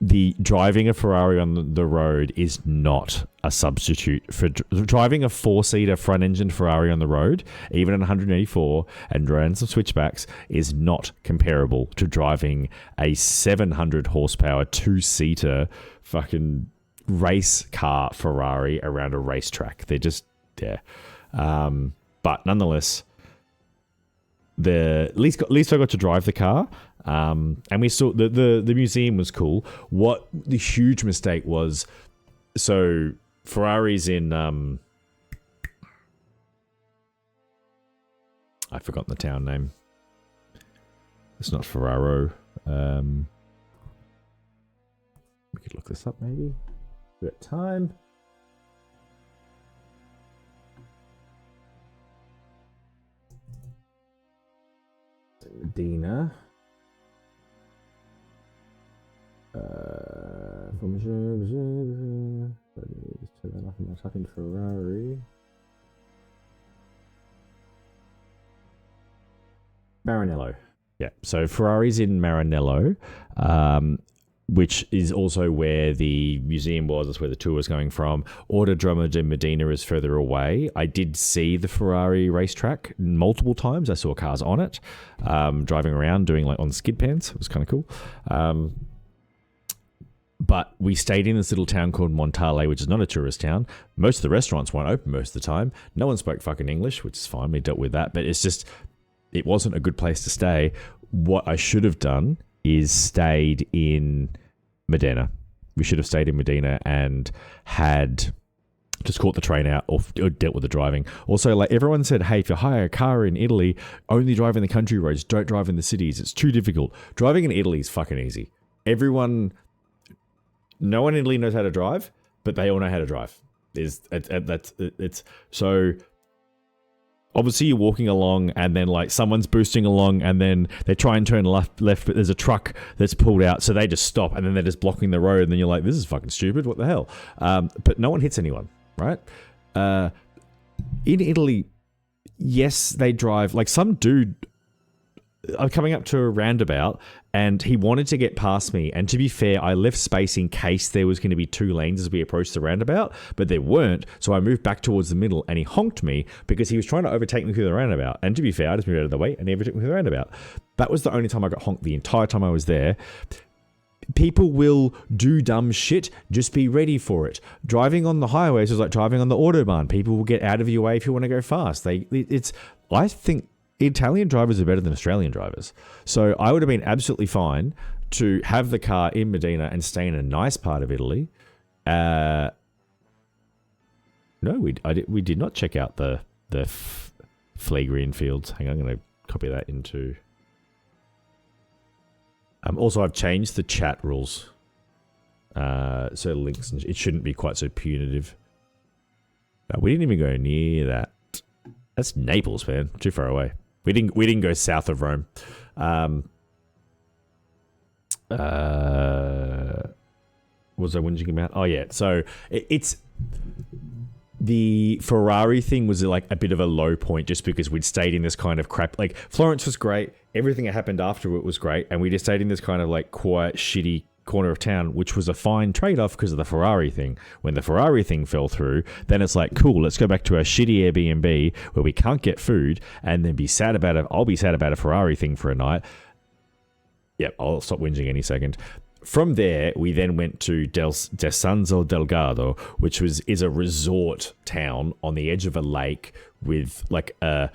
the driving a Ferrari on the road is not a substitute for driving a 4-seater front-engine Ferrari on the road, even at 184 and running some switchbacks, is not comparable to driving a 700 horsepower 2-seater fucking race car Ferrari around a racetrack. They're just but nonetheless, at least I got to drive the car. And we saw the museum was cool. What the huge mistake was, so Ferrari's in I've forgotten the town name. It's not Ferraro. We could look this up maybe. We got time. Medina. Type in Ferrari. Maranello. Yeah, so Ferrari's in Maranello, which is also where the museum was. That's where the tour was going from. Autodromo de Medina is further away. I did see the Ferrari racetrack multiple times. I saw cars on it, driving around, doing like on skid pans. It was kind of cool. But we stayed in this little town called Montale, which is not a tourist town. Most of the restaurants weren't open most of the time. No one spoke fucking English, which is fine. We dealt with that. But it's just, it wasn't a good place to stay. What I should have done is stayed in Medina. We should have stayed in Medina and had just caught the train out or dealt with the driving. Also, like everyone said, hey, if you hire a car in Italy, only drive in the country roads. Don't drive in the cities. It's too difficult. Driving in Italy is fucking easy. No one in Italy knows how to drive, but they all know how to drive. It's so obviously you're walking along and then like someone's boosting along and then they try and turn left, but there's a truck that's pulled out, so they just stop and then they're just blocking the road and then you're like, this is fucking stupid. What the hell? But no one hits anyone, right? In Italy, yes, they drive like some dude. I'm coming up to a roundabout and he wanted to get past me, and to be fair, I left space in case there was going to be 2 lanes as we approached the roundabout, but there weren't, so I moved back towards the middle and he honked me because he was trying to overtake me through the roundabout, and to be fair, I just moved out of the way and he overtook me through the roundabout. That was the only time I got honked the entire time I was there. People will do dumb shit, just be ready for it. Driving on the highways is like driving on the Autobahn. People will get out of your way if you want to go fast. I think Italian drivers are better than Australian drivers. So I would have been absolutely fine to have the car in Medina and stay in a nice part of Italy. No, we did not check out the Flagreen fields. Hang on, I'm going to copy that into... also, I've changed the chat rules. So links, it shouldn't be quite so punitive. No, we didn't even go near that. That's Naples, man. Too far away. We didn't go south of Rome. Was I whinging about? Oh yeah. So it's the Ferrari thing was like a bit of a low point just because we'd stayed in this kind of crap. Like Florence was great. Everything that happened after it was great, and we just stayed in this kind of like quiet, shitty corner of town, which was a fine trade-off because of the Ferrari thing. When the Ferrari thing fell through, then it's like, cool, let's go back to our shitty Airbnb where we can't get food and then be sad about it. I'll be sad about a Ferrari thing for a night. Yep, I'll stop whinging any second. From there, we then went to Desanzo Delgado, which is a resort town on the edge of a lake with like a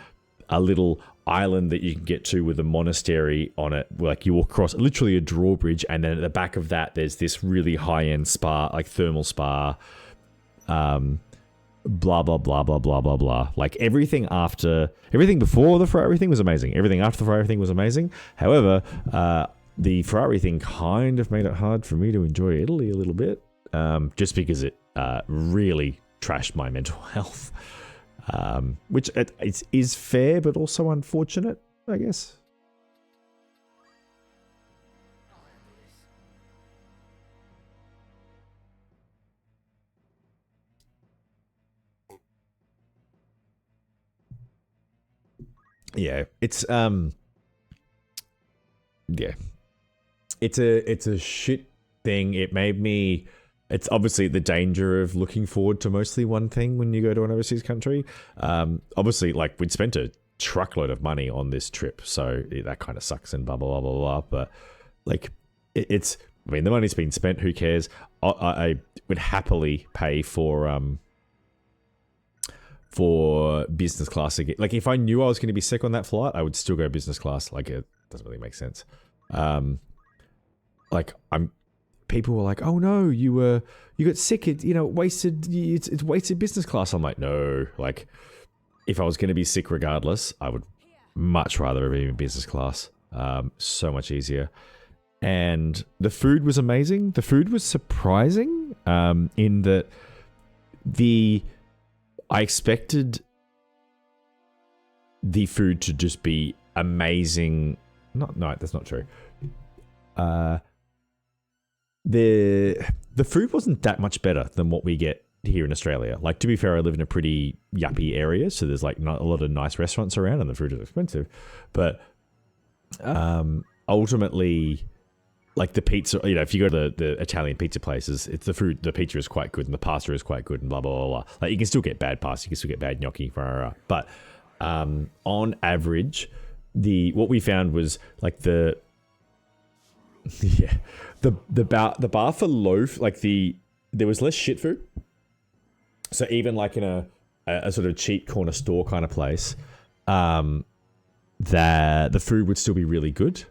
little island that you can get to with a monastery on it. Like you walk across literally a drawbridge, and then at the back of that there's this really high-end spa, like thermal spa, blah blah blah blah blah blah blah. Like everything before the Ferrari thing was amazing. Everything after the Ferrari thing was amazing. However, the Ferrari thing kind of made it hard for me to enjoy Italy a little bit, just because it really trashed my mental health, which it is fair but also unfortunate, I guess. Yeah, it's it's a shit thing. It made me. It's obviously the danger of looking forward to mostly one thing when you go to an overseas country. Obviously, like we'd spent a truckload of money on this trip, so that kind of sucks and blah blah blah blah blah. But like, it's. I mean, the money's been spent. Who cares? I would happily pay for business class again. Like if I knew I was going to be sick on that flight, I would still go business class. Like it doesn't really make sense. People were like, "Oh no, you got sick. It wasted. It's wasted business class." I'm like, no. Like if I was going to be sick regardless, I would much rather be in business class. So much easier. And the food was amazing. The food was surprising. In that I expected the food to just be amazing. No, that's not true. The food wasn't that much better than what we get here in Australia. Like, to be fair, I live in a pretty yuppie area, so there's like not a lot of nice restaurants around, and the food is expensive. But ultimately, like the pizza, if you go to the Italian pizza places, it's the pizza is quite good and the pasta is quite good and blah, blah, blah, blah. Like you can still get bad pasta, you can still get bad gnocchi, but on average, what we found was like the bar for loaf, like there was less shit food. So even like in a sort of cheap corner store kind of place, that the food would still be really good.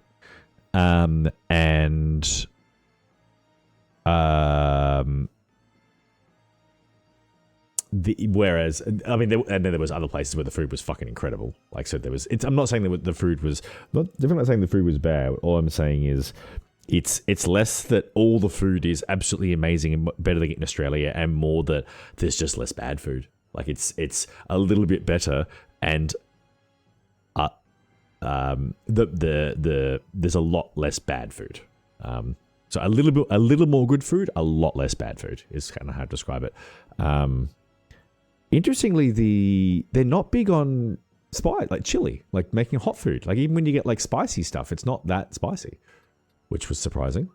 Whereas, I mean, and then there was other places where the food was fucking incredible. Like, so I'm not saying that the food was, definitely not saying the food was bad. All I'm saying is it's less that all the food is absolutely amazing and better than in Australia, and more that there's just less bad food. Like it's a little bit better, and there's a lot less bad food. So a little more good food, a lot less bad food is kind of how to describe it. Interestingly, they're not big on chili, like making hot food. Like even when you get like spicy stuff, it's not that spicy, which was surprising.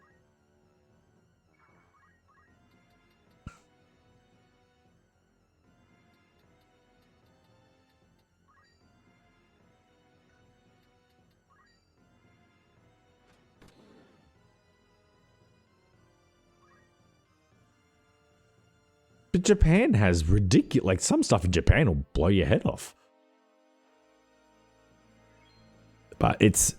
But Japan has ridiculous, like some stuff in Japan will blow your head off. But it's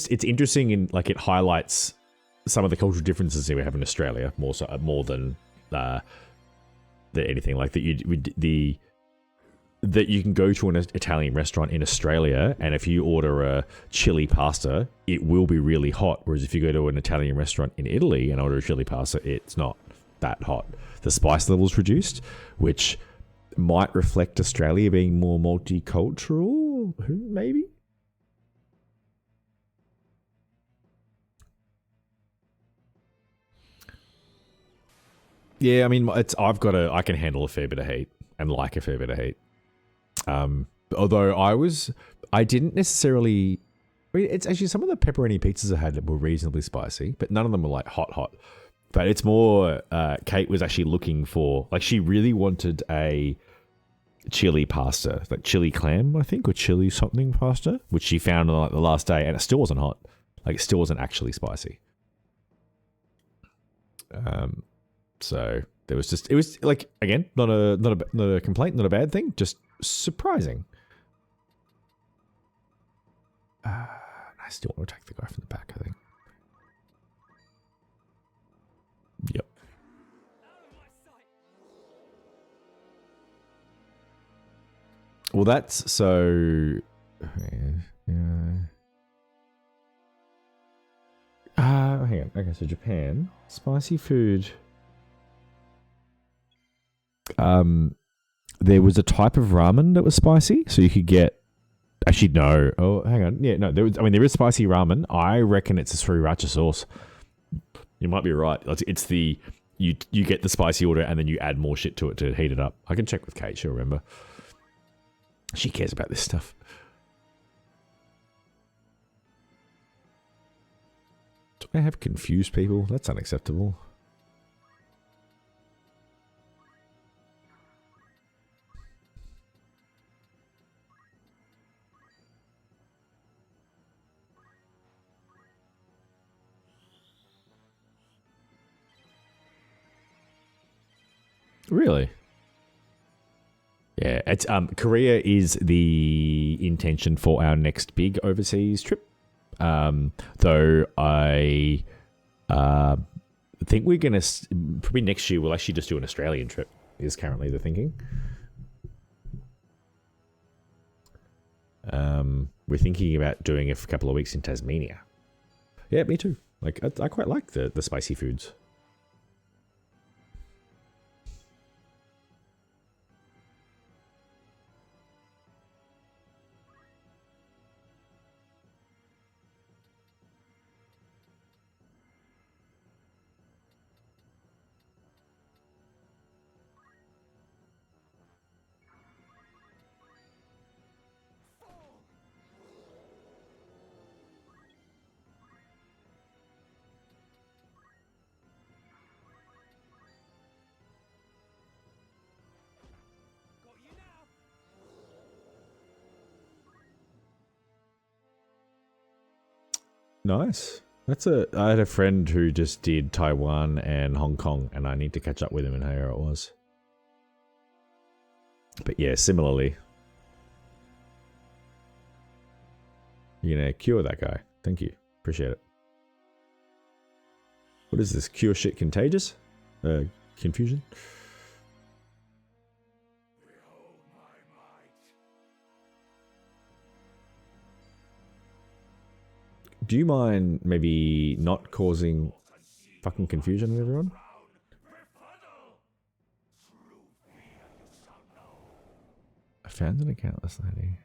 interesting in like it highlights some of the cultural differences that we have in Australia more than anything like that. That you can go to an Italian restaurant in Australia, and if you order a chili pasta, it will be really hot. Whereas if you go to an Italian restaurant in Italy and order a chili pasta, it's not that hot. The spice level's reduced, which might reflect Australia being more multicultural, maybe? Yeah, I mean, I can handle a fair bit of heat and like a fair bit of heat. Although I didn't necessarily. I mean, it's actually some of the pepperoni pizzas I had that were reasonably spicy, but none of them were like hot. But it's more. Kate was actually looking for, like, she really wanted a chili pasta, like chili clam, I think, or chili something pasta, which she found on like the last day, and it still wasn't hot. Like, it still wasn't actually spicy. So it was like, again, not a complaint, not a bad thing, just surprising. I still want to attack the guy from the back, I think. Yep. Well, that's so. hang on. Okay, so Japan. Spicy food. There was a type of ramen that was spicy, so you could get. Actually, no. Oh, hang on. Yeah, no. There is spicy ramen. I reckon it's a sriracha sauce. You might be right. It's the you get the spicy order and then you add more shit to it to heat it up. I can check with Kate. She'll remember. She cares about this stuff. Do I have confused people? That's unacceptable. Really? Yeah, it's Korea is the intention for our next big overseas trip. Though I think we're gonna probably next year we'll actually just do an Australian trip. Is currently the thinking. We're thinking about doing a couple of weeks in Tasmania. Yeah, me too. Like I quite like the spicy foods. Nice. I had a friend who just did Taiwan and Hong Kong, and I need to catch up with him and how it was. But yeah, similarly. You're gonna cure that guy. Thank you. Appreciate it. What is this? Cure shit contagious? Confusion? Do you mind maybe not causing fucking confusion with everyone? I found an account this lady.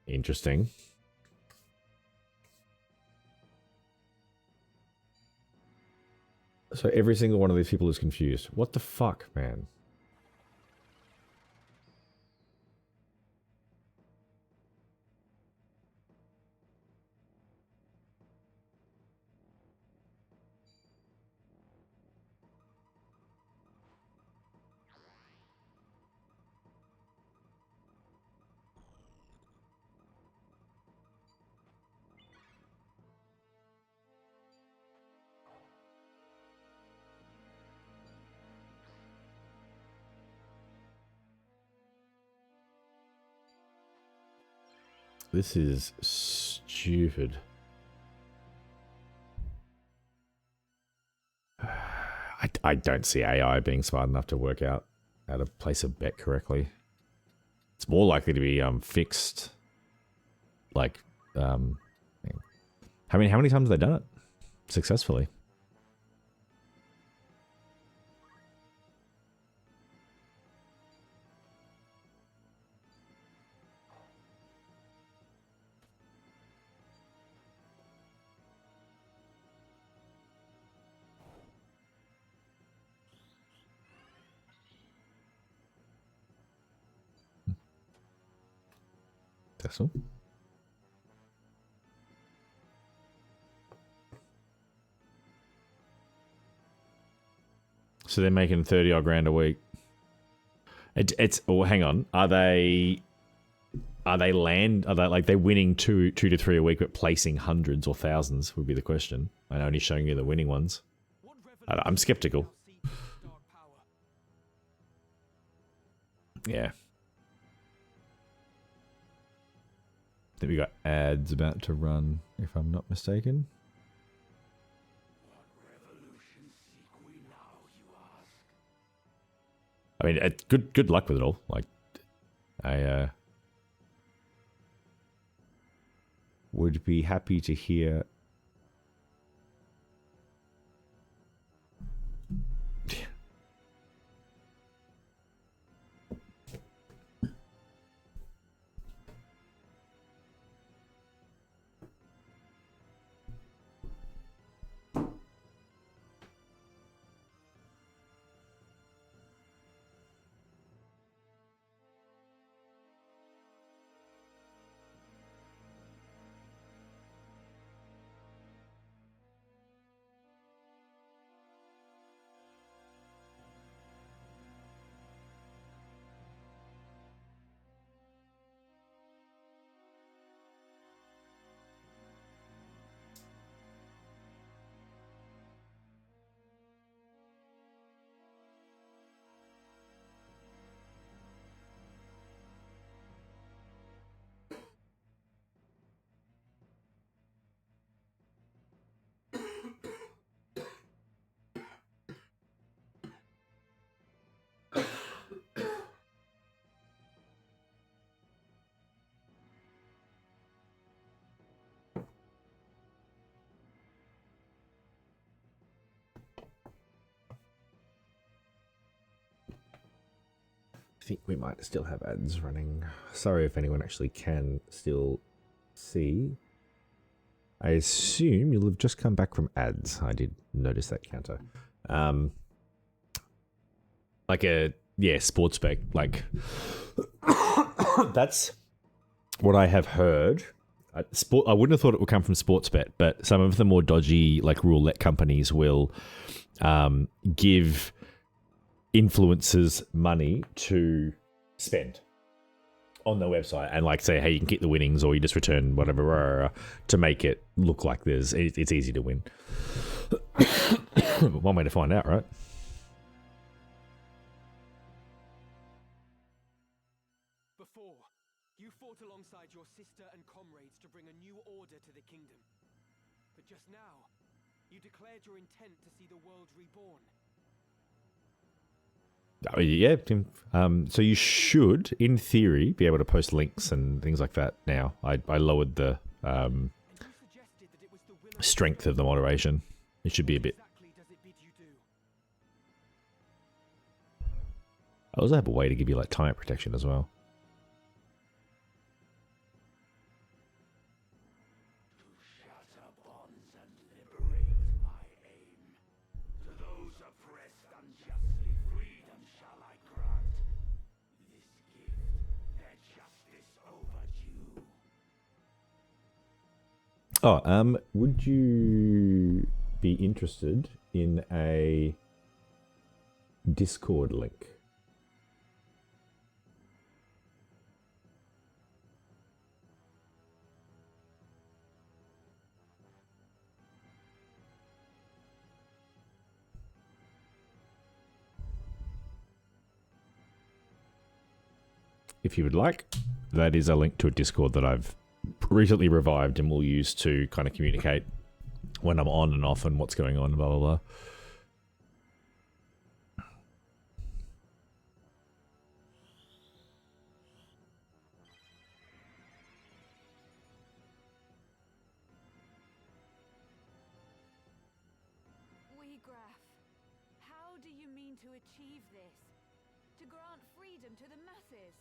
Interesting. So every single one of these people is confused. What the fuck, man? This is stupid. I don't see AI being smart enough to work out how to place a bet correctly. It's more likely to be fixed. Like, how many times have they done it successfully? So they're making 30 odd grand a week. It's oh, hang on. Are they like they're winning two to three a week, but placing hundreds or thousands would be the question. And only showing you the winning ones. I'm skeptical. Yeah. I think we got ads about to run, if I'm not mistaken.
What revolution seek we now, you ask?
I mean, good luck with it all. Like, I would be happy to hear. I think we might still have ads running. Sorry if anyone actually can still see. I assume you'll have just come back from ads. I did notice that counter. Like a, yeah, sports spec. Like, that's what I have heard. I wouldn't have thought it would come from Sportsbet, but some of the more dodgy, like, roulette companies will give influencers money to spend on their website and, like, say, hey, you can keep the winnings or you just return whatever to make it look like it's easy to win. One way to find out, right?
Before, you fought alongside your sister and comrades to bring a new order to the kingdom. But just now, you declared your intent to see the world reborn.
Oh, yeah. So you should, in theory, be able to post links and things like that now. I lowered the strength of the moderation. It should be a bit. I also have a way to give you, like, time protection as well. Oh, would you be interested in a Discord link? If you would like, that is a link to a Discord that I've recently revived and will use to kind of communicate when I'm on and off and what's going on, blah, blah, blah.
Graf, how do you mean to achieve this? To grant freedom to the masses?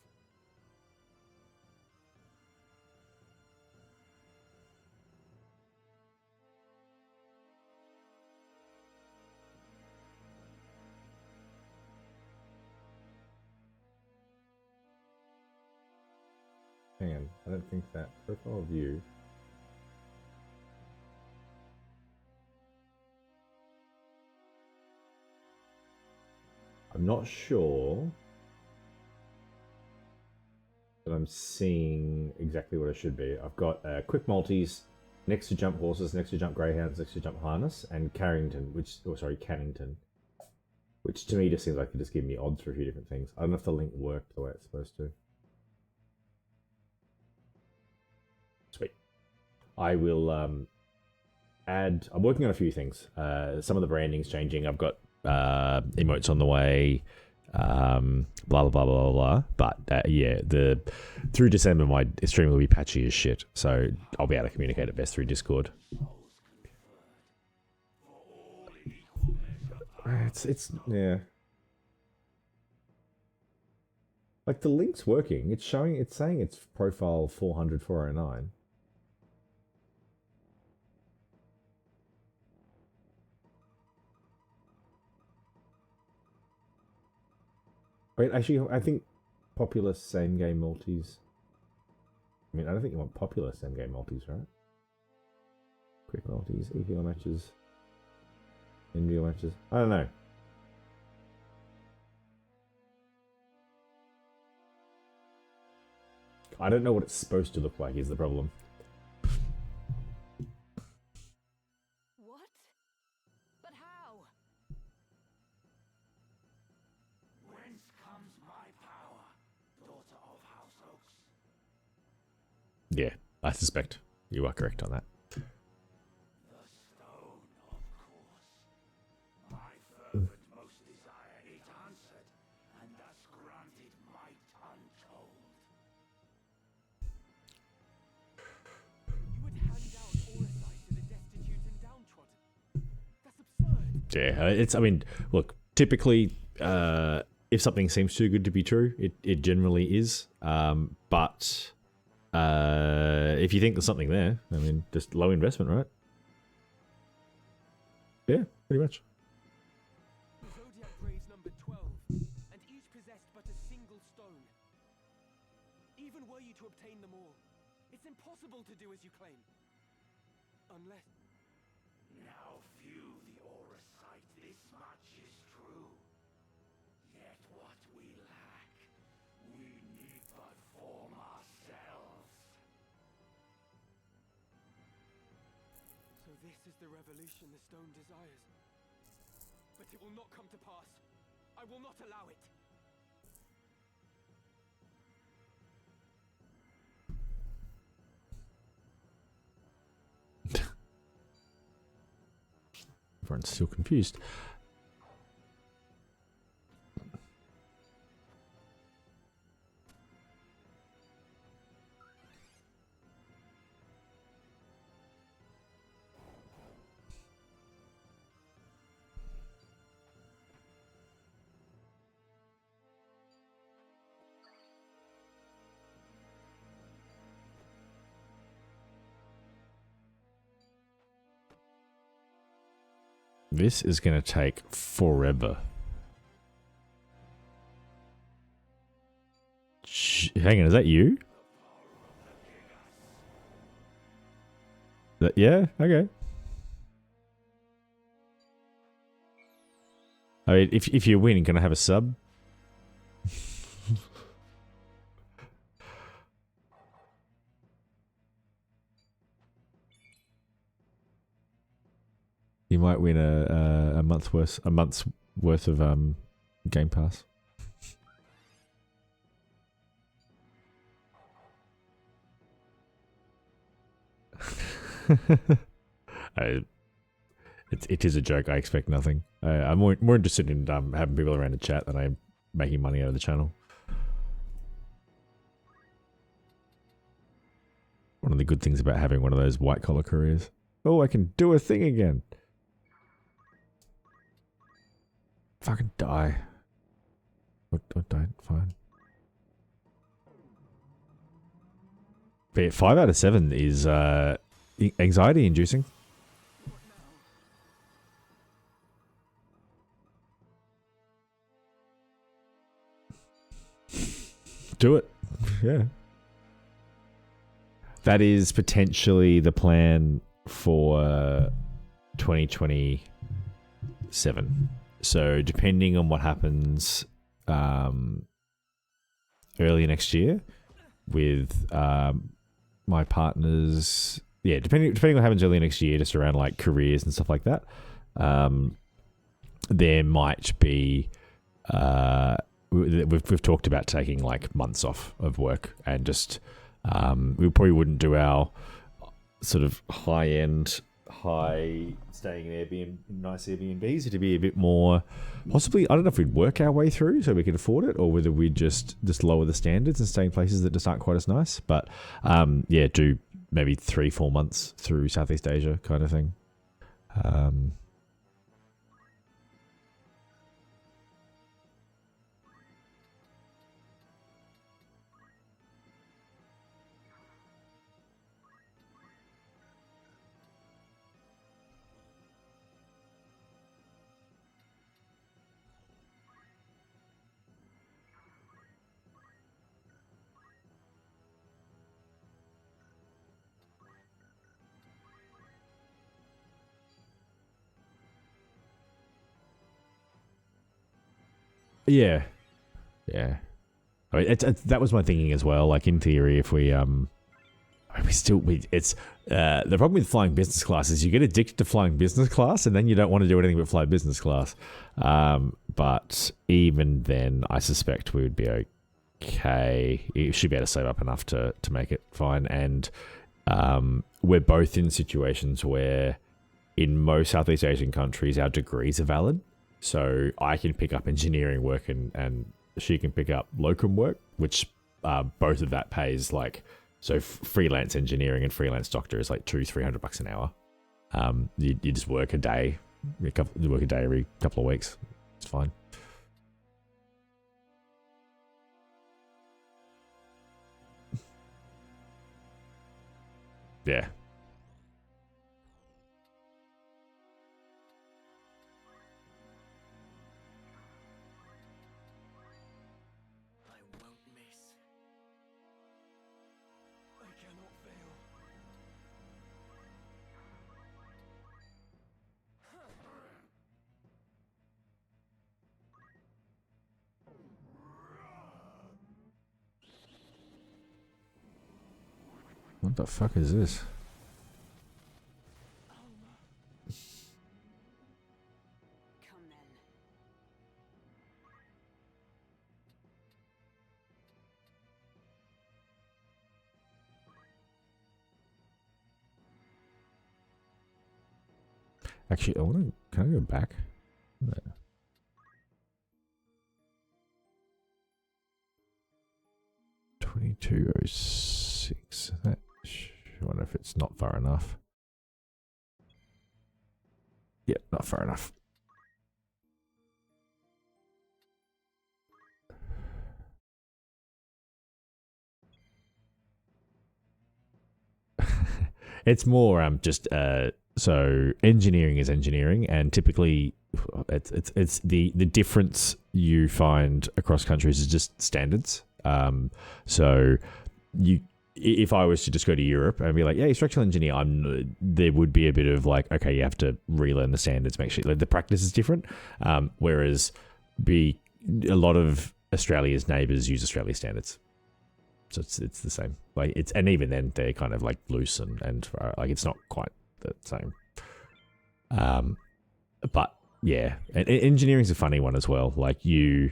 Hang on, I don't think that profile view. I'm not sure that I'm seeing exactly what I should be. I've got quick multis next to jump horses, next to jump greyhounds, next to jump harness, and Cannington, which to me just seems like it just gave me odds for a few different things. I don't know if the link worked the way it's supposed to. Sweet. I will add. I'm working on a few things. Some of the branding's changing. I've got emotes on the way. blah blah blah blah blah. But yeah, through December my stream will be patchy as shit, so I'll be able to communicate at best through Discord. It's yeah. Like the link's working. It's saying it's profile 400 409. Wait, actually, I think popular same game multis. I mean, I don't think you want popular same game multis, right? Quick multis, EPL matches, NBL matches. I don't know. I don't know what it's supposed to look like, is the problem.
What? But how?
Whence comes my power, daughter of House Oaks?
Yeah, I suspect you are correct on that.
The stone, of course. My fervent most desire it answered, and thus granted might untold.
You would hand out Oricite to the destitute and downtrodden. That's absurd.
Yeah, I mean, look, typically, if something seems too good to be true, it generally is. But if you think there's something there, I mean, just low investment, right? Yeah, pretty much.
The Zodiac Graves numbered 12, and each possessed but a single stone. Even were you to obtain them all, it's impossible to do as you claim. Unless...
Now view the Oricite, this much is true. Yet what we lack, we need but form ourselves.
So this is the revolution the stone desires. But it will not come to pass. I will not allow it.
Everyone's still confused. This is going to take forever. Hang on, is that you? Yeah, okay. I mean, if you win, can I have a sub? You might win a month's worth of Game Pass. It is a joke. I expect nothing. I'm more interested in having people around the chat than I'm making money out of the channel. One of the good things about having one of those white collar careers. Oh, I can do a thing again. Fucking die. What died? Fine. But yeah, 5 out of 7 is anxiety inducing. Do it. Yeah. That is potentially the plan for 2027. So depending on what happens early next year with my partners, yeah, depending on what happens early next year, just around like careers and stuff like that, there might be we've talked about taking like months off of work and just we probably wouldn't do our sort of high high staying in Airbnb, nice Airbnbs. It'd be a bit more, possibly, I don't know if we'd work our way through so we could afford it, or whether we'd just lower the standards and stay in places that just aren't quite as nice. But yeah, do maybe 3-4 months through Southeast Asia kind of thing. Yeah, yeah. I mean, that was my thinking as well. Like in theory, if we it's the problem with flying business class is you get addicted to flying business class, and then you don't want to do anything but fly business class. But even then, I suspect we would be okay. You should be able to save up enough to make it fine. And we're both in situations where, in most Southeast Asian countries, our degrees are valid. So I can pick up engineering work and she can pick up locum work, which both of that pays like, so freelance engineering and freelance doctor is like $200-300 an hour. You just work a day, you work a day every couple of weeks. It's fine. Yeah. What the fuck is this?
Come then.
Actually, can I go back? No. 2206. I wonder if it's not far enough. Yep, not far enough. It's more just so engineering is engineering, and typically it's the difference you find across countries is just standards. So if I was to just go to Europe and be like, yeah, structural engineer, there would be a bit of like, okay, you have to relearn the standards, make sure like, the practice is different. Whereas a lot of Australia's neighbours use Australia standards. So it's the same. Like and even then they're kind of like loose and like it's not quite the same. But yeah, and engineering's a funny one as well. Like you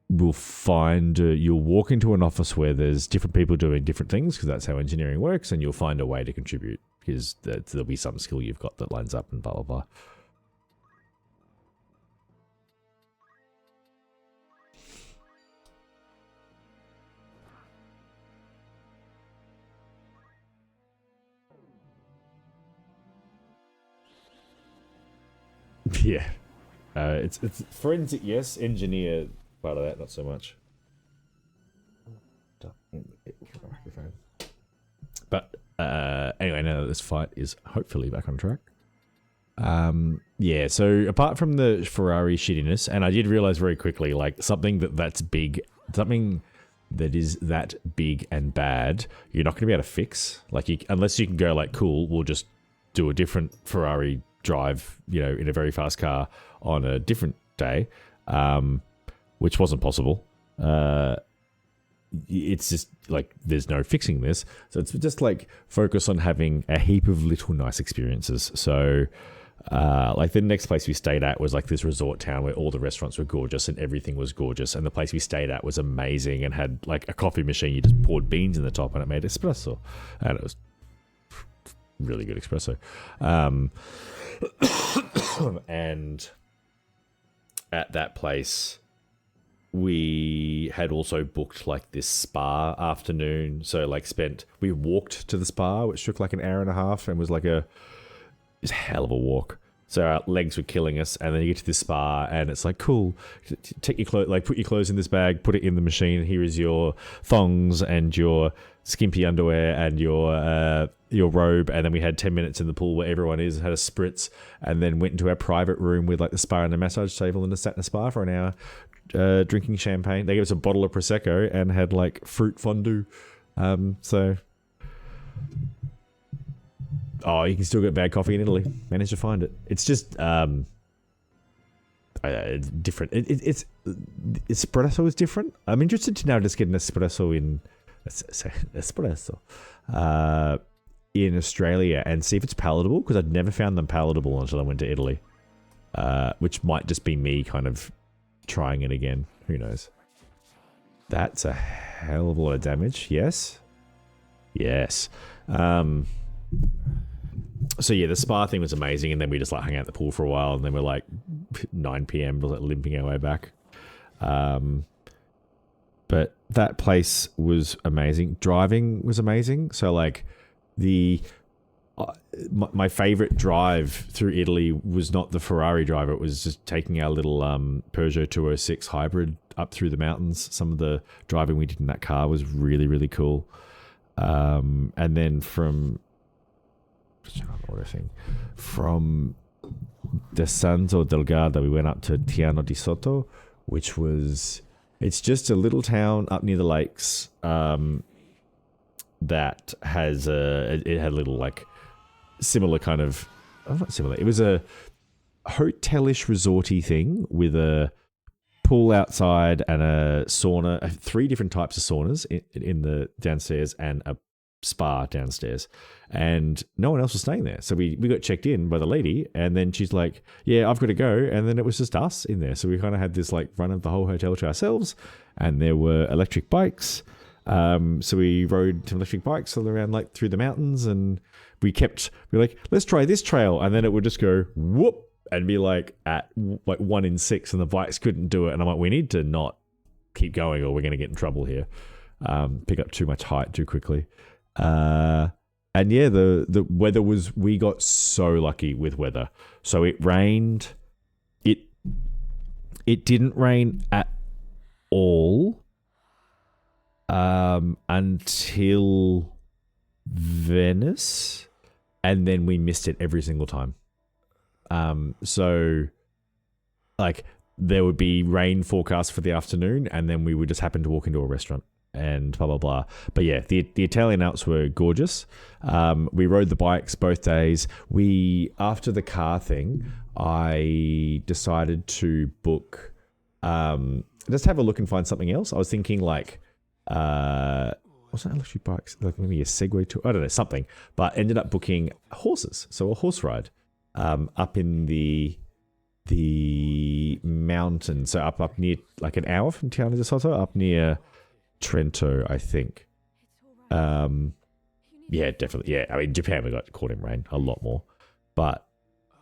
will find you'll walk into an office where there's different people doing different things because that's how engineering works, and you'll find a way to contribute because there'll be some skill you've got that lines up and blah blah blah. Yeah, it's forensic, yes. Engineer, part of that, not so much. But anyway, now that this fight is hopefully back on track. Yeah, so apart from the Ferrari shittiness, and I did realize very quickly, like something that's big, something that is that big and bad, you're not going to be able to fix. Like, unless you can go like, cool, we'll just do a different Ferrari drive, you know, in a very fast car on a different day, which wasn't possible. It's just like there's no fixing this, so it's just like focus on having a heap of little nice experiences. So like the next place we stayed at was like this resort town where all the restaurants were gorgeous and everything was gorgeous, and the place we stayed at was amazing and had like a coffee machine. You just poured beans in the top and it made espresso, and it was really good espresso. And at that place, we had also booked like this spa afternoon. So like we walked to the spa, which took like an hour and a half and was like a hell of a walk. So our legs were killing us, and then you get to this spa, and it's like, cool, take your clothes, like put your clothes in this bag, put it in the machine. Here is your thongs and your skimpy underwear and your robe. And then we had 10 minutes in the pool where everyone is, had a spritz, and then went into our private room with like the spa and the massage table, and just sat in the spa for an hour, drinking champagne. They gave us a bottle of prosecco and had like fruit fondue. Oh, you can still get bad coffee in Italy. Managed to find it. It's just it's different. It's espresso is different. I'm interested to now just get an espresso in Australia and see if it's palatable, because I'd never found them palatable until I went to Italy. Which might just be me kind of trying it again. Who knows? That's a hell of a lot of damage. Yes. So yeah, the spa thing was amazing, and then we just like hung out at the pool for a while, and then we're like 9 p.m. was like limping our way back. But that place was amazing. Driving was amazing. So like my favorite drive through Italy was not the Ferrari drive. It was just taking our little Peugeot 206 hybrid up through the mountains. Some of the driving we did in that car was really, really cool. And then from Desanzo del Garda, we went up to Tiano di Sotto, which was, it's just a little town up near the lakes that has it had a little like similar kind of, not similar, it was a hotelish resorty thing with a pool outside and a sauna, 3 different types of saunas in the downstairs, and a spa downstairs, and no one else was staying there. So we got checked in by the lady, and then she's like, yeah, I've got to go. And then it was just us in there. So we kind of had this like run of the whole hotel to ourselves, and there were electric bikes. So we rode some electric bikes all around like through the mountains, and we were like, let's try this trail. And then it would just go whoop and be like at like 1 in 6, and the bikes couldn't do it. And I'm like, we need to not keep going, or we're going to get in trouble here. Pick up too much height too quickly. And yeah, the weather we got so lucky with weather. So it rained. It didn't rain at all until Venice, and then we missed it every single time. So like there would be rain forecast for the afternoon, and then we would just happen to walk into a restaurant and blah, blah, blah. But yeah, the Italian Alps were gorgeous. We rode the bikes both days. After the car thing, I decided to book, just have a look and find something else. I was thinking like, what's that electric bikes? Like maybe a Segway tour? I don't know, something. But ended up booking horses. So a horse ride up in the mountain. So up near, like an hour from Tiana di Sotto, up near Trento, I think. Yeah, definitely. Yeah, I mean, Japan, we got caught in rain a lot more. But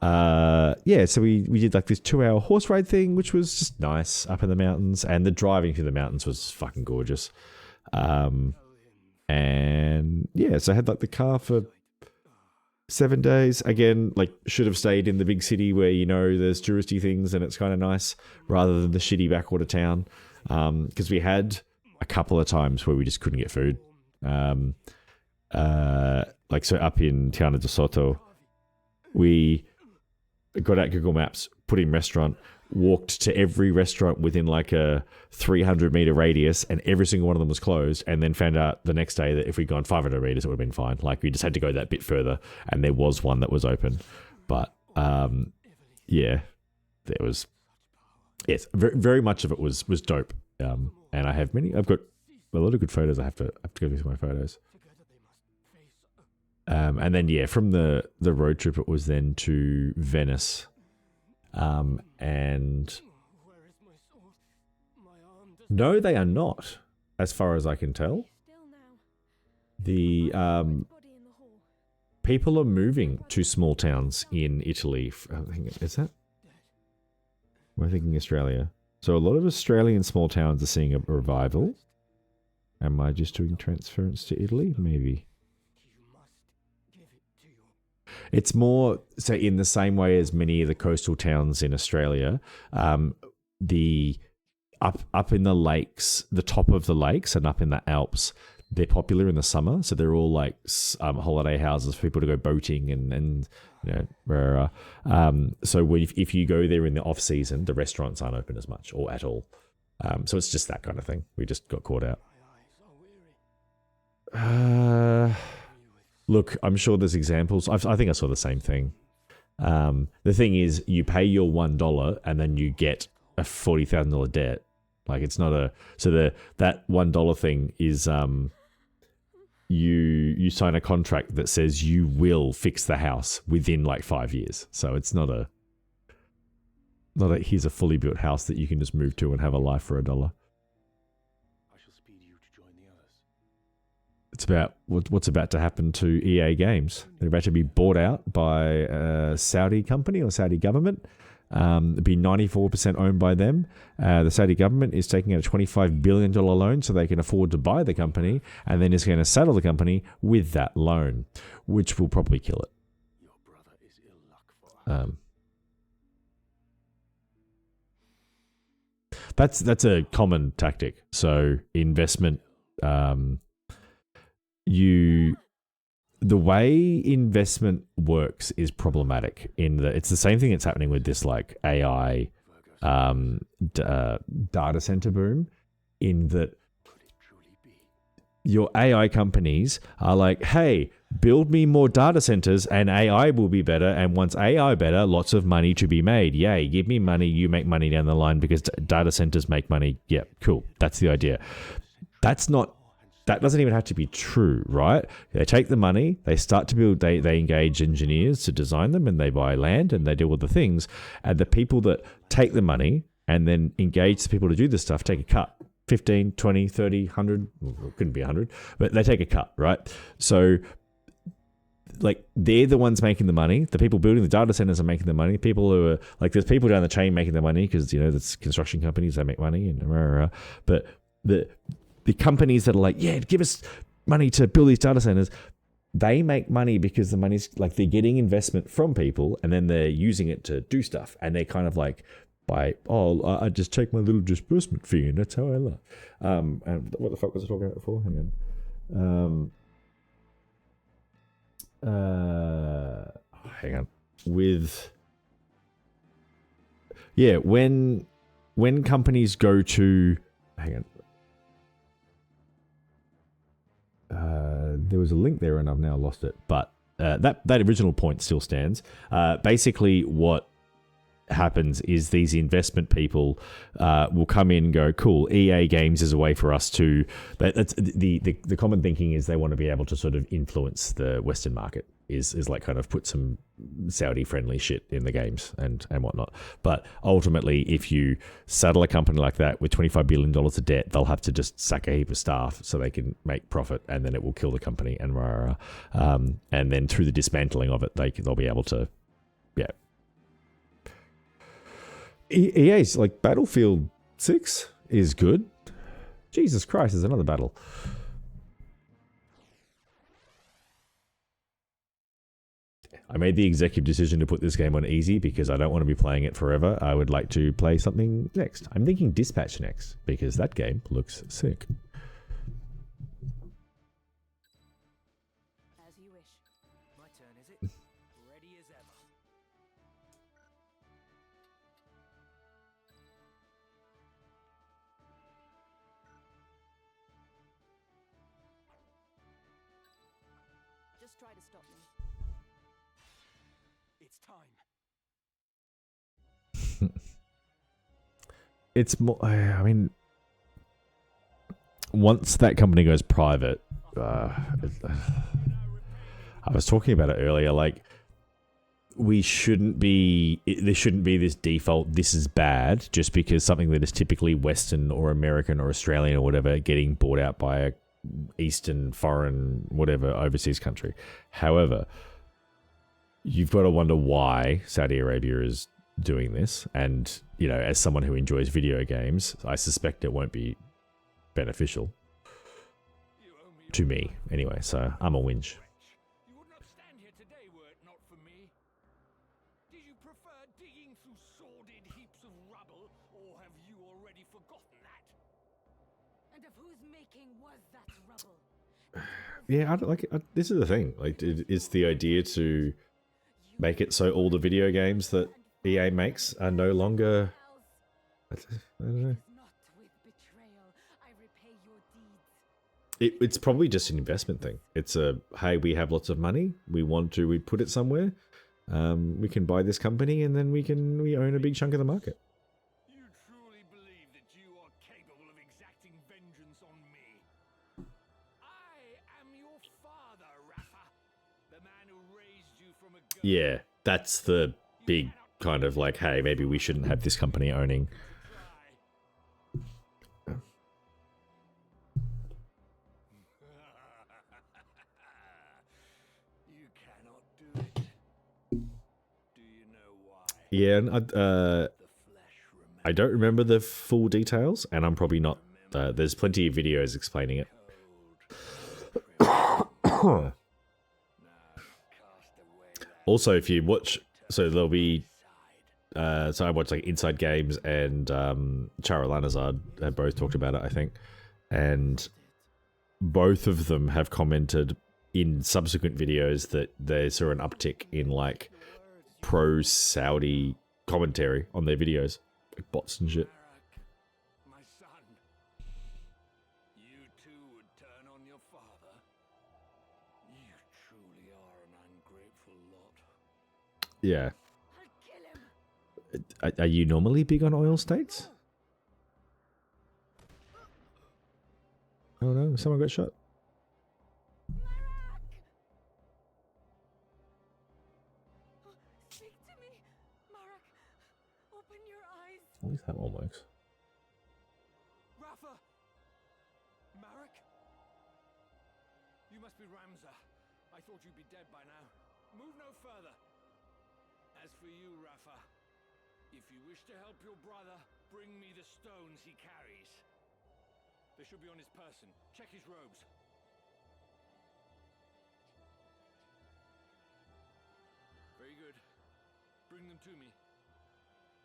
yeah, so we did like this 2-hour horse ride thing, which was just nice up in the mountains, and the driving through the mountains was fucking gorgeous. And yeah, so I had like the car for 7 days. Again, like should have stayed in the big city where, you know, there's touristy things and it's kind of nice, rather than the shitty backwater town. Because we had a couple of times where we just couldn't get food. Like so up in Tiana di Sotto, we got out Google Maps, put in restaurant, walked to every restaurant within like a 300-meter radius, and every single one of them was closed, and then found out the next day that if we'd gone 500 meters, it would have been fine. Like we just had to go that bit further, and there was one that was open. But yeah, there was, yes, very, very much of it was dope. And I've got a lot of good photos. I have to go through my photos. And then yeah, from the road trip, it was then to Venice. And no, they are not, as far as I can tell. people are moving to small towns in Italy. I think, is that? Am I thinking Australia? So a lot of Australian small towns are seeing a revival. Am I just doing transference to Italy? Maybe. It's more so in the same way as many of the coastal towns in Australia. The up in the lakes, the top of the lakes, and up in the Alps, they're popular in the summer. So they're all like holiday houses for people to go boating and you know where. So if you go there in the off season, the restaurants aren't open as much or at all. So it's just that kind of thing. We just got caught out. Look, I'm sure there's examples. I think I saw the same thing. The thing is, you pay your $1 and then you get a $40,000 debt. Like it's not a that $1 thing is you sign a contract that says you will fix the house within like 5 years. So it's not a here's a fully built house that you can just move to and have a life for $1. It's about what's about to happen to EA Games. They're about to be bought out by a Saudi company or Saudi government. It'd be 94% owned by them. The Saudi government is taking out a $25 billion loan so they can afford to buy the company, and then is going to saddle the company with that loan, which will probably kill it.
Your brother is ill luck for us.
That's a common tactic. So investment, the way investment works is problematic in that it's the same thing that's happening with this like AI data center boom, in that your AI companies are like, hey, build me more data centers and AI will be better. And once AI better, lots of money to be made. Yay, give me money, you make money down the line because data centers make money. Yeah, cool. That's the idea. That doesn't even have to be true, right? They take the money, they start to build, they engage engineers to design them, and they buy land and they do all the things. And the people that take the money and then engage the people to do this stuff take a cut. 15, 20, 30, 100, well, it couldn't be 100, but they take a cut, right? So like they're the ones making the money. The people building the data centers are making the money. People who are like, there's people down the chain making the money because, you know, there's construction companies that make money and but the companies that are like, yeah, give us money to build these data centers, they make money because the money's like they're getting investment from people and then they're using it to do stuff. And they kind of like I just take my little disbursement fee and that's how I love. And what the fuck was I talking about before? Hang on. When companies go to, there was a link there and I've now lost it, but that original point still stands. Basically what happens is these investment people will come in and go, cool, EA Games is a way for us to, that's the common thinking is they want to be able to sort of influence the Western market, is like kind of put some Saudi friendly shit in the games and whatnot. But ultimately, if you saddle a company like that with $25 billion of debt, they'll have to just sack a heap of staff so they can make profit, and then it will kill the company. And then through the dismantling of it, they'll be able to, yeah. EA's like Battlefield 6 is good. Jesus Christ, there's another battle. I made the executive decision to put this game on easy because I don't want to be playing it forever. I would like to play something next. I'm thinking Dispatch next because that game looks sick.
As you wish. My turn, is it? Ready as ever.
Just try to stop me.
It's time.
It's more, I mean, once that company goes private, I was talking about it earlier, like, there shouldn't be this default, this is bad, just because something that is typically Western or American or Australian or whatever getting bought out by a Eastern, foreign, whatever, overseas country. However, you've got to wonder why Saudi Arabia is doing this. And, you know, as someone who enjoys video games, I suspect it won't be beneficial to me anyway. So I'm a whinge.
You would not stand here today were it not for me. Did you prefer digging through sordid heaps of rubble, or have you already forgotten that?
And of whose making was that rubble?
Yeah, I don't like it. This is the thing. Like, it's the idea to make it so all the video games that EA makes are no longer. I don't know.
Not with betrayal I repay your deeds.
It's probably just an investment thing. It's a, hey, we have lots of money. We put it somewhere. We can buy this company, and then we own a big chunk of the market.
You truly believe that you are capable of exacting vengeance on me? I am your father, Rafa, the man who raised you from a girl.
Yeah, that's the big kind of like, hey, maybe we shouldn't have this company owning.
You cannot do it. Do you know why?
Yeah, and
The flesh remains
I don't remember the full details, and I'm probably not. There's plenty of videos explaining it.
cold. Now cast away that
Also, if you watch, so there'll be.
side.
So I watched like Inside Games and Chara Lanazard have both talked about it, I think, and both of them have commented in subsequent videos that they saw an uptick in like pro-Saudi commentary on their videos, like bots and shit.
Marak, my son, you too would turn on your father. You truly are an ungrateful lot.
Yeah.
I'll kill him.
Are you normally big on oil states? Oh no, someone got shot.
Speak to me, Marak. Open your eyes.
At least that one works.
Rafa! Marak? You must be Ramza. I thought you'd be dead by now. Move no further. As for you, Rafa, if you wish to help your brother, bring me the stones he carries. They should be on his person. Check his robes. Very good. Bring them to me.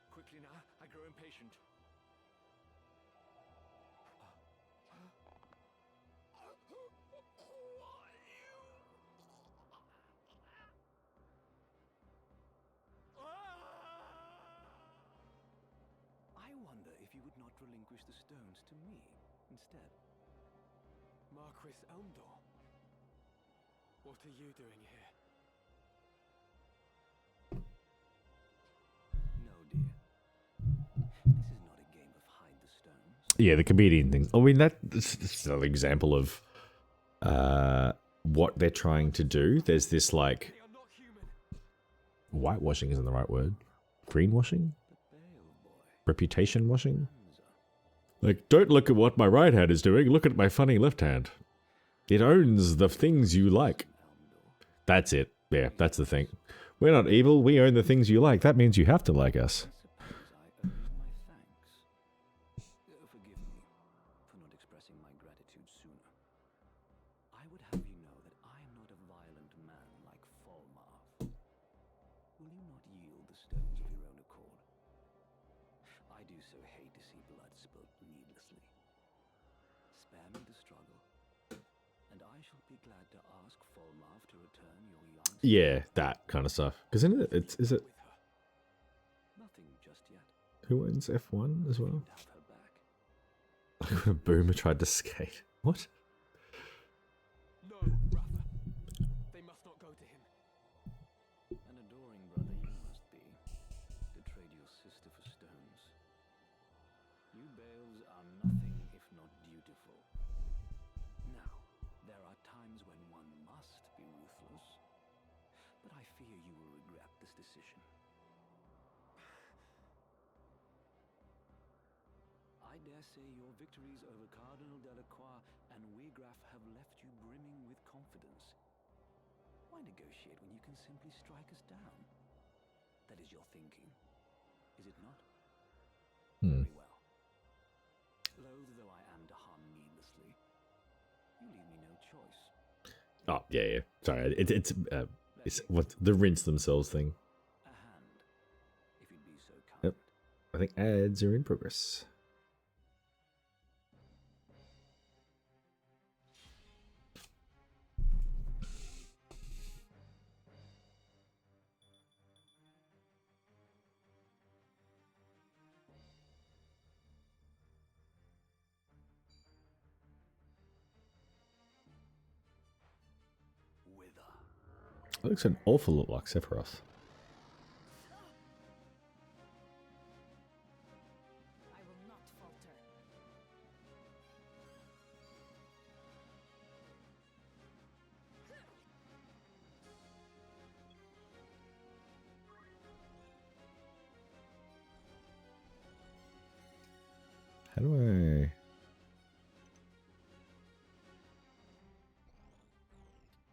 Quickly now, I grow impatient.
I wonder if you would not relinquish the stones to me instead.
Marquis Elmdor, what are you doing here?
No, dear. This is not a game of hide the stones.
Yeah, the comedian thing. I mean, that's an example of what they're trying to do. There's this like
They are not human.
whitewashing isn't the right word. Greenwashing,
But Bale boy,
reputation washing.
Hamza,
Like, don't look at what my right hand is doing. Look at my funny left hand. It owns the things you like.
Elmdor.
That's it. Yeah, that's the thing. We're not evil. We own the things you like. That means you have to like us.
I suppose I owe you my thanks. Forgive me for not expressing my gratitude sooner. I would have you know that I am not a violent man like Falmarth. Will you not yield the stones of your own accord? I do so hate to see blood spilt needlessly. Spare me the struggle, and I shall be glad to ask Falmarth to return your young.
Yeah, that kind of stuff. Because isn't it? Is it
With her. Nothing just yet.
who owns F1 as well?
Have her back.
Like when a boomer tried to skate. What?
No, Rafa. They must not go to him.
An adoring brother you must be. Betrayed your sister for stones. You Bales are nothing if not dutiful. Now, there are times when one must be ruthless, but I fear you will regret this decision. I dare say your victories over Cardinal Delacroix and Wegraf have left you brimming with confidence. Why negotiate when you can simply strike us down? That is your thinking, is it not? Very well. Loath though I am to harm needlessly, you leave me no choice.
Oh, yeah. Sorry, it's what the rinse themselves thing.
A hand, if you'd be so kind.
Yep. I think ads are in progress. It looks an awful lot like Sephiroth.
I will not falter.
How do I...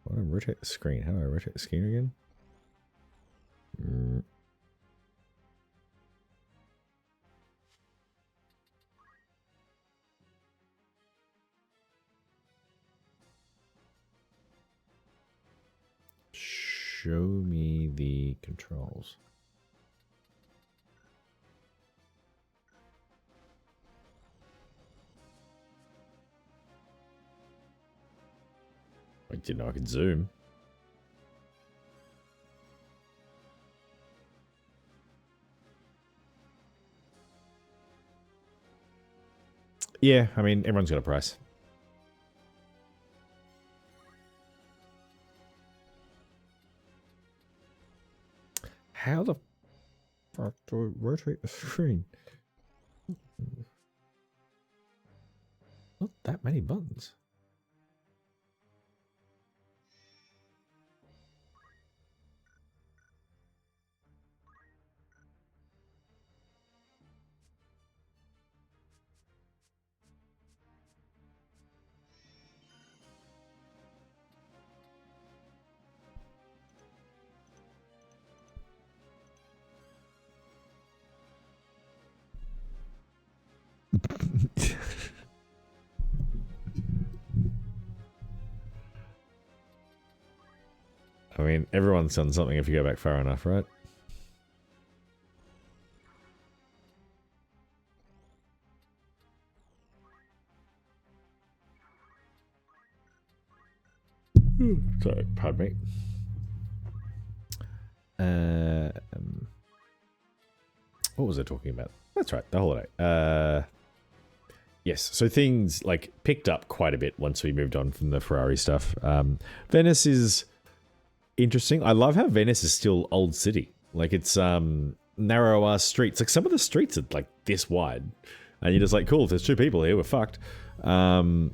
I want to rotate the screen. How do I rotate the screen again? Show me the controls. I didn't know I could zoom. Yeah, I mean, everyone's got a price. How the fuck do I rotate the screen? Not that many buttons. I mean, everyone's done something if you go back far enough, right? Sorry, pardon me. What was I talking about? That's right, the holiday. Yes, so things like picked up quite a bit once we moved on from the Ferrari stuff. Venice is interesting. I love how Venice is still old city. Like it's narrow ass streets. Like some of the streets are like this wide, and you're just like, cool. If there's two people here, we're fucked. And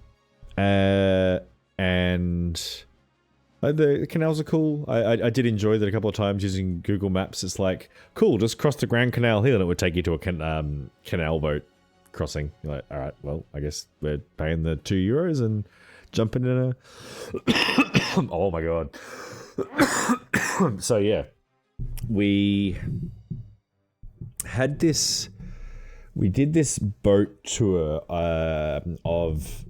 the canals are cool. I did enjoy that a couple of times using Google Maps. It's like, cool, just cross the Grand Canal here, and it would take you to a canal boat crossing. You're like, all right, well, I guess we're paying the €2 and jumping in a... oh my god. So yeah, we did this boat tour of...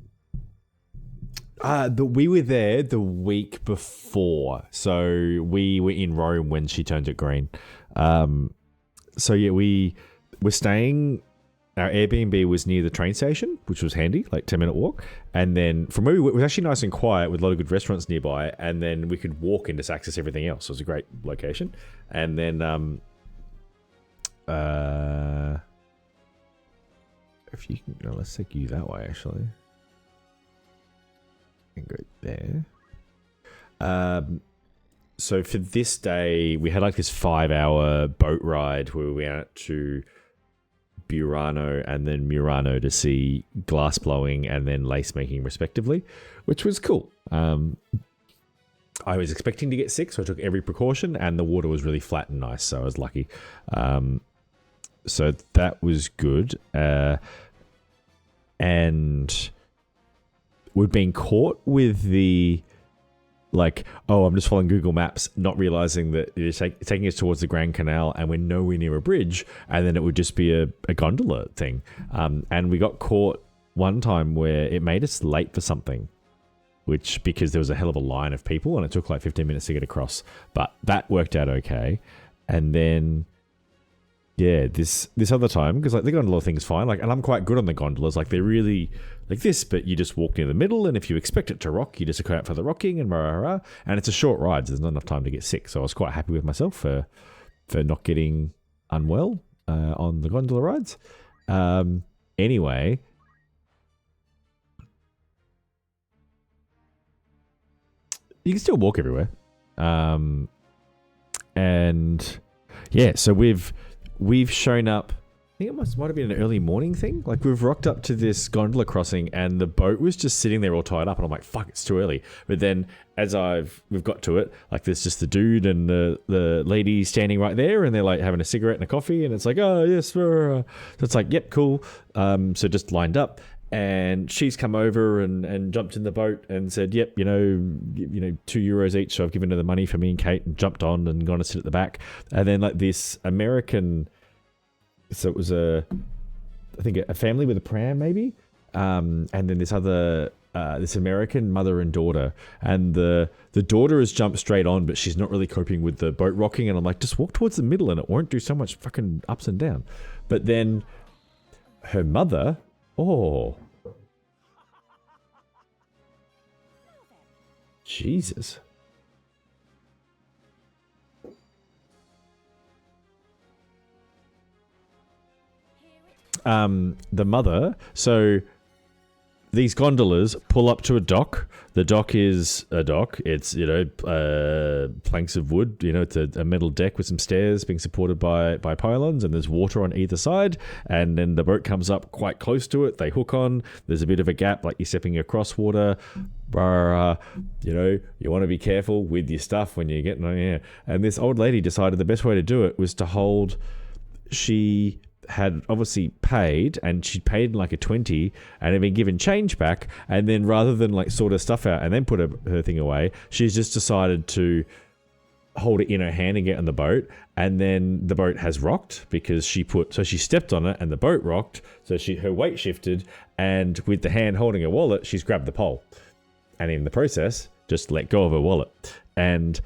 we were there the week before, so we were in Rome when she turned it green. So yeah, we were staying. Our Airbnb was near the train station, which was handy, like 10-minute walk. And then from where we were, it was actually nice and quiet with a lot of good restaurants nearby. And then we could walk in to access everything else. So it was a great location. And then, if you can, no, let's take you that way actually. And go there. So for this day, we had like this 5-hour boat ride where we went out to Burano and then Murano to see glass blowing and then lace making respectively, which was cool. I was expecting to get sick, so I took every precaution, and the water was really flat and nice, so I was lucky. So that was good. And we've been caught with the like, oh, I'm just following Google Maps, not realizing that it's taking us towards the Grand Canal and we're nowhere near a bridge, and then it would just be a gondola thing. And we got caught one time where it made us late for something, which because there was a hell of a line of people and it took like 15 minutes to get across, but that worked out okay. And then yeah, this other time, because like the gondola thing's fine, like, and I'm quite good on the gondolas, like they're really like this, but you just walk near the middle, and if you expect it to rock, you just go out for the rocking and and it's a short ride, so there's not enough time to get sick. So I was quite happy with myself for not getting unwell on the gondola rides. Anyway, you can still walk everywhere, and yeah, so we've shown up. I think it might have been an early morning thing. Like we've rocked up to this gondola crossing and the boat was just sitting there all tied up, and I'm like, fuck, it's too early. But then as we've got to it, like there's just the dude and the lady standing right there, and they're like having a cigarette and a coffee, and it's like, oh yes, so it's like, yep, cool. So just lined up, and she's come over and jumped in the boat and said, yep, you know, €2 each. So I've given her the money for me and Kate, and jumped on and gone to sit at the back. And then like this American, so it was I think a family with a pram maybe, and then this other this American mother and daughter, and the daughter has jumped straight on, but she's not really coping with the boat rocking, and I'm like, just walk towards the middle and it won't do so much fucking ups and down. But then her mother, oh Jesus. The mother, so these gondolas pull up to a dock. The dock is a dock. It's, you know, planks of wood. You know, it's a metal deck with some stairs being supported by pylons, and there's water on either side. And then the boat comes up quite close to it. They hook on. There's a bit of a gap, like you're stepping across water. You know, you want to be careful with your stuff when you're getting on here. And this old lady decided the best way to do it was to hold. She had obviously paid, and she'd paid like a 20 and had been given change back, and then rather than like sort her stuff out and then put her thing away, she's just decided to hold it in her hand and get on the boat. And then the boat has rocked because she stepped on it and the boat rocked, so her weight shifted, and with the hand holding her wallet, she's grabbed the pole, and in the process just let go of her wallet. And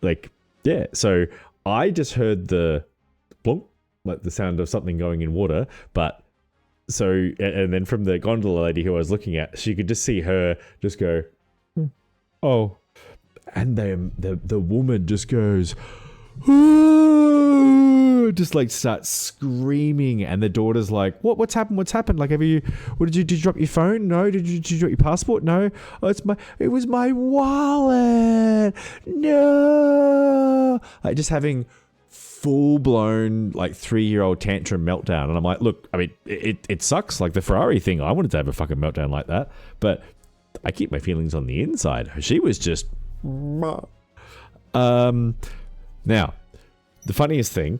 like, yeah, so I just heard the plonk, like the sound of something going in water, but so, and then from the gondola lady who I was looking at, she could just see her just go, oh, and the woman just goes, just like starts screaming, and the daughter's like, what's happened, like, did you drop your phone? No. Did you drop your passport? No. Oh, it was my wallet. No. Like just having full-blown like 3-year-old tantrum meltdown. And I'm like, look, I mean, it sucks, like the Ferrari thing. I wanted to have a fucking meltdown like that, but I keep my feelings on the inside. She was just now, the funniest thing,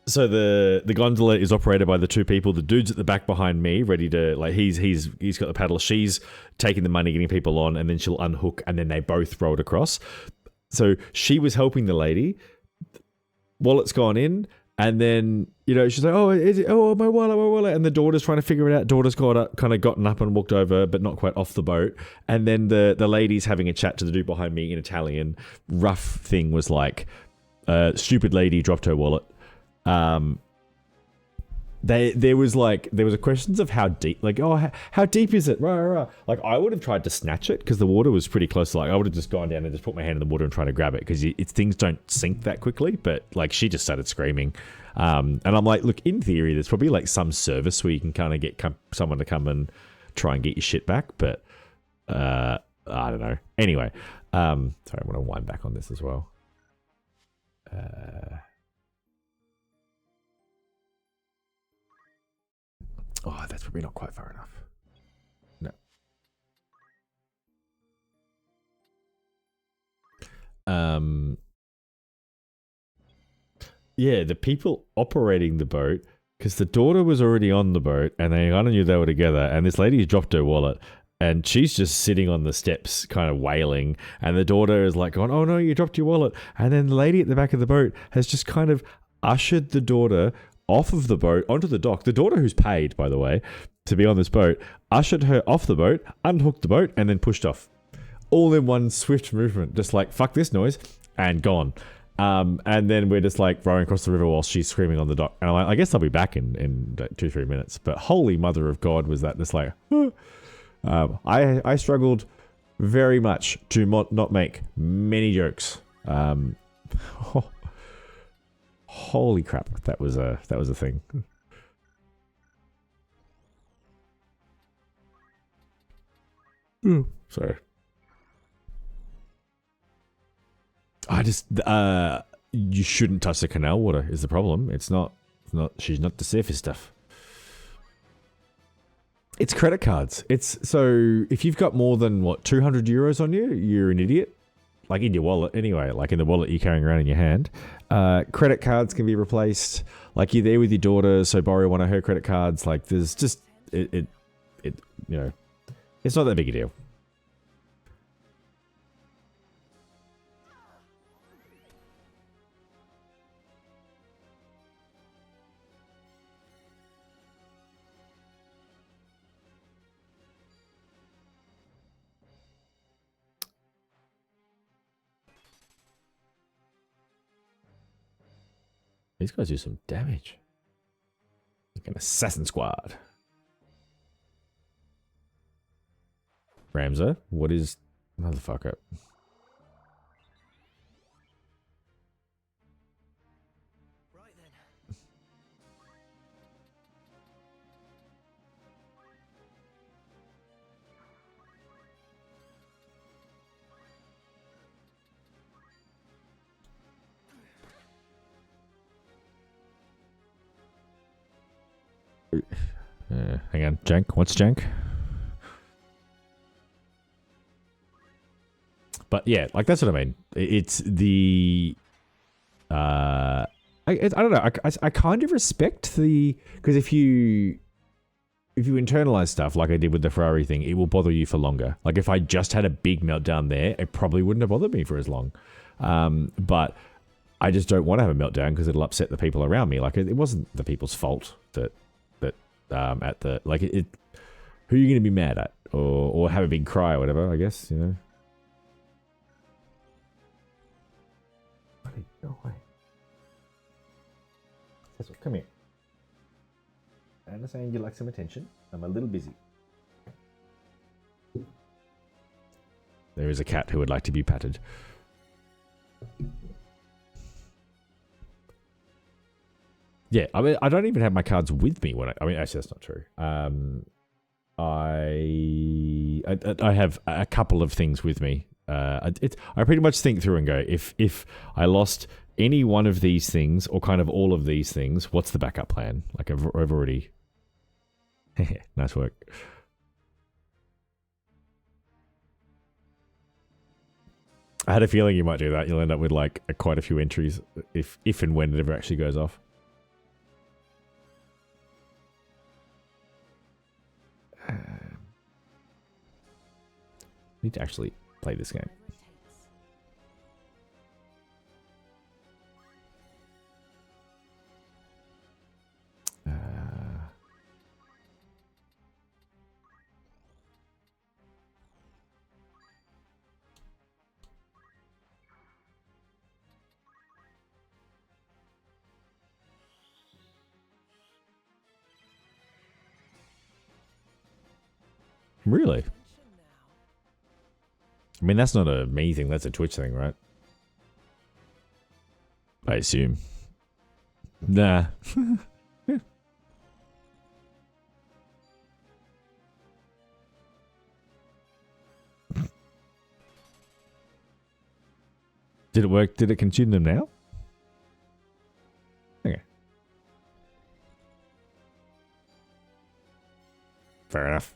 so the gondola is operated by the two people. The dude's at the back behind me, ready to, like, he's got the paddle. She's taking the money, getting people on, and then she'll unhook, and then they both rolled across. So she was helping the lady. Wallet's gone in, and then, you know, she's like, oh, my wallet, and the daughter's trying to figure it out. Daughter's gotten up and walked over, but not quite off the boat. And then the lady's having a chat to the dude behind me in Italian. Rough thing was like, stupid lady dropped her wallet. There was a questions of how deep, like, oh, how deep is it? Rah. Like, I would have tried to snatch it because the water was pretty close. Like, I would have just gone down and just put my hand in the water and tried to grab it because things don't sink that quickly. But like, she just started screaming, and I'm like, look, in theory, there's probably like some service where you can kind of get someone to come and try and get your shit back. But I don't know. Anyway, sorry, I'm gonna wind back on this as well. Oh, that's probably not quite far enough. No. Yeah, the people operating the boat, because the daughter was already on the boat, and they kind of knew they were together, and this lady dropped her wallet, and she's just sitting on the steps kind of wailing, and the daughter is like going, oh no, you dropped your wallet. And then the lady at the back of the boat has just kind of ushered the daughter off of the boat onto the dock. The daughter, who's paid, by the way, to be on this boat, ushered her off the boat, unhooked the boat, and then pushed off. All in one swift movement, just like, fuck this noise, and gone. And then we're just like rowing across the river while she's screaming on the dock. And I'm like, I guess I'll be back in 2-3 minutes. But holy mother of God, was that just like, I struggled very much to not make many jokes. Holy crap, that was a thing. Sorry. I just you shouldn't touch the canal water is the problem. It's not she's not the safest stuff. It's credit cards. It's so if you've got more than what 200 euros on you, you're an idiot. Like in your wallet anyway, like in the wallet you're carrying around in your hand. Credit cards can be replaced. Like you're there with your daughter, so borrow one of her credit cards. Like there's just it you know, it's not that big a deal. These guys do some damage. Like an assassin squad. Ramza, what is... Motherfucker.
Right then.
Hang on, Jank. What's Jank? But yeah, like that's what I mean. It's the I don't know. I kind of respect the, because if you internalize stuff like I did with the Ferrari thing, it will bother you for longer. Like if I just had a big meltdown there, it probably wouldn't have bothered me for as long. But I just don't want to have a meltdown because it'll upset the people around me. Like it wasn't the people's fault that at the like it. Who are you going to be mad at or have a big cry or whatever? I guess you know. Go away. Come here. I understand you like some attention. I'm a little busy. There is a cat who would like to be patted. Yeah, I mean, I don't even have my cards with me when I mean, actually, that's not true. I have a couple of things with me. I pretty much think through and go, if I lost any one of these things or kind of all of these things, what's the backup plan? Like I've already... Nice work. I had a feeling you might do that. You'll end up with like quite a few entries if and when it ever actually goes off. Need to actually play this game. Really? I mean, that's not a me thing, that's a Twitch thing, right? I assume. Nah. Did it work? Did it consume them now? Okay. Fair enough.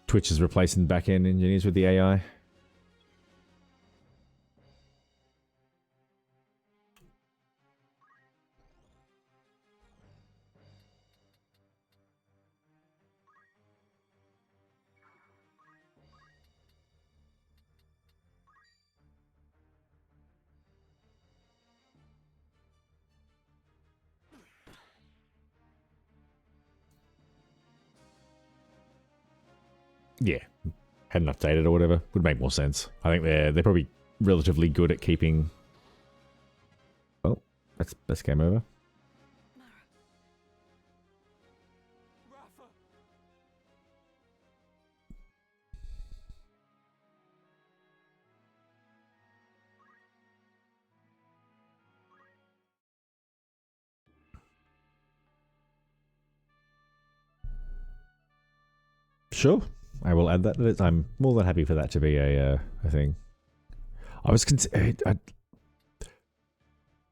Twitch is replacing back-end engineers with the AI. yeah, hadn't updated or whatever, would make more sense. I think they're probably relatively good at keeping. Oh, that's game over.
Rafa!
Sure, I will add that. I'm more than happy for that to be a thing. I was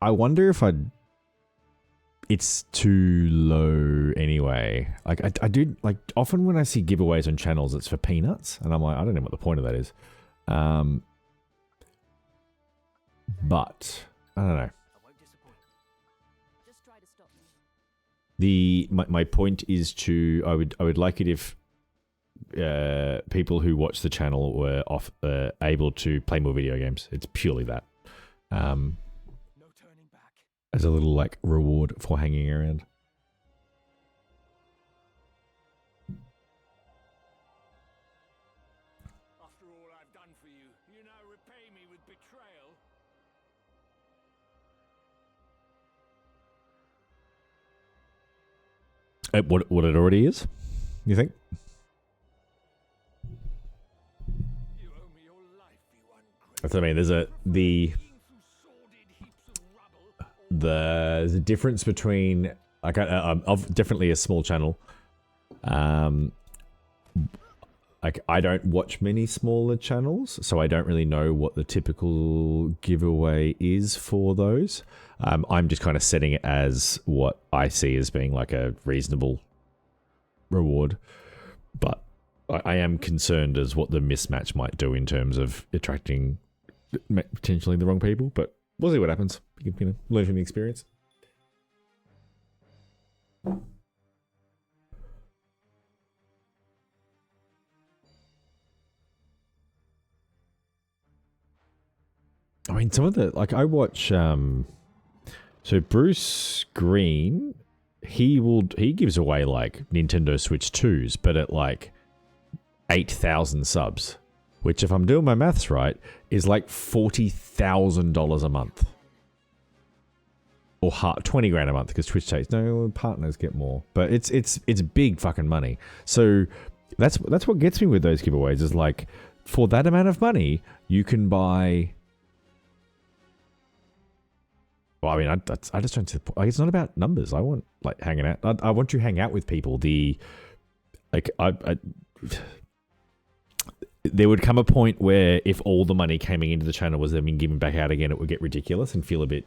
I wonder if it's too low anyway. Like I do like often when I see giveaways on channels, it's for peanuts, and I'm like, I don't know what the point of that is. But I don't know.
Just try to stop me.
My point is I would like it if people who watch the channel were able to play more video games. It's purely that.
No turning back.
As a little like reward for hanging around.
After all I've done for you, you now repay me with betrayal.
What it already is, you think?
You owe me your life, you ungrateful.
That's what I mean. There's a difference between like I'm definitely a small channel. Like I don't watch many smaller channels, so I don't really know what the typical giveaway is for those. I'm just kind of setting it as what I see as being like a reasonable reward, but I am concerned as what the mismatch might do in terms of attracting potentially the wrong people. But we'll see what happens. You can, learn from the experience. I mean, some of the I watch. So Bruce Green, he gives away like Nintendo Switch 2s, but at like 8,000 subs, which if I'm doing my maths right, is like $40,000 a month. Or $20,000 a month because Twitch takes partners get more, but it's big fucking money. So that's what gets me with those giveaways is like for that amount of money you can buy. Well, I mean, I just don't. Like, it's not about numbers. I want like hanging out. I want to hang out with people. There would come a point where if all the money coming into the channel was then being given back out again, it would get ridiculous and feel a bit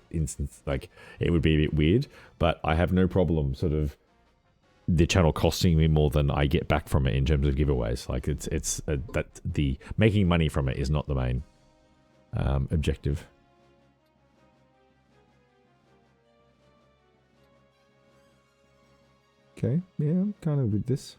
like it would be a bit weird. But I have no problem sort of the channel costing me more than I get back from it in terms of giveaways. Like that the making money from it is not the main objective. Okay, yeah, I'm kind of with this.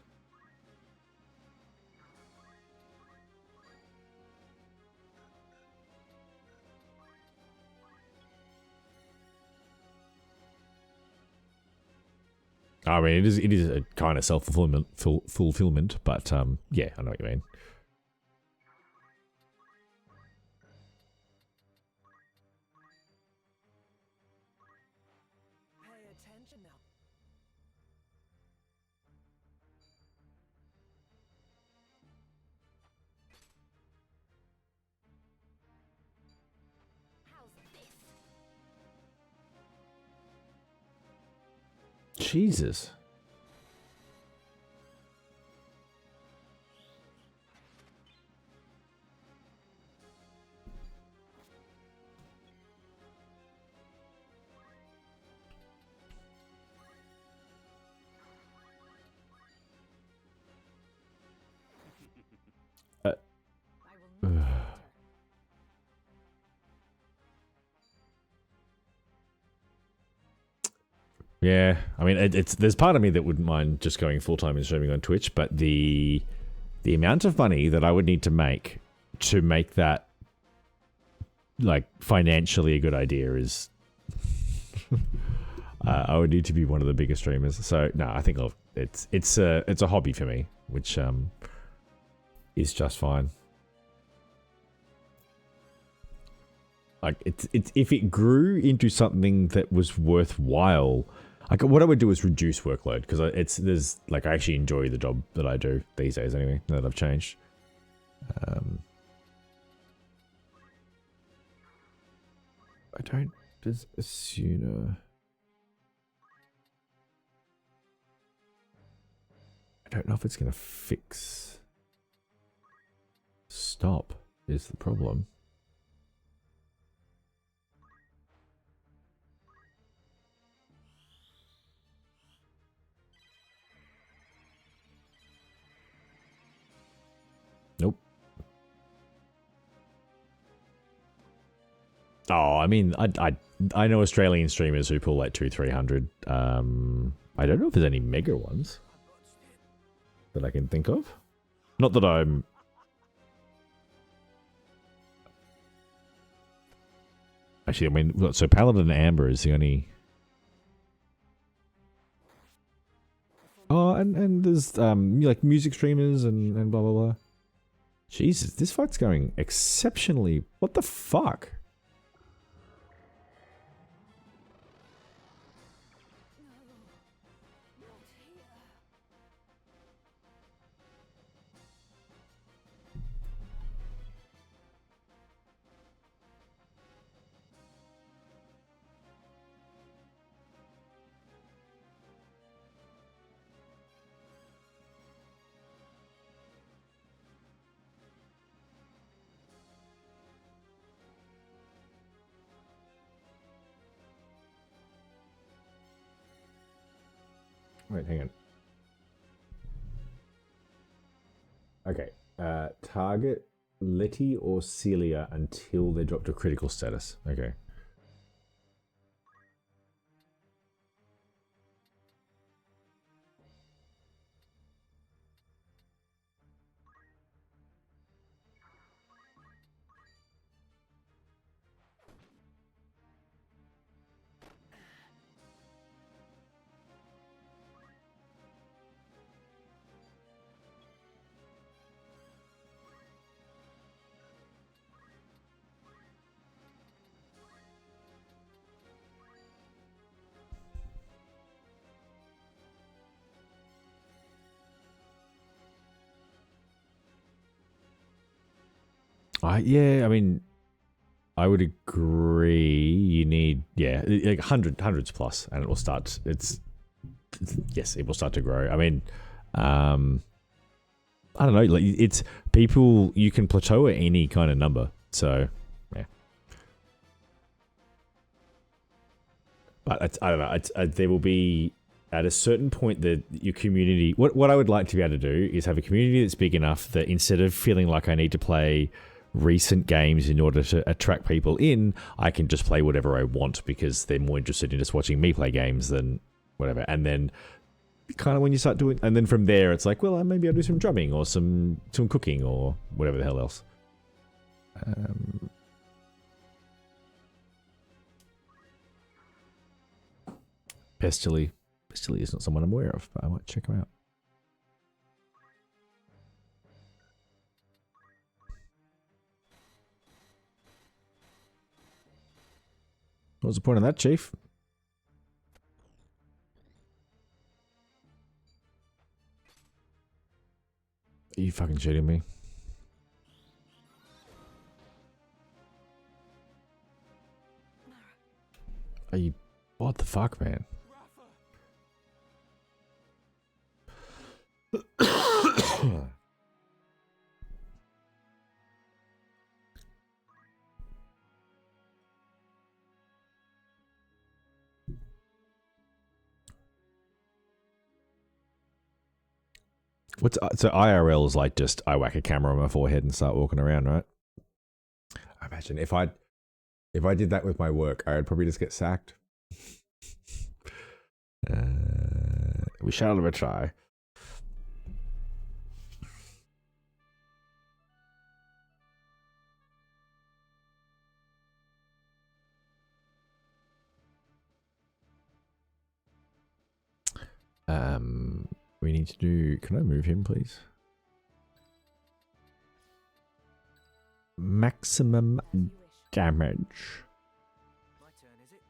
I mean, it is a kind of fulfillment, but yeah, I know what you mean.
Pay attention now.
How's this?
Jesus.
I will not.
Yeah, I mean, it's there's part of me that wouldn't mind just going full time and streaming on Twitch, but the amount of money that I would need to make that like financially a good idea is, I would need to be one of the biggest streamers. So no, I think it's a hobby for me, which is just fine. Like it's if it grew into something that was worthwhile, like what I would do is reduce workload because there's like I actually enjoy the job that I do these days anyway. Now that I've changed. I don't. Does Asuna? I don't know if it's gonna fix. Stop is the problem. Nope. Oh, I mean, I know Australian streamers who pull like 200-300. I don't know if there's any mega ones that I can think of. Not that I'm. Actually, I mean, so Paladin Amber is the only. Oh, and there's like music streamers and blah blah blah. Jesus, this fight's going exceptionally. What the fuck? Wait, hang on. Okay. Target Letty or Celia until they drop to critical status. Okay. Yeah, I mean, I would agree. You need, yeah, like hundreds plus, and it will start. Yes, it will start to grow. I mean, I don't know. Like it's people. You can plateau at any kind of number. So, yeah. But I don't know. There will be at a certain point that your community. What I would like to be able to do is have a community that's big enough that instead of feeling like I need to play recent games in order to attract people in, I can just play whatever I want because they're more interested in just watching me play games than whatever. And then kind of when you start doing, and then from there it's like, well, maybe I'll do some drumming or some cooking or whatever the hell else. Pestily is not someone I'm aware of, but I might check him out. What was the point of that, Chief? Are you fucking shitting me? Are you... What the fuck, man? So IRL is like just I whack a camera on my forehead and start walking around, right? I imagine if I did that with my work, I'd probably just get sacked. We shall have a try. We need to do... Can I move him, please? maximum damage.
My turn, is it?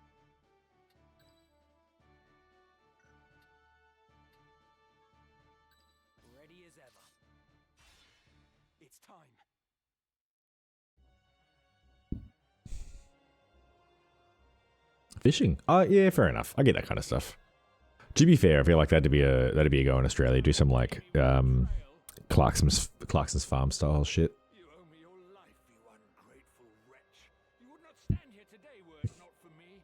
Ready as ever. It's time.
Fishing. Oh yeah, fair enough. I get that kind of stuff. To be fair, I feel like that'd be a go in Australia. Do some like Clarkson's farm style shit.
You owe me your life, you ungrateful wretch. You would not stand here today were it not for me.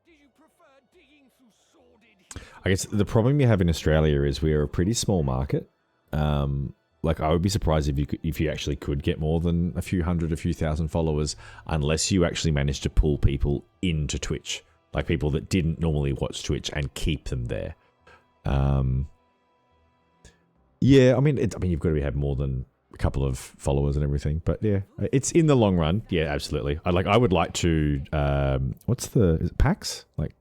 Did you prefer digging through sordid...
I guess the problem you have in Australia is we're a pretty small market. Like I would be surprised if you actually could get more than a few hundred, a few thousand followers, unless you actually managed to pull people into Twitch, like people that didn't normally watch Twitch and keep them there. Yeah, I mean you've got to have more than a couple of followers and everything, but yeah, it's in the long run. Yeah, absolutely. I would like to. Is it PAX? Like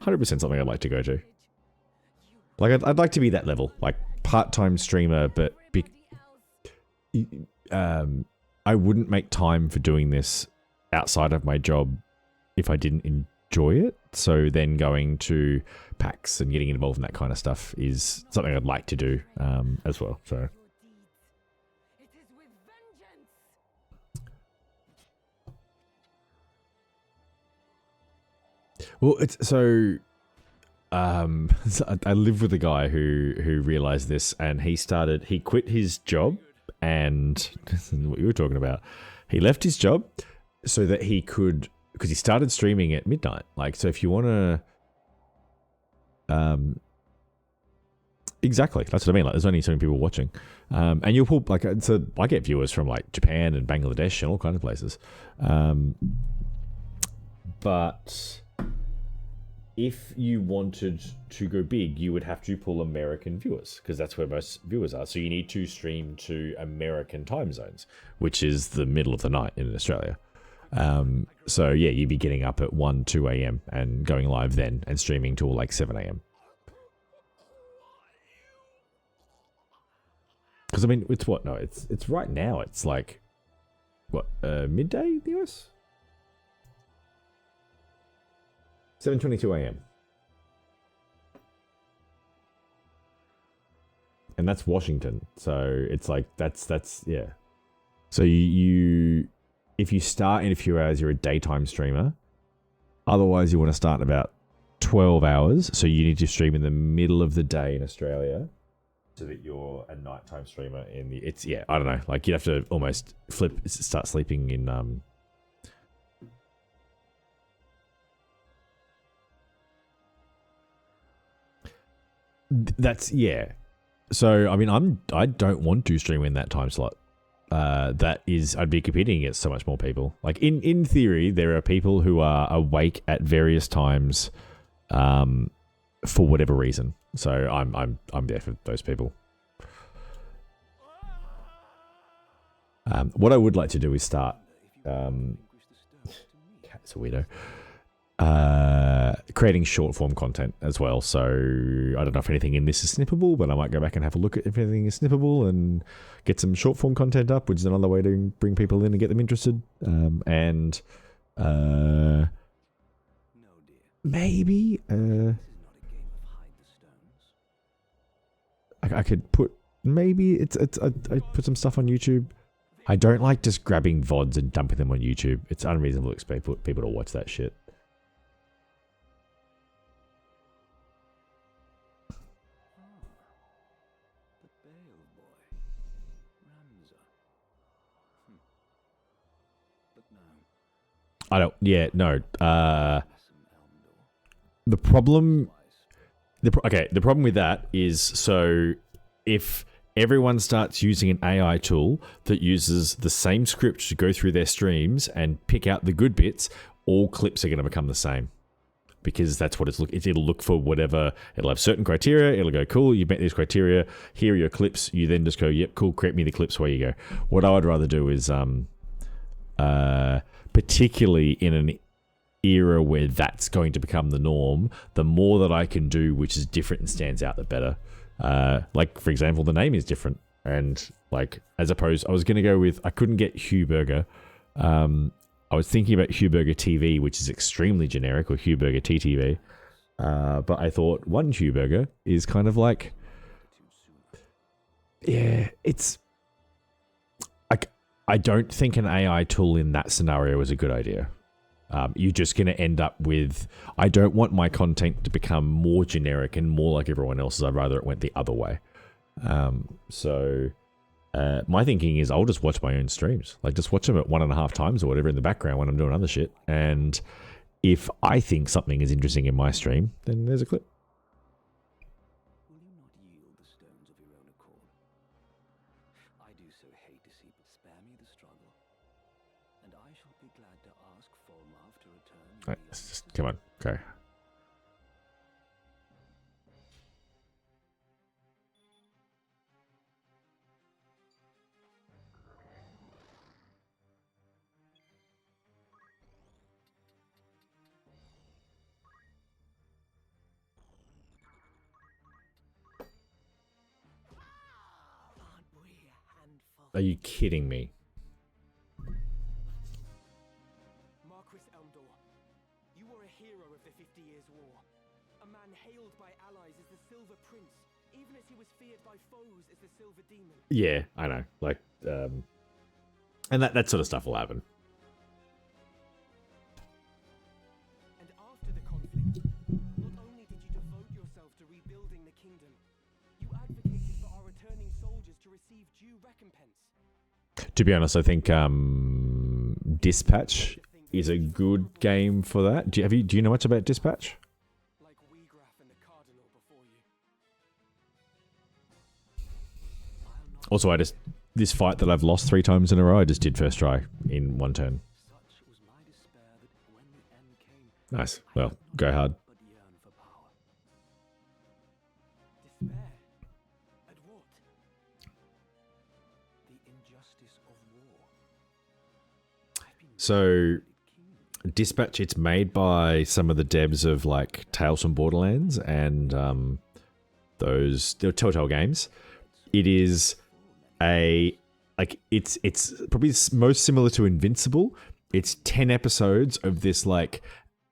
100% something I'd like to go to. Like I'd like to be that level, like part-time streamer, but I wouldn't make time for doing this outside of my job if I didn't enjoy it. So then going to PAX and getting involved in that kind of stuff is something I'd like to do as well. So
It is with vengeance.
well, it's so. So I live with a guy who realized this, and he quit his job, and this is what you were talking about. He left his job so that he could, because he started streaming at midnight. Like, so if you want to, exactly, that's what I mean. Like, there's only so many people watching, and you'll pull like, so I get viewers from like Japan and Bangladesh and all kinds of places, but if you wanted to go big, you would have to pull American viewers, because that's where most viewers are. So you need to stream to American time zones, which is the middle of the night in Australia. So yeah, you'd be getting up at 1, 2 a.m. and going live then and streaming till like 7 a.m. Because I mean, it's what? No, it's right now. It's like what? Midday in the US? 7:22 a.m. And that's Washington. So it's like that's yeah. So you if you start in a few hours, you're a daytime streamer. Otherwise, you want to start in about 12 hours. So you need to stream in the middle of the day in Australia, so that you're a nighttime streamer in the. It's yeah. I don't know. Like you'd have to almost start sleeping in That's yeah. So I mean, I don't want to stream in that time slot. That is, I'd be competing against so much more people. Like in theory, there are people who are awake at various times, for whatever reason. So I'm there for those people. What I would like to do is start. Cat's a weirdo. Creating short form content as well. So I don't know if anything in this is snippable, but I might go back and have a look at if anything is snippable and get some short form content up, which is another way to bring people in and get them interested. Maybe I could put maybe I put some stuff on YouTube. I don't like just grabbing VODs and dumping them on YouTube. It's unreasonable to expect people to watch that shit. I don't. Yeah, no. The problem with that is, so if everyone starts using an AI tool that uses the same script to go through their streams and pick out the good bits, all clips are going to become the same, because that's what it'll look for. Whatever, it'll have certain criteria. It'll go, cool, you met these criteria, here are your clips. You then just go, yep, cool, create me the clips, where you go. What I would rather do is particularly in an era where that's going to become the norm, the more that I can do which is different and stands out, the better. Like, for example, the name is different, and Like, as opposed, I was going to go with, I couldn't get Hugh Burger. I was thinking about Hugh Burger TV, which is extremely generic, or Hugh Burger TTV. But I thought one Hugh Burger is kind of like, yeah, it's, I don't think an AI tool in that scenario is a good idea. You're just going to end up with, I don't want my content to become more generic and more like everyone else's. I'd rather it went the other way. So my thinking is I'll just watch my own streams. Like, just watch them at 1.5 times or whatever in the background when I'm doing other shit. And if I think something is interesting in my stream, then there's a clip.
Will you not yield the stones of your own accord? I do so hate deceit, but spare me the struggle, and I shall be glad to ask Folmarv to return.
Right, let's just, come on, okay.
Aren't we a handful?
Are you kidding me?
Marquis Elmdor, you were a hero of the 50 Years' War. A man hailed by allies as the Silver Prince, even as he was feared by foes as the Silver Demon.
Yeah, I know. Like, and that sort of stuff will happen.
And after the conflict, not only did you devote yourself to rebuilding the kingdom, you advocated for our returning soldiers to receive due recompense.
To be honest, I think Dispatch is a good game for that. Do you know much about Dispatch?
Like Weegraf and the Cardinal before you.
Also, this fight that I've lost 3 times in a row, I just did first try in 1 turn.
Such was my despair that when the end came,
Nice. Well, go hard.
but yearn for power.
Despair? At what?
The injustice of war. I've been
So,
keen.
Dispatch, it's made by some of the devs of like Tales from Borderlands and those Telltale games. It is it's probably most similar to Invincible. It's 10 episodes of this like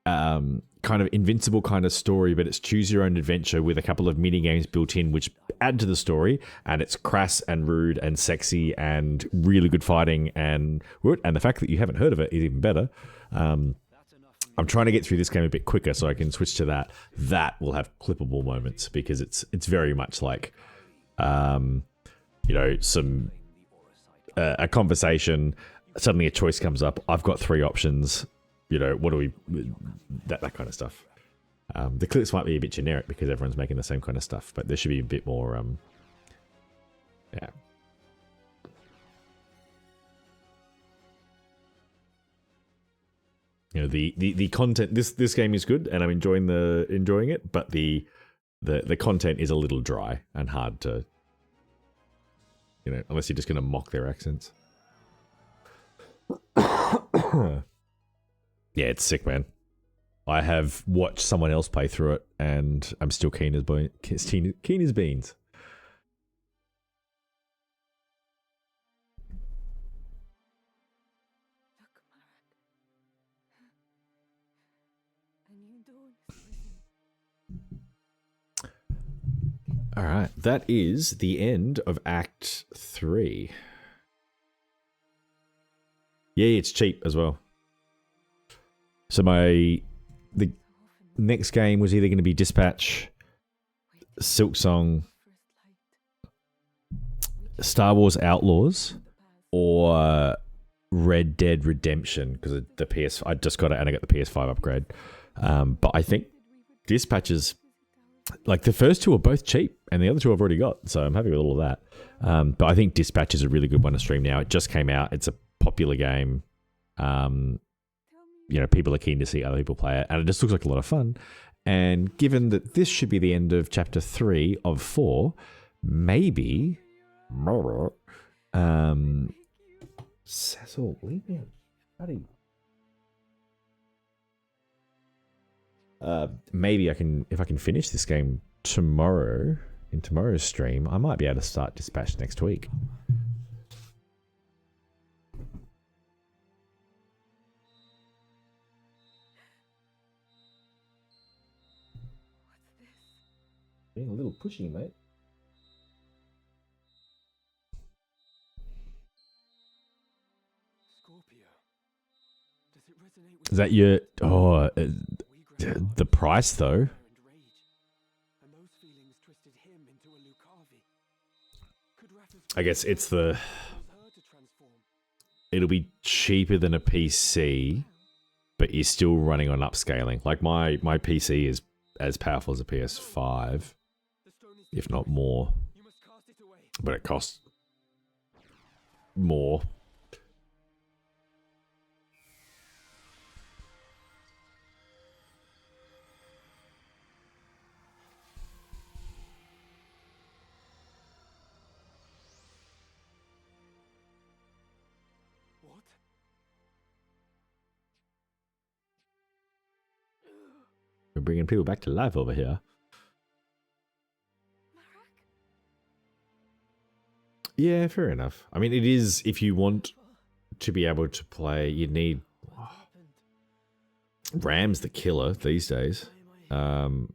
kind of Invincible kind of story, but it's choose your own adventure with a couple of mini games built in which add to the story, and it's crass and rude and sexy and really good fighting, and the fact that you haven't heard of it is even better. I'm trying to get through this game a bit quicker so I can switch to that. That will have clippable moments because it's very much like some a conversation, suddenly a choice comes up, I've got 3 options, what do we, that kind of stuff. The clips might be a bit generic because everyone's making the same kind of stuff, but there should be a bit more yeah. The content, this game is good and I'm enjoying it, but the content is a little dry and hard to, unless you're just going to mock their accents. Yeah, it's sick, man. I have watched someone else play through it, and I'm still keen as beans.
Look, Marat. A new dawn is risen.
All right, that is the end of Act 3. Yeah, it's cheap as well. So the next game was either going to be Dispatch, Silksong, Star Wars Outlaws, or Red Dead Redemption, because I just got it and I got the PS5 upgrade. But I think Dispatch is, like, the first 2 are both cheap and the other 2 I've already got, so I'm happy with all of that. But I think Dispatch is a really good one to stream now. It just came out. It's a popular game. People are keen to see other people play it, and it just looks like a lot of fun. And given that this should be the end of chapter 3 of 4, maybe Cecil, leave me, buddy. Maybe if I can finish this game tomorrow in tomorrow's stream, I might be able to start Dispatch next week. Being a little pushy, mate.
Scorpio. Does it resonate with
Is that your... Oh,
we grow
the price, though.
fire and rage, and those feelings twisted him into a Lucavi. Could Rafa's
I guess it's the...
cause her to transform?
It'll be cheaper than a PC, but you're still running on upscaling. Like, my PC is as powerful as a PS5,
The stone is
if not more.
you must cast it away.
But it costs more.
What?
We're bringing people back to life over here. Yeah, fair enough. I mean, it is, if you want to be able to play, you need... RAM's the killer these days. But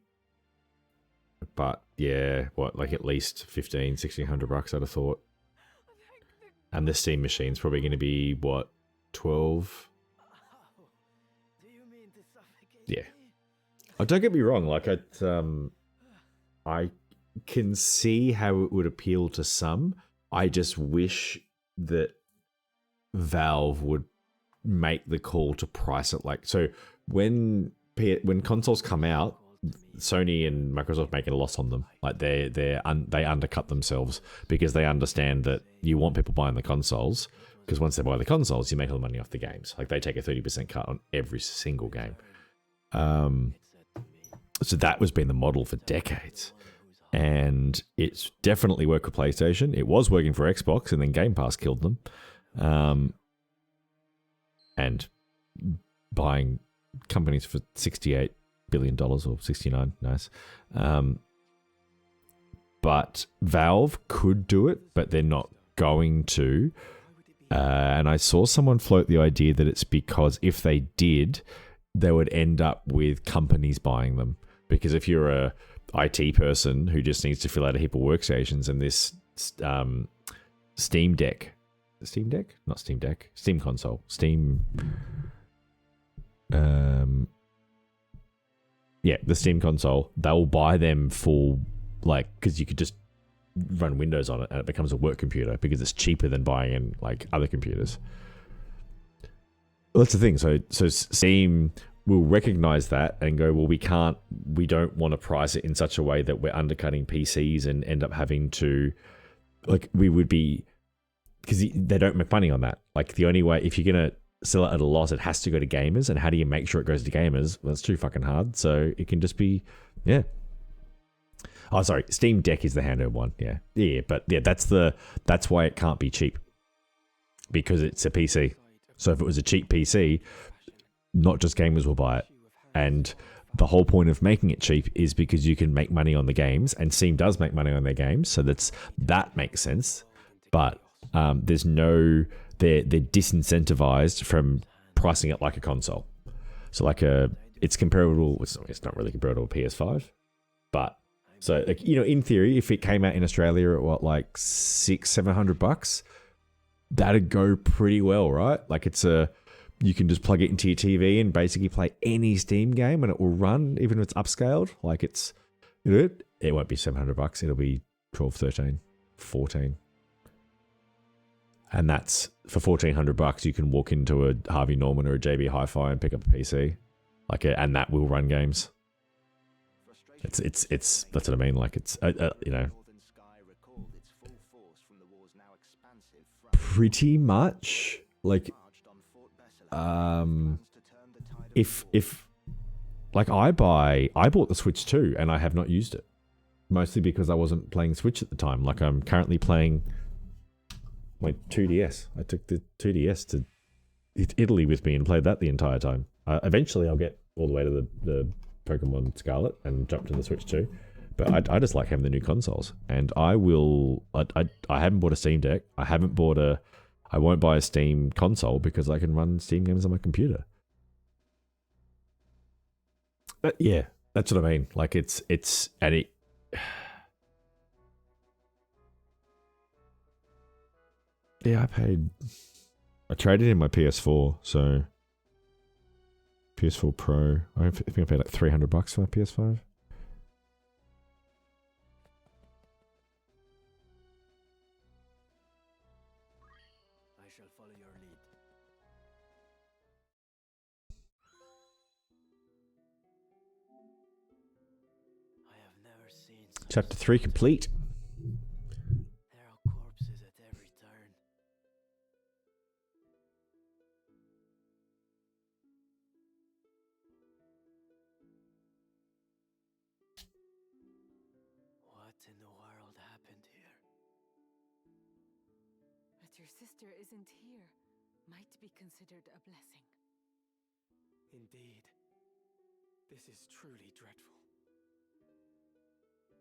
yeah, what, like at least 15, 1600 bucks, I'd have thought. And the Steam machine's probably going to be, what, 12?
Do you mean to suffocate
Yeah.
me?
Oh, don't get me wrong, like, I can see how it would appeal to some. I just wish that Valve would make the call to price it like... So when consoles come out, Sony and Microsoft making a loss on them. Like they undercut themselves because they understand that you want people buying the consoles, because once they buy the consoles, you make all the money off the games. Like they take a 30% cut on every single game. So that was been the model for decades. And it's definitely worked with PlayStation. It was working for Xbox, and then Game Pass killed them. And buying companies for $68 billion or $69, nice. But Valve could do it, but they're not going to. And I saw someone float the idea that it's because if they did, they would end up with companies buying them. Because if you're a IT person who just needs to fill out a heap of workstations, and this Steam Deck, not Steam Deck, Steam console, the Steam console, they'll buy them for, like, because you could just run Windows on it and it becomes a work computer because it's cheaper than buying in like other computers. Well, that's the thing. So Steam will recognize that and go, well, we don't want to price it in such a way that we're undercutting PCs and end up having to, like, we would be, because they don't make money on that. Like, the only way, if you're going to sell it at a loss, it has to go to gamers. And how do you make sure it goes to gamers? Well, it's too fucking hard. So it can just be, yeah. Oh, sorry. Steam Deck is the handheld one. Yeah. Yeah. But yeah, that's why it can't be cheap, because it's a PC. So if it was a cheap PC, not just gamers will buy it. And the whole point of making it cheap is because you can make money on the games, and Steam does make money on their games. So that makes sense. But there's no, they're disincentivized from pricing it like a console. So like it's comparable. It's not really comparable to PS5, but so, like, you know, in theory, if it came out in Australia at what, like $600-700, that'd go pretty well, right? Like you can just plug it into your TV and basically play any Steam game and it will run, even if it's upscaled. Like it won't be $700. It'll be 12, 13, 14. And that's for $1,400. You can walk into a Harvey Norman or a JB Hi-Fi and pick up a PC, and that will run games. It's that's what I mean. Like it's you know, pretty much like if like I bought the Switch too, and I have not used it, mostly because I wasn't playing Switch at the time. Like I'm currently playing my 2DS. I took the 2DS to Italy with me and played that the entire time. Eventually I'll get all the way to the Pokemon Scarlet and jump to the Switch too. But I just like having the new consoles. And I haven't bought a Steam Deck. I won't buy a Steam console because I can run Steam games on my computer. But yeah, that's what I mean. Like Yeah, I traded in my PS4, so PS4 Pro. I think I paid like $300 for my PS5.
I shall follow your lead. I have never seen such
Chapter 3 complete.
There are corpses at every turn. What in the world happened here?
That your sister isn't here might be considered a blessing.
Indeed. This is truly dreadful.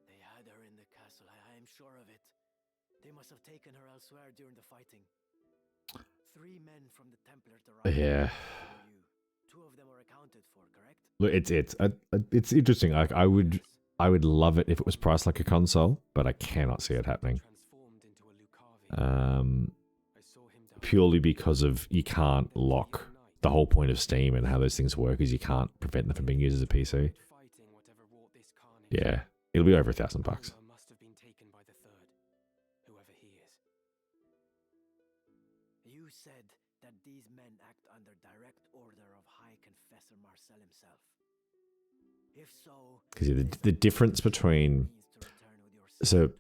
They had her in the castle, I am sure of it. They must have taken her elsewhere during the fighting. 3 men from the Templars arrived.
Yeah.
before you. 2 of them were accounted for, correct?
Look, it's interesting. Like I would love it if it was priced like a console, but I cannot see it happening.
Transformed into a Lucavi. I saw him down
Purely because of you can't lock. The whole point of Steam and how those things work is you can't prevent them from being used as a PC.
fighting whatever wrought this carnage.
Yeah, it'll be over $1,000.
Ruler must have been taken by the third, whoever he is.
You said that these men act under direct order of High Confessor Marcel himself. If so,
Because the difference between so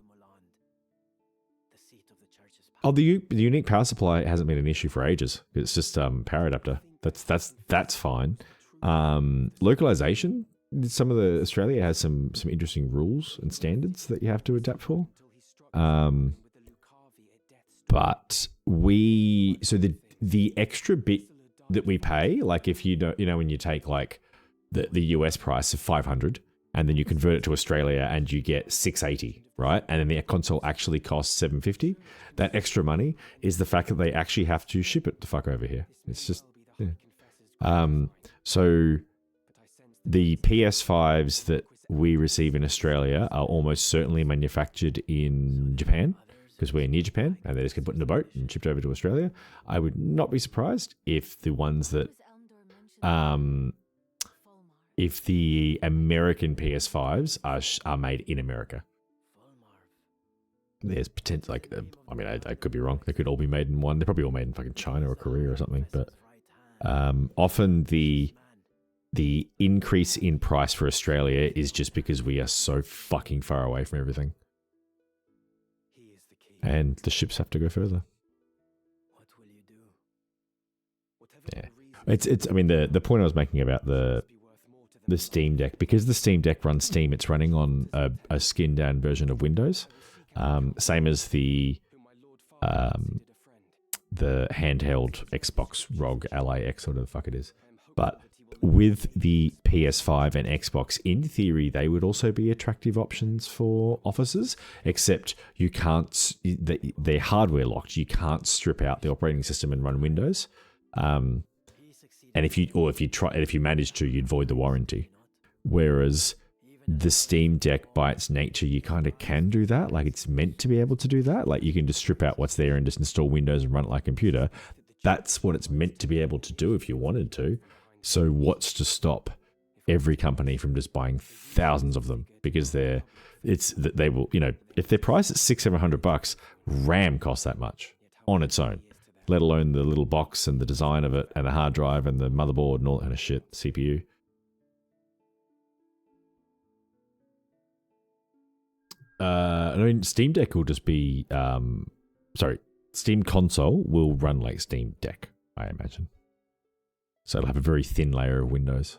the unique power supply hasn't been an issue for ages. It's just power adapter. That's fine. Localization. Some of the Australia has some interesting rules and standards that you have to adapt for. But the extra bit that we pay, like if you don't, when you take like the US price of 500 and then you convert it to Australia and you get 680, right? And then the console actually costs 750. That extra money is the fact that they actually have to ship it the fuck over here. It's just, yeah. So the PS5s that we receive in Australia are almost certainly manufactured in Japan because we're near Japan and they just get put in a boat and shipped over to Australia. I would not be surprised if the ones that, if the American PS5s are made in America. There's potential, like, I mean, I could be wrong. They could all be made in one. They're probably all made in fucking China or Korea or something. But often the increase in price for Australia is just because we are so fucking far away from everything. And the ships have to go further.
What will you do?
Yeah. It's I mean, the point I was making about the Steam Deck, because the Steam Deck runs Steam, it's running on a skinned down version of Windows. Same as the handheld Xbox ROG Ally X, whatever the fuck it is. But with the PS5 and Xbox, in theory, they would also be attractive options for offices, except you can't, they're hardware locked. You can't strip out the operating system and run Windows. And if you manage to, you'd void the warranty. Whereas the Steam Deck, by its nature, you kind of can do that. Like, it's meant to be able to do that. Like, you can just strip out what's there and just install Windows and run it like a computer. That's what it's meant to be able to do if you wanted to. So what's to stop every company from just buying thousands of them? Because they will, if their price is $600-700, RAM costs that much on its own, let alone the little box and the design of it and the hard drive and the motherboard and all that kind of shit, CPU. I mean, Steam Deck will just be, Steam console will run like Steam Deck, I imagine. So it'll have a very thin layer of Windows.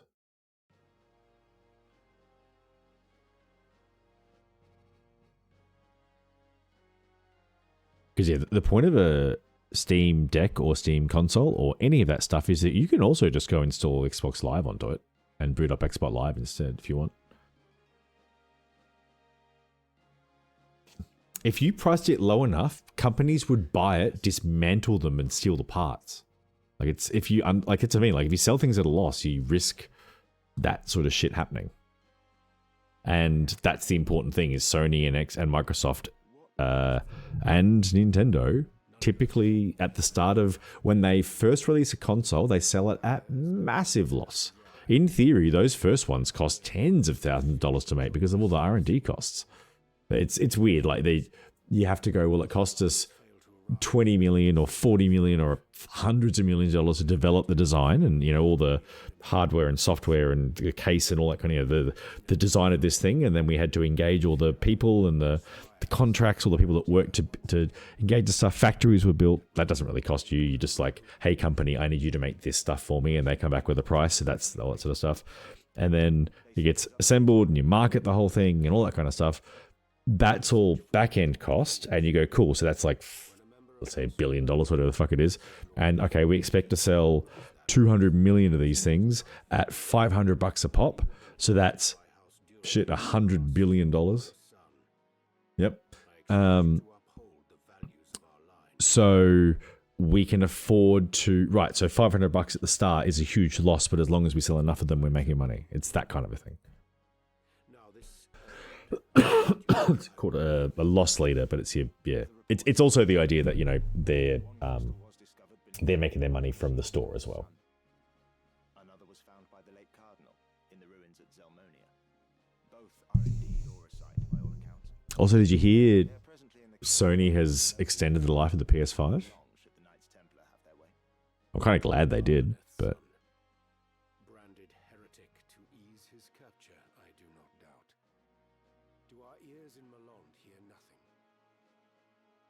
Because yeah, the point of a Steam Deck or Steam console or any of that stuff is that you can also just go install Xbox Live onto it and boot up Xbox Live instead if you want. If you priced it low enough, companies would buy it, dismantle them, and steal the parts. Like if you sell things at a loss, you risk that sort of shit happening. And that's the important thing is Sony and Microsoft and Nintendo typically at the start of when they first release a console, they sell it at massive loss. In theory, those first ones cost tens of thousands of dollars to make because of all the R&D costs. It's weird. Like you have to go, well, it cost us 20 million or 40 million or hundreds of millions of dollars to develop the design and, all the hardware and software and the case and all that kind of, the design of this thing. And then we had to engage all the people and the contracts, all the people that worked to engage the stuff. Factories were built. That doesn't really cost you. You just like, hey, company, I need you to make this stuff for me. And they come back with a price. So that's all that sort of stuff. And then it gets assembled and you market the whole thing and all that kind of stuff. That's all back-end cost. And you go, cool. So that's like, let's say $1 billion, whatever the fuck it is. And okay, we expect to sell 200 million of these things at $500 a pop. So that's $100 billion. Yep. So we can afford to, right. So $500 at the start is a huge loss, but as long as we sell enough of them, we're making money. It's that kind of a thing. It's called a loss leader, but it's it's also the idea that they're making their money from the store as well.
Another was found by the late cardinal in the ruins at Zelmonia. Both are indeed auricite by all accounts.
Also, did you hear Sony has extended the life of the PS5? I'm kind of glad they did, but
Branded heretic to ease his capture, I do not doubt. Do our ears in Malone hear nothing?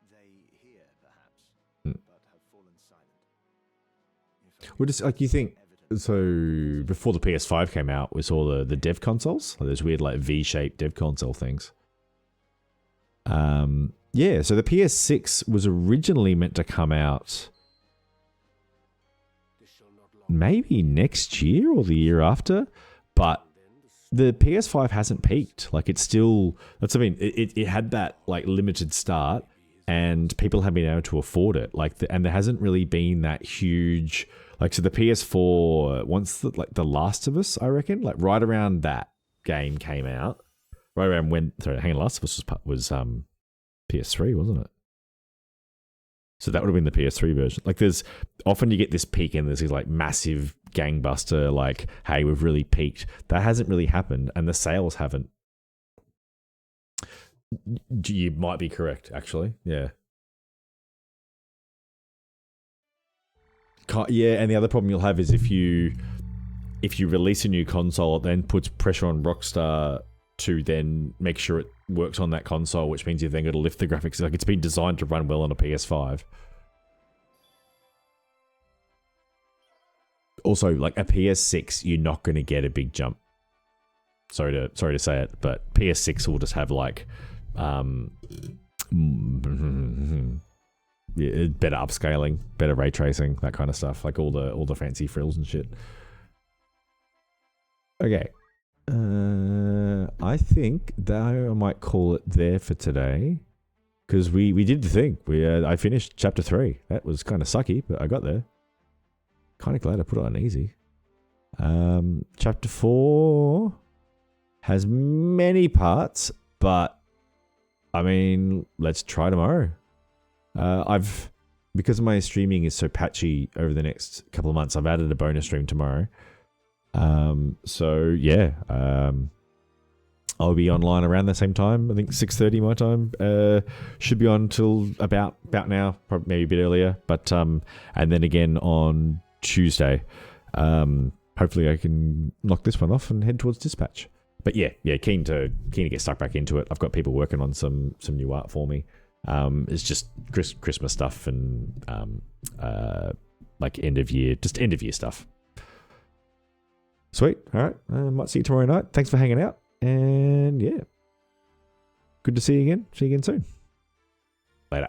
They hear, perhaps, but have fallen silent.
well, just like you think. So before the PS5 came out, we saw the dev consoles, like those weird like V-shaped dev console things. Yeah, so the PS6 was originally meant to come out maybe next year or the year after, but the PS5 hasn't peaked. Like it's still, that's, I mean, it had that like limited start and people have been able to afford it. Like, and there hasn't really been that huge, like, so the PS4, once the Last of Us, I reckon, like right around that game came out, right around when, Last of Us was PS3, wasn't it? So that would have been the PS3 version. Like there's, often you get this peak and there's these like massive gangbuster, like, hey, we've really peaked. That hasn't really happened and the sales haven't. You might be correct, actually. Yeah. Yeah, and the other problem you'll have is if you release a new console, it then puts pressure on Rockstar to then make sure it works on that console, which means you've then got to lift the graphics. Like it's been designed to run well on a PS5. Also, like a PS6, you're not going to get a big jump. Sorry to say it, but PS6 will just have like better upscaling, better ray tracing, that kind of stuff, like all the fancy frills and shit. Okay. I think that I might call it there for today, because we did the thing. I finished chapter 3. That was kind of sucky, but I got there. Kind of glad I put it on easy. Chapter 4 has many parts, but I mean, let's try tomorrow. Because my streaming is so patchy over the next couple of months, I've added a bonus stream tomorrow. So yeah, I'll be online around the same time. I think 6:30 my time. Should be on till about now, probably maybe a bit earlier. But and then again on Tuesday. Hopefully I can knock this one off and head towards dispatch. But yeah, keen to get stuck back into it. I've got people working on some new art for me. It's just Christmas stuff and like end of year stuff. Sweet. All right. Might see you tomorrow night. Thanks for hanging out. And yeah, good to see you again. See you again soon. Later.